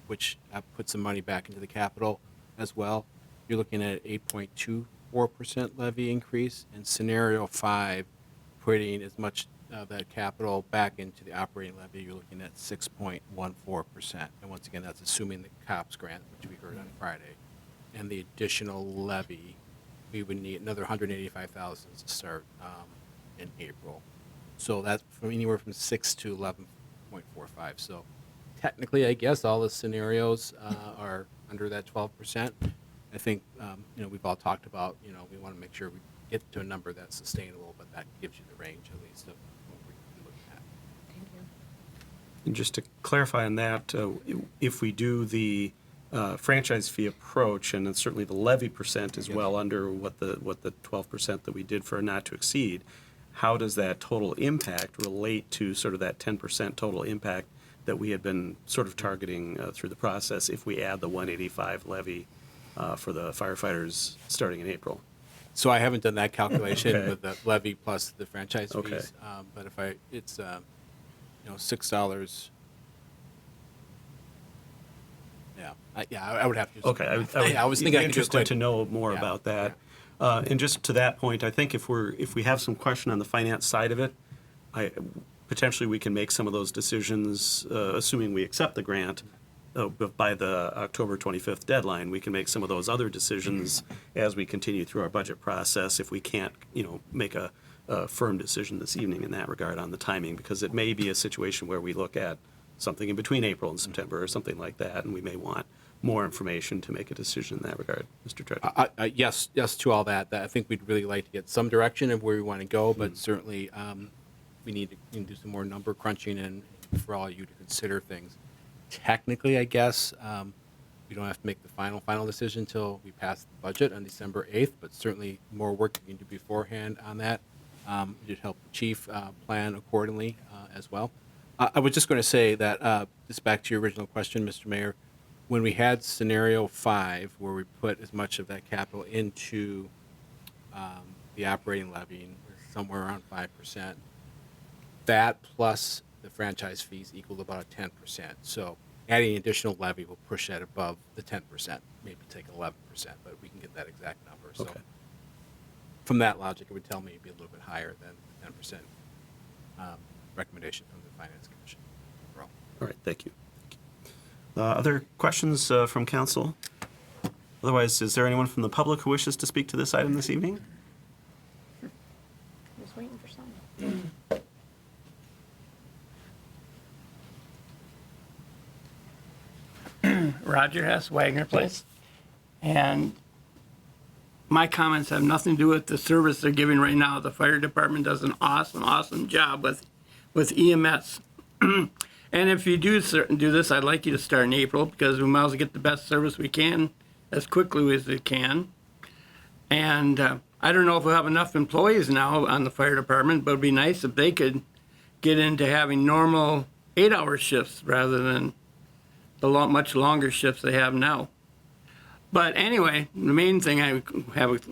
which puts some money back into the capital as well, you're looking at 8.24% levy increase, and scenario 5, putting as much of that capital back into the operating levy, you're looking at 6.14%. And once again, that's assuming the COPS grant, which we heard on Friday, and the additional levy, we would need another 185,000 to start in April. So that's from anywhere from 6 to 11.45. So technically, I guess all the scenarios are under that 12%. I think we've all talked about we want to make sure we get to a number that's sustainable, but that gives you the range at least of what we're looking at. Thank you. And just to clarify on that, if we do the franchise fee approach, and it's certainly the levy percent is well under what the 12% that we did for a not to exceed, how does that total impact relate to sort of that 10% total impact that we had been sort of targeting through the process if we add the 185 levy for the firefighters starting in April? So I haven't done that calculation Okay. with the levy plus the franchise fees. Okay. But if it's $6. I would have to. Do Okay, I was thinking I could do it interested quick. to know more Yeah, about that. And just to that point, I think if we have some question on the finance side of it, potentially we can make some of those decisions, assuming we accept the grant, by the October 25th deadline. We can make some of those other decisions as we continue through our budget process if we can't, make a firm decision this evening in that regard on the timing, because it may be a situation where we look at something in between April and September or something like that, and we may want more information to make a decision in that regard. Mr. Treasurer. Yes to all that. I think we'd really like to get some direction of where we want to go, but certainly we need to do some more number crunching and for all you to consider things. Technically, I guess, we don't have to make the final decision until we pass the budget on December 8th, but certainly more work we can do beforehand on that. It'd help the chief plan accordingly as well. I was just going to say that, just back to your original question, Mr. Mayor, when we had scenario 5, where we put as much of that capital into the operating levy, somewhere around 5%, that plus the franchise fees equaled about 10%. So adding additional levy will push that above the 10%, maybe take 11%, but we can get that exact number. So from that logic, it would tell me it'd be a little bit higher than the 10% recommendation from the Finance Commission overall. All right, thank you. Other questions from council? Otherwise, is there anyone from the public who wishes to speak to this item this evening? Just waiting for someone. Roger Hess, Wagner Place. And my comments have nothing to do with the service they're giving right now. The fire department does an awesome job with EMS. And if you do this, I'd like you to start in April because we might as well get the best service we can as quickly as we can. And I don't know if we'll have enough employees now on the fire department, but it'd be nice if they could get into having normal 8-hour shifts rather than the much longer shifts they have now. But anyway, the main thing I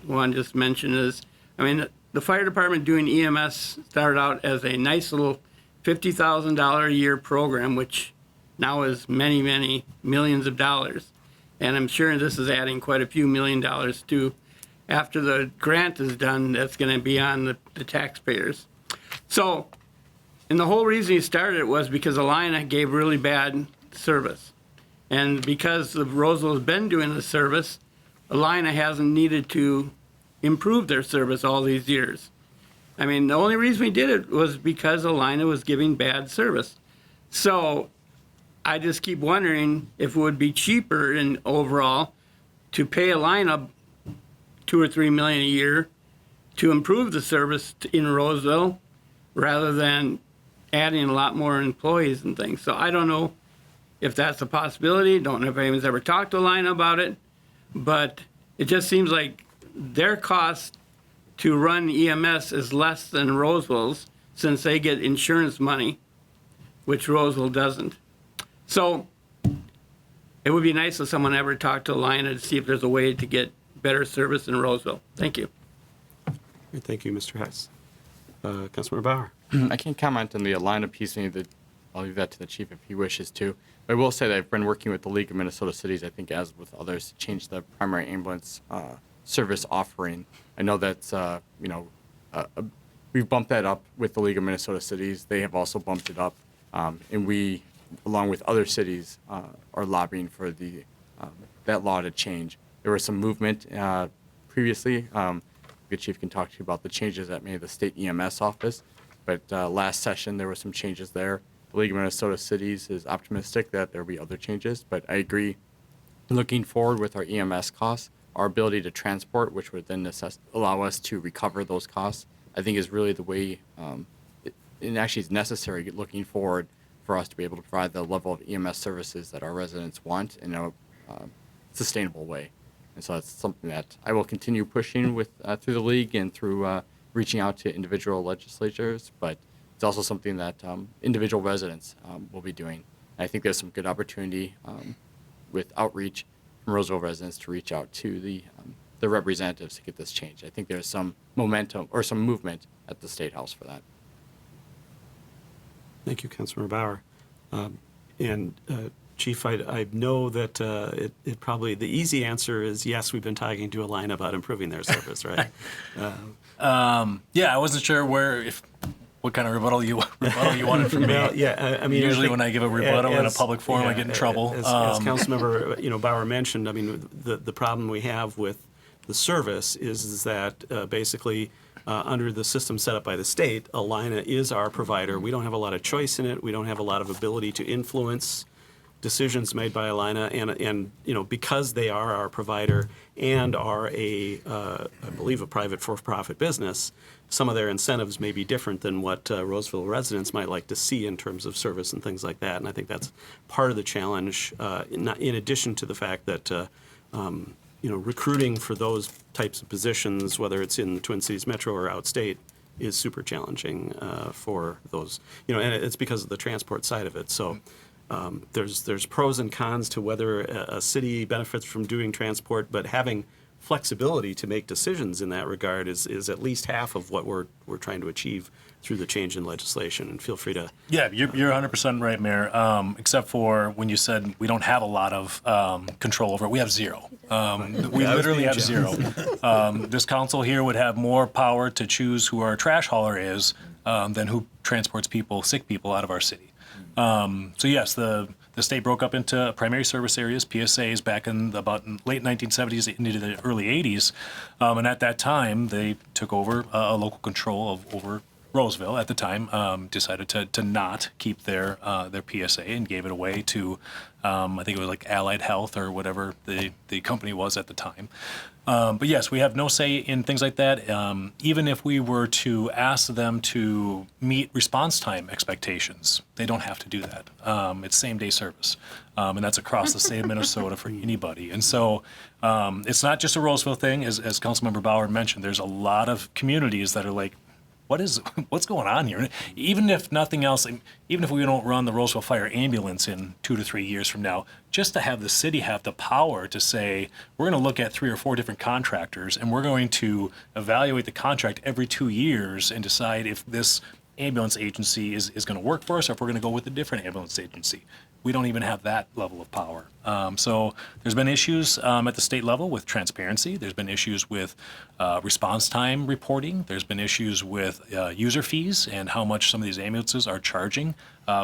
want to just mention is, I mean, the fire department doing EMS started out as a nice little $50,000 a year program, which now is many, many millions of dollars. And I'm sure this is adding quite a few $1 million too. After the grant is done, that's going to be on the taxpayers. So, and the whole reason he started it was because Allina gave really bad service. And because Roseville's been doing the service, Allina hasn't needed to improve their service all these years. I mean, the only reason we did it was because Allina was giving bad service. So I just keep wondering if it would be cheaper in overall to pay Allina $2 or $3 million a year to improve the service in Roseville rather than adding a lot more employees and things. So I don't know if that's a possibility. Don't know if anyone's ever talked to Allina about it, but it just seems like their cost to run EMS is less than Roseville's since they get insurance money, which Roseville doesn't. So it would be nice if someone ever talked to Allina to see if there's a way to get better service in Roseville. Thank you. Thank you, Mr. Hess. Councilmember Bauer. I can't comment on the Allina piece. I'll leave that to the chief if he wishes to. But I will say that I've been working with the League of Minnesota Cities, I think as with others, to change the primary ambulance service offering. I know that's, we've bumped that up with the League of Minnesota Cities. They have also bumped it up. And we, along with other cities, are lobbying for that law to change. There was some movement previously. The chief can talk to you about the changes that made the state EMS office. But last session, there were some changes there. The League of Minnesota Cities is optimistic that there will be other changes. But I agree, looking forward with our EMS costs, our ability to transport, which would then allow us to recover those costs, I think is really the way it actually is necessary looking forward for us to be able to provide the level of EMS services that our residents want in a sustainable way. And so that's something that I will continue pushing with through the league and through reaching out to individual legislatures, but it's also something that individual residents will be doing. And I think there's some good opportunity with outreach from Roseville residents to reach out to the representatives to get this changed. I think there's some momentum or some movement at the State House for that. Thank you, Councilmember Bauer. Chief, I know that it probably the easy answer is yes. We've been talking to Allina about improving their service, right? Yeah, I wasn't sure what kind of rebuttal you wanted from me. Well, yeah, I mean, usually I think when I give a rebuttal in a public forum, I get in trouble. As Councilmember Bauer mentioned, I mean, the problem we have with the service is that basically. Under the system set up by the state, Allina is our provider. We don't have a lot of choice in it. We don't have a lot of ability to influence decisions made by Allina, and because they are our provider and are I believe a private for-profit business, some of their incentives may be different than what Roseville residents might like to see in terms of service and things like that. And I think that's part of the challenge, in addition to the fact that recruiting for those types of positions, whether it's in the Twin Cities Metro or outstate, is super challenging for those. And it's because of the transport side of it. So there's pros and cons to whether a city benefits from doing transport, but having flexibility to make decisions in that regard is at least half of what we're trying to achieve through the change in legislation. And feel free to. Yeah, you're 100% right, Mayor. Except for when you said we don't have a lot of control over it. We have zero. We literally have zero. This council here would have more power to choose who our trash hauler is than who transports sick people out of our city. So yes, the state broke up into primary service areas, PSAs, back in about late 1970s into the early 80s. And at that time, they took over a local control over Roseville at the time decided to not keep their PSA and gave it away to, I think it was like Allied Health or whatever the company was at the time. But yes, we have no say in things like that. Even if we were to ask them to meet response time expectations, they don't have to do that. It's same-day service, and that's across the state of Minnesota for anybody. And so it's not just a Roseville thing, as Councilmember Bauer mentioned. There's a lot of communities that are like, what's going on here? Even if nothing else, even if we don't run the Roseville Fire Ambulance in 2 to 3 years from now, just to have the city have the power to say, we're going to look at 3 or 4 different contractors and we're going to evaluate the contract every 2 years and decide if this ambulance agency is going to work for us or if we're going to go with a different ambulance agency. We don't even have that level of power. So there's been issues at the state level with transparency. There's been issues with response time reporting. There's been issues with user fees and how much some of these ambulances are charging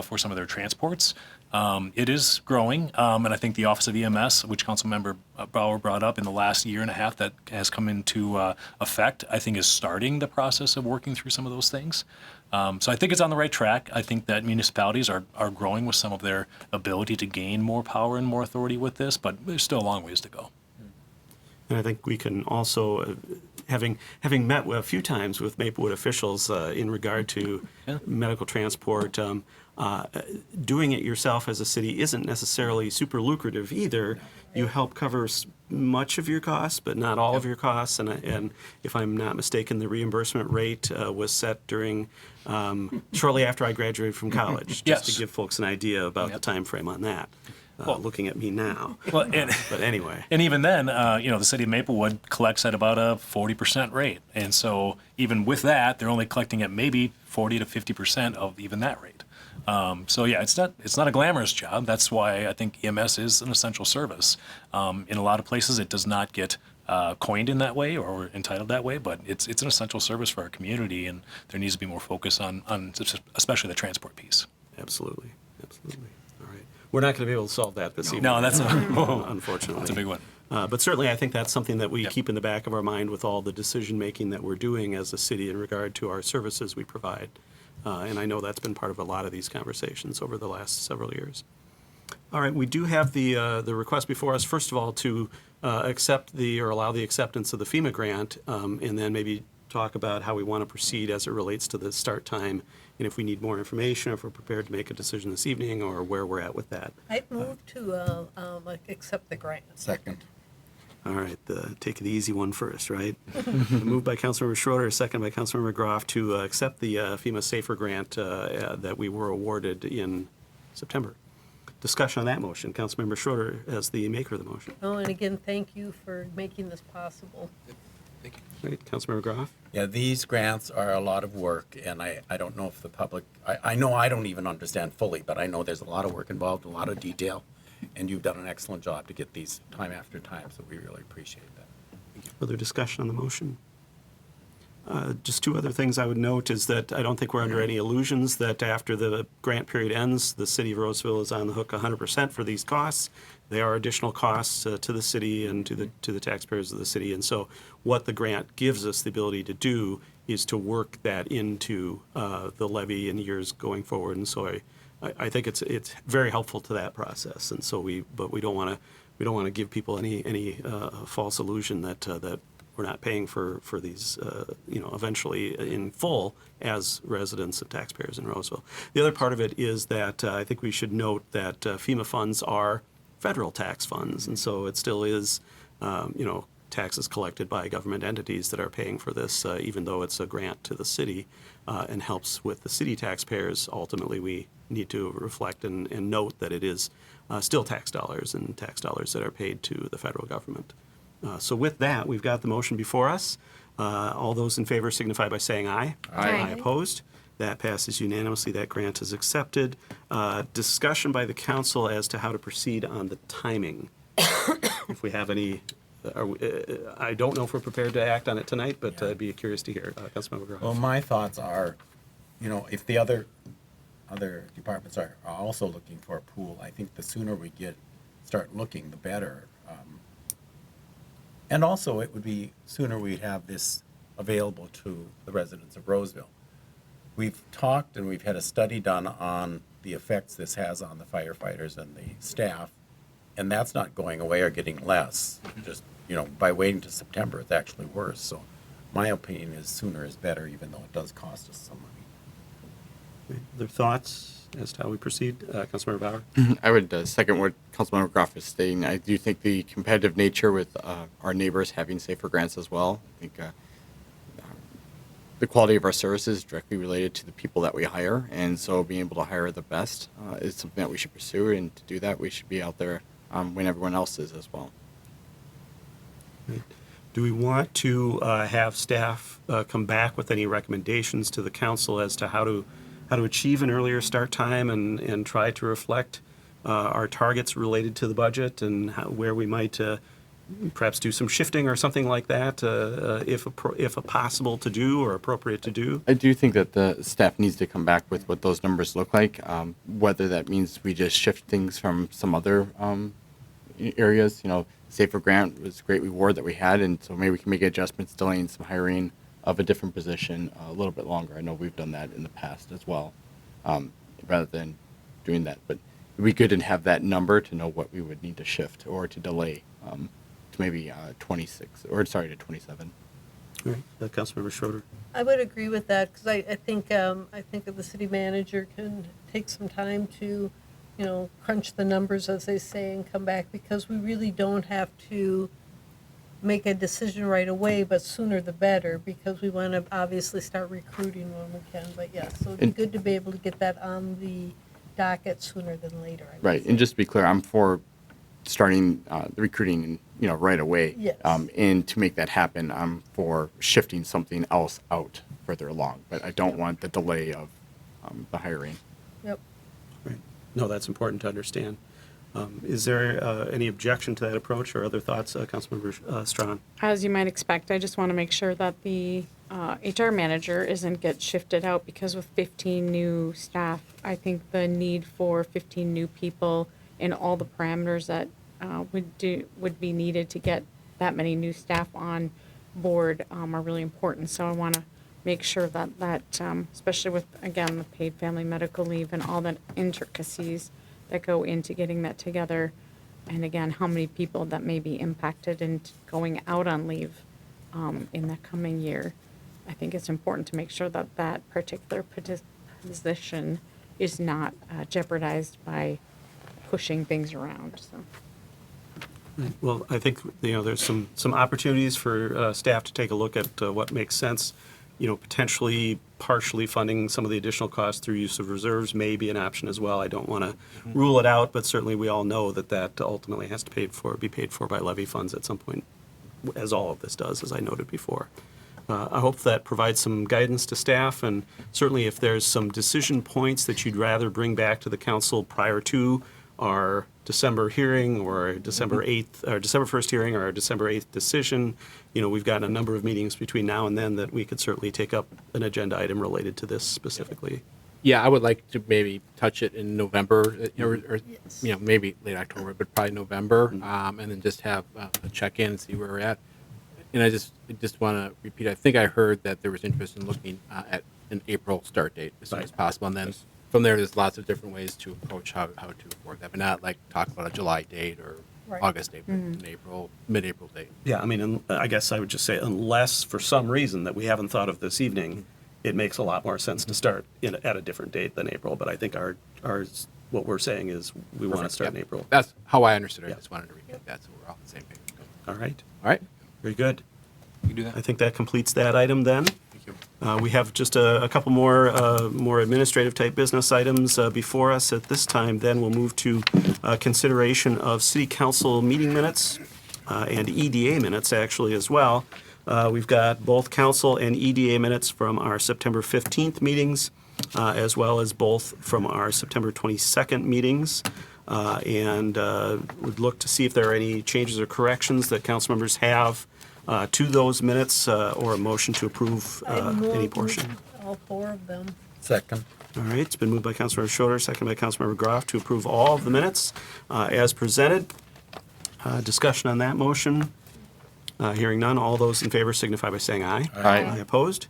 for some of their transports. It is growing, and I think the Office of EMS, which Councilmember Bauer brought up in the last year and a half that has come into effect, I think is starting the process of working through some of those things. So I think it's on the right track. I think that municipalities are growing with some of their ability to gain more power and more authority with this, but there's still a long ways to go. And I think we can also, having met a few times with Maplewood officials in regard to medical transport, doing it yourself as a city isn't necessarily super lucrative either. You help cover much of your costs, but not all of your costs. And if I'm not mistaken, the reimbursement rate was set during shortly after I graduated from college, just to give folks an idea about the time frame on that. Looking at me now. Well, but anyway. And even then, the city of Maplewood collects at about a 40% rate. And so even with that, they're only collecting at maybe 40 to 50% of even that rate. So yeah, it's not a glamorous job. That's why I think EMS is an essential service. In a lot of places, it does not get coined in that way or entitled that way, but it's an essential service for our community, and there needs to be more focus on especially the transport piece. Absolutely. All right. We're not going to be able to solve that this evening. No, that's unfortunately. That's a big one. But certainly, I think that's something that we keep in the back of our mind with all the decision-making that we're doing as a city in regard to our services we provide. And I know that's been part of a lot of these conversations over the last several years. All right, we do have the request before us, first of all, to accept or allow the acceptance of the FEMA grant, and then maybe talk about how we want to proceed as it relates to the start time, and if we need more information, if we're prepared to make a decision this evening, or where we're at with that. I'd move to accept the grant. Second. All right, take the easy one first, right? Moved by Councilmember Schroeder, second by Councilmember Groff to accept the FEMA SAFER grant that we were awarded in September. Discussion on that motion. Councilmember Schroeder as the maker of the motion. Oh, and again, thank you for making this possible. Right, Councilmember Groff? Yeah, these grants are a lot of work, and I don't know if the public, I know I don't even understand fully, but I know there's a lot of work involved, a lot of detail, and you've done an excellent job to get these time after time, so we really appreciate that. Further discussion on the motion? Just two other things I would note is that I don't think we're under any illusions that after the grant period ends, the city of Roseville is on the hook 100% for these costs. There are additional costs to the city and to the taxpayers of the city. And so what the grant gives us the ability to do is to work that into the levy in years going forward. And so I think it's very helpful to that process. And so we don't want to give people any false illusion that we're not paying for these, eventually in full as residents and taxpayers in Roseville. The other part of it is that I think we should note that FEMA funds are federal tax funds, and so it still is, taxes collected by government entities that are paying for this, even though it's a grant to the city and helps with the city taxpayers. Ultimately, we need to reflect and note that it is still tax dollars and tax dollars that are paid to the federal government. So with that, we've got the motion before us. All those in favor signify by saying aye. Aye. Opposed? That passes unanimously. That grant is accepted. Discussion by the council as to how to proceed on the timing. If we have any, I don't know if we're prepared to act on it tonight, but I'd be curious to hear. Councilmember Groff. Well, my thoughts are, if the other departments are also looking for a pool, I think the sooner we start looking, the better. And also, it would be sooner we'd have this available to the residents of Roseville. we've talked and we've had a study done on the effects this has on the firefighters and the staff, and that's not going away or getting less. Just, by waiting to September, it's actually worse. So my opinion is sooner is better, even though it does cost us some money. Other thoughts as to how we proceed? Councilmember Bauer? I would second what Councilmember Groff is saying. I do think the competitive nature with our neighbors having safer grants as well. I think the quality of our services is directly related to the people that we hire, and so being able to hire the best is something that we should pursue. And to do that, we should be out there when everyone else is as well. Do we want to have staff come back with any recommendations to the council as to how to achieve an earlier start time and try to reflect our targets related to the budget and where we might perhaps do some shifting or something like that, if possible to do or appropriate to do? I do think that the staff needs to come back with what those numbers look like, whether that means we just shift things from some other areas. Safer grant was a great reward that we had, and so maybe we can make adjustments, delaying some hiring of a different position a little bit longer. I know we've done that in the past as well, rather than doing that. But it'd be good to have that number to know what we would need to shift or to delay to maybe 26, or sorry, to 27. All right, Councilmember Schroeder. I would agree with that, because I think that the city manager can take some time to, crunch the numbers, as they say, and come back, because we really don't have to make a decision right away, but sooner the better, because we want to obviously start recruiting when we can. But yes, so it'd be good to be able to get that on the docket sooner than later. I would Right, say. and just to be clear, I'm for starting the recruiting, right away. Yes. And to make that happen, I'm for shifting something else out further along. But I don't want the delay of the hiring. Yep. Right. No, that's important to understand. Is there any objection to that approach or other thoughts, Councilmember Strawn? As you might expect, I just want to make sure that the HR manager isn't get shifted out, because with 15 new staff, I think the need for 15 new people and all the parameters that would be needed to get that many new staff on board are really important. So I want to make sure that especially with, again, the paid family medical leave and all the intricacies that go into getting that together, and again, how many people that may be impacted and going out on leave in the coming year. I think it's important to make sure that that particular position is not jeopardized by pushing things around. So. Right. Well, I think there's some opportunities for staff to take a look at what makes sense. Potentially partially funding some of the additional costs through use of reserves may be an option as well. I don't want to rule it out, but certainly we all know that ultimately has to be paid for by levy funds at some point, as all of this does, as I noted before. I hope that provides some guidance to staff, and certainly if there's some decision points that you'd rather bring back to the council prior to our December hearing or December 8th or December 1st hearing or our December 8th decision, we've got a number of meetings between now and then that we could certainly take up an agenda item related to this specifically. Yeah, I would like to maybe touch it in November, or maybe late October, but probably November, and then just have a check-in and see where we're at. And I just want to repeat, I think I heard that there was interest in looking at an April start date as soon as possible, and then from there, there's lots of different ways to approach how to work that, but not like talk about a July date or August date, but an April, mid-April date. Yeah, I mean, I guess I would just say unless for some reason that we haven't thought of this evening, it makes a lot more sense to start at a different date than April. But I think ours what we're saying is we want to start in April. That's how I understood it. I just wanted to repeat that so we're all on the same page. All right. All right. Very good. You can do that. I think that completes that item then. We have just a couple more administrative type business items before us at this time. Then we'll move to consideration of city council meeting minutes and EDA minutes actually as well. We've got both council and EDA minutes from our September 15th meetings, as well as both from our September 22nd meetings. And would look to see if there are any changes or corrections that council members have to those minutes, or a motion to approve any portion. All four of them. Second. All right, it's been moved by Councilmember Schroeder, second by Councilmember Groff to approve all of the minutes as presented. Discussion on that motion. Hearing none, all those in favor signify by saying aye. Aye. Aye opposed.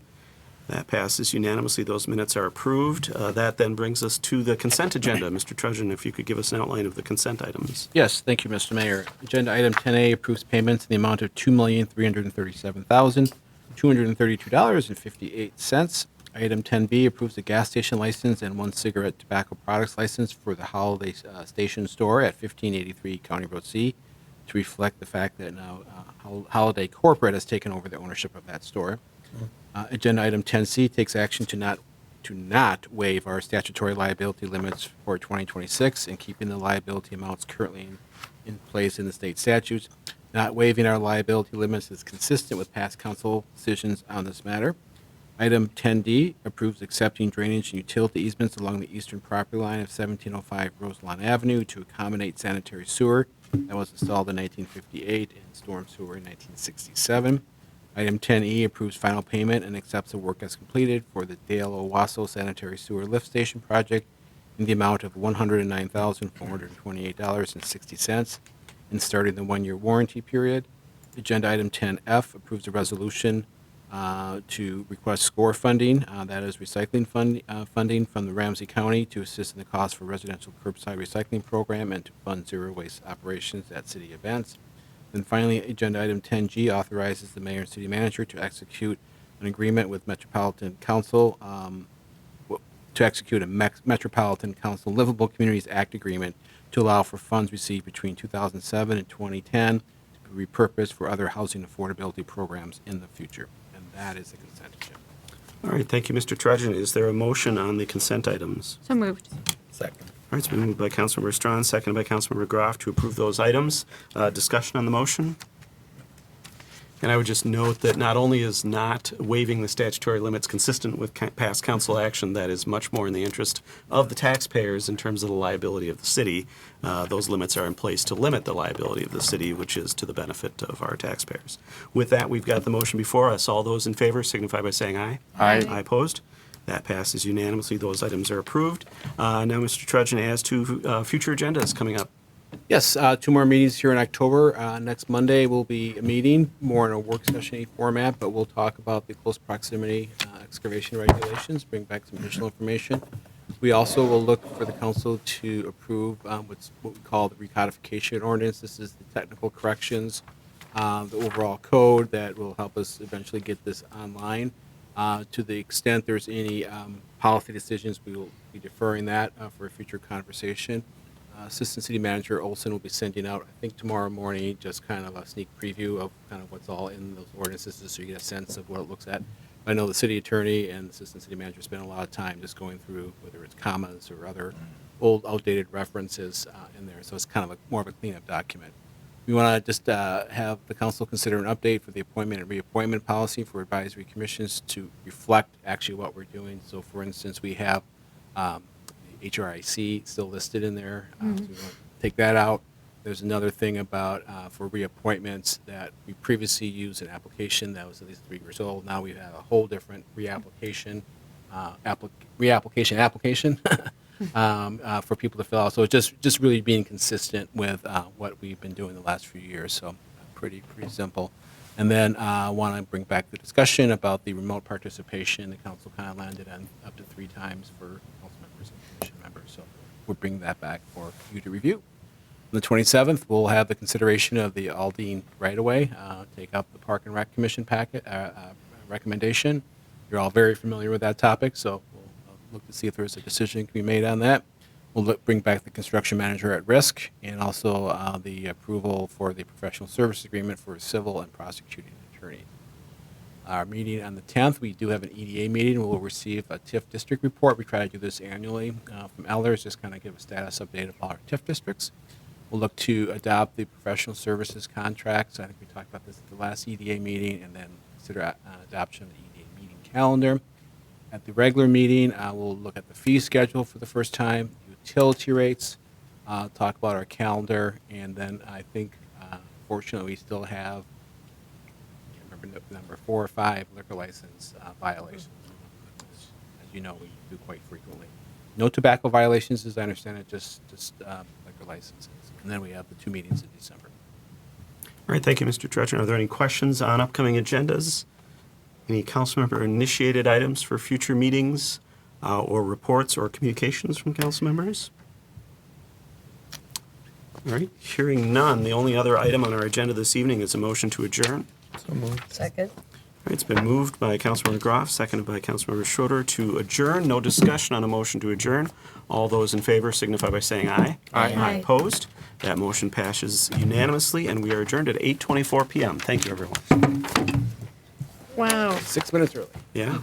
That passes unanimously. Those minutes are approved. That then brings us to the consent agenda. Mr. Trudgeon, if you could give us an outline of the consent items. Yes, thank you, Mr. Mayor. Agenda item 10A approves payments in the amount of $2,337,232.58. Item 10B approves the gas station license and one cigarette tobacco products license for the Holiday Station store at 1583 County Road C to reflect the fact that now Holiday Corporate has taken over the ownership of that store. Agenda item 10C takes action to not waive our statutory liability limits for 2026 and keeping the liability amounts currently in place in the state statutes. Not waiving our liability limits is consistent with past council decisions on this matter. Item 10D approves accepting drainage and utility easements along the eastern property line of 1705 Roselawn Avenue to accommodate sanitary sewer that was installed in 1958 and storm sewer in 1967. Item 10E approves final payment and accepts the work as completed for the Dale Owasso Sanitary Sewer Lift Station project in the amount of $109,428.60 and starting the one-year warranty period. Agenda item 10F approves a resolution to request SCORE funding, that is recycling funding from the Ramsey County to assist in the cost for residential curbside recycling program and to fund zero waste operations at city events. And finally, agenda item 10G authorizes the mayor and city manager to execute an agreement with Metropolitan Council to execute a Metropolitan Council Livable Communities Act agreement to allow for funds received between 2007 and 2010 to be repurposed for other housing affordability programs in the future. And that is the consent agenda. All right, thank you, Mr. Trudgeon. Is there a motion on the consent items? So moved. Second. All right, it's been moved by Councilmember Strawn, seconded by Councilmember Groff to approve those items. Discussion on the motion? And I would just note that not only is not waiving the statutory limits consistent with past council action, that is much more in the interest of the taxpayers in terms of the liability of the city. Those limits are in place to limit the liability of the city, which is to the benefit of our taxpayers. With that, we've got the motion before us. All those in favor signify by saying aye. Aye. Aye opposed? That passes unanimously. Those items are approved. Now, Mr. Trudgeon, as to future agendas coming up. Yes, 2 more meetings here in October. Next Monday will be a meeting, more in a work session format, but we'll talk about the close proximity excavation regulations, bring back some additional information. We also will look for the council to approve what we call the recodification ordinance. This is the technical corrections, the overall code that will help us eventually get this online. To the extent there's any policy decisions, we will be deferring that for a future conversation. Assistant City Manager Olson will be sending out, I think tomorrow morning, just kind of a sneak preview of kind of what's all in those ordinances, so you get a sense of what it looks at. I know the City Attorney and Assistant City Manager spend a lot of time just going through whether it's commas or other old, outdated references in there, so it's kind of more of a cleanup document. We want to just have the council consider an update for the appointment and reappointment policy for advisory commissions to reflect actually what we're doing. So, for instance, we have HRIC still listed in there. So we want to take that out. There's another thing about for reappointments that we previously used an application that was at least 3 years old. Now we have a whole different reapplication for people to fill out. So it's just really being consistent with what we've been doing the last few years. So pretty simple. And then I want to bring back the discussion about the remote participation. The council kind of landed on up to 3 times for council members and commission members. So we'll bring that back for you to review. On the 27th, we'll have the consideration of the Aldine right-of-way, take up the Park and Rec Commission packet recommendation. You're all very familiar with that topic, so we'll look to see if there's a decision can be made on that. We'll bring back the construction manager at risk and also the approval for the professional service agreement for civil and prosecuting attorney. Our meeting on the 10th, we do have an EDA meeting. We'll receive a TIF district report. We try to do this annually from Elders, just kind of give a status update of all our TIF districts. We'll look to adopt the professional services contracts. I think we talked about this at the last EDA meeting, and then consider adoption of the EDA meeting calendar. At the regular meeting, we'll look at the fee schedule for the first time, utility rates, talk about our calendar, and then I think, fortunately, we still have, I can't remember number 4 or 5 liquor license violations. As you know, we do quite frequently. No tobacco violations, as I understand it, just liquor licenses. And then we have the 2 meetings in December. All right, thank you, Mr. Trudgeon. Are there any questions on upcoming agendas? Any council member initiated items for future meetings or reports or communications from council members? All right, hearing none, the only other item on our agenda this evening is a motion to adjourn. Second. All right, it's been moved by Councilmember Groff, seconded by Councilmember Schroeder to adjourn. No discussion on a motion to adjourn. All those in favor signify by saying aye. Aye. Opposed? That motion passes unanimously, and we are adjourned at 8:24 p.m. Thank you, everyone. Wow. 6 minutes early. Yeah.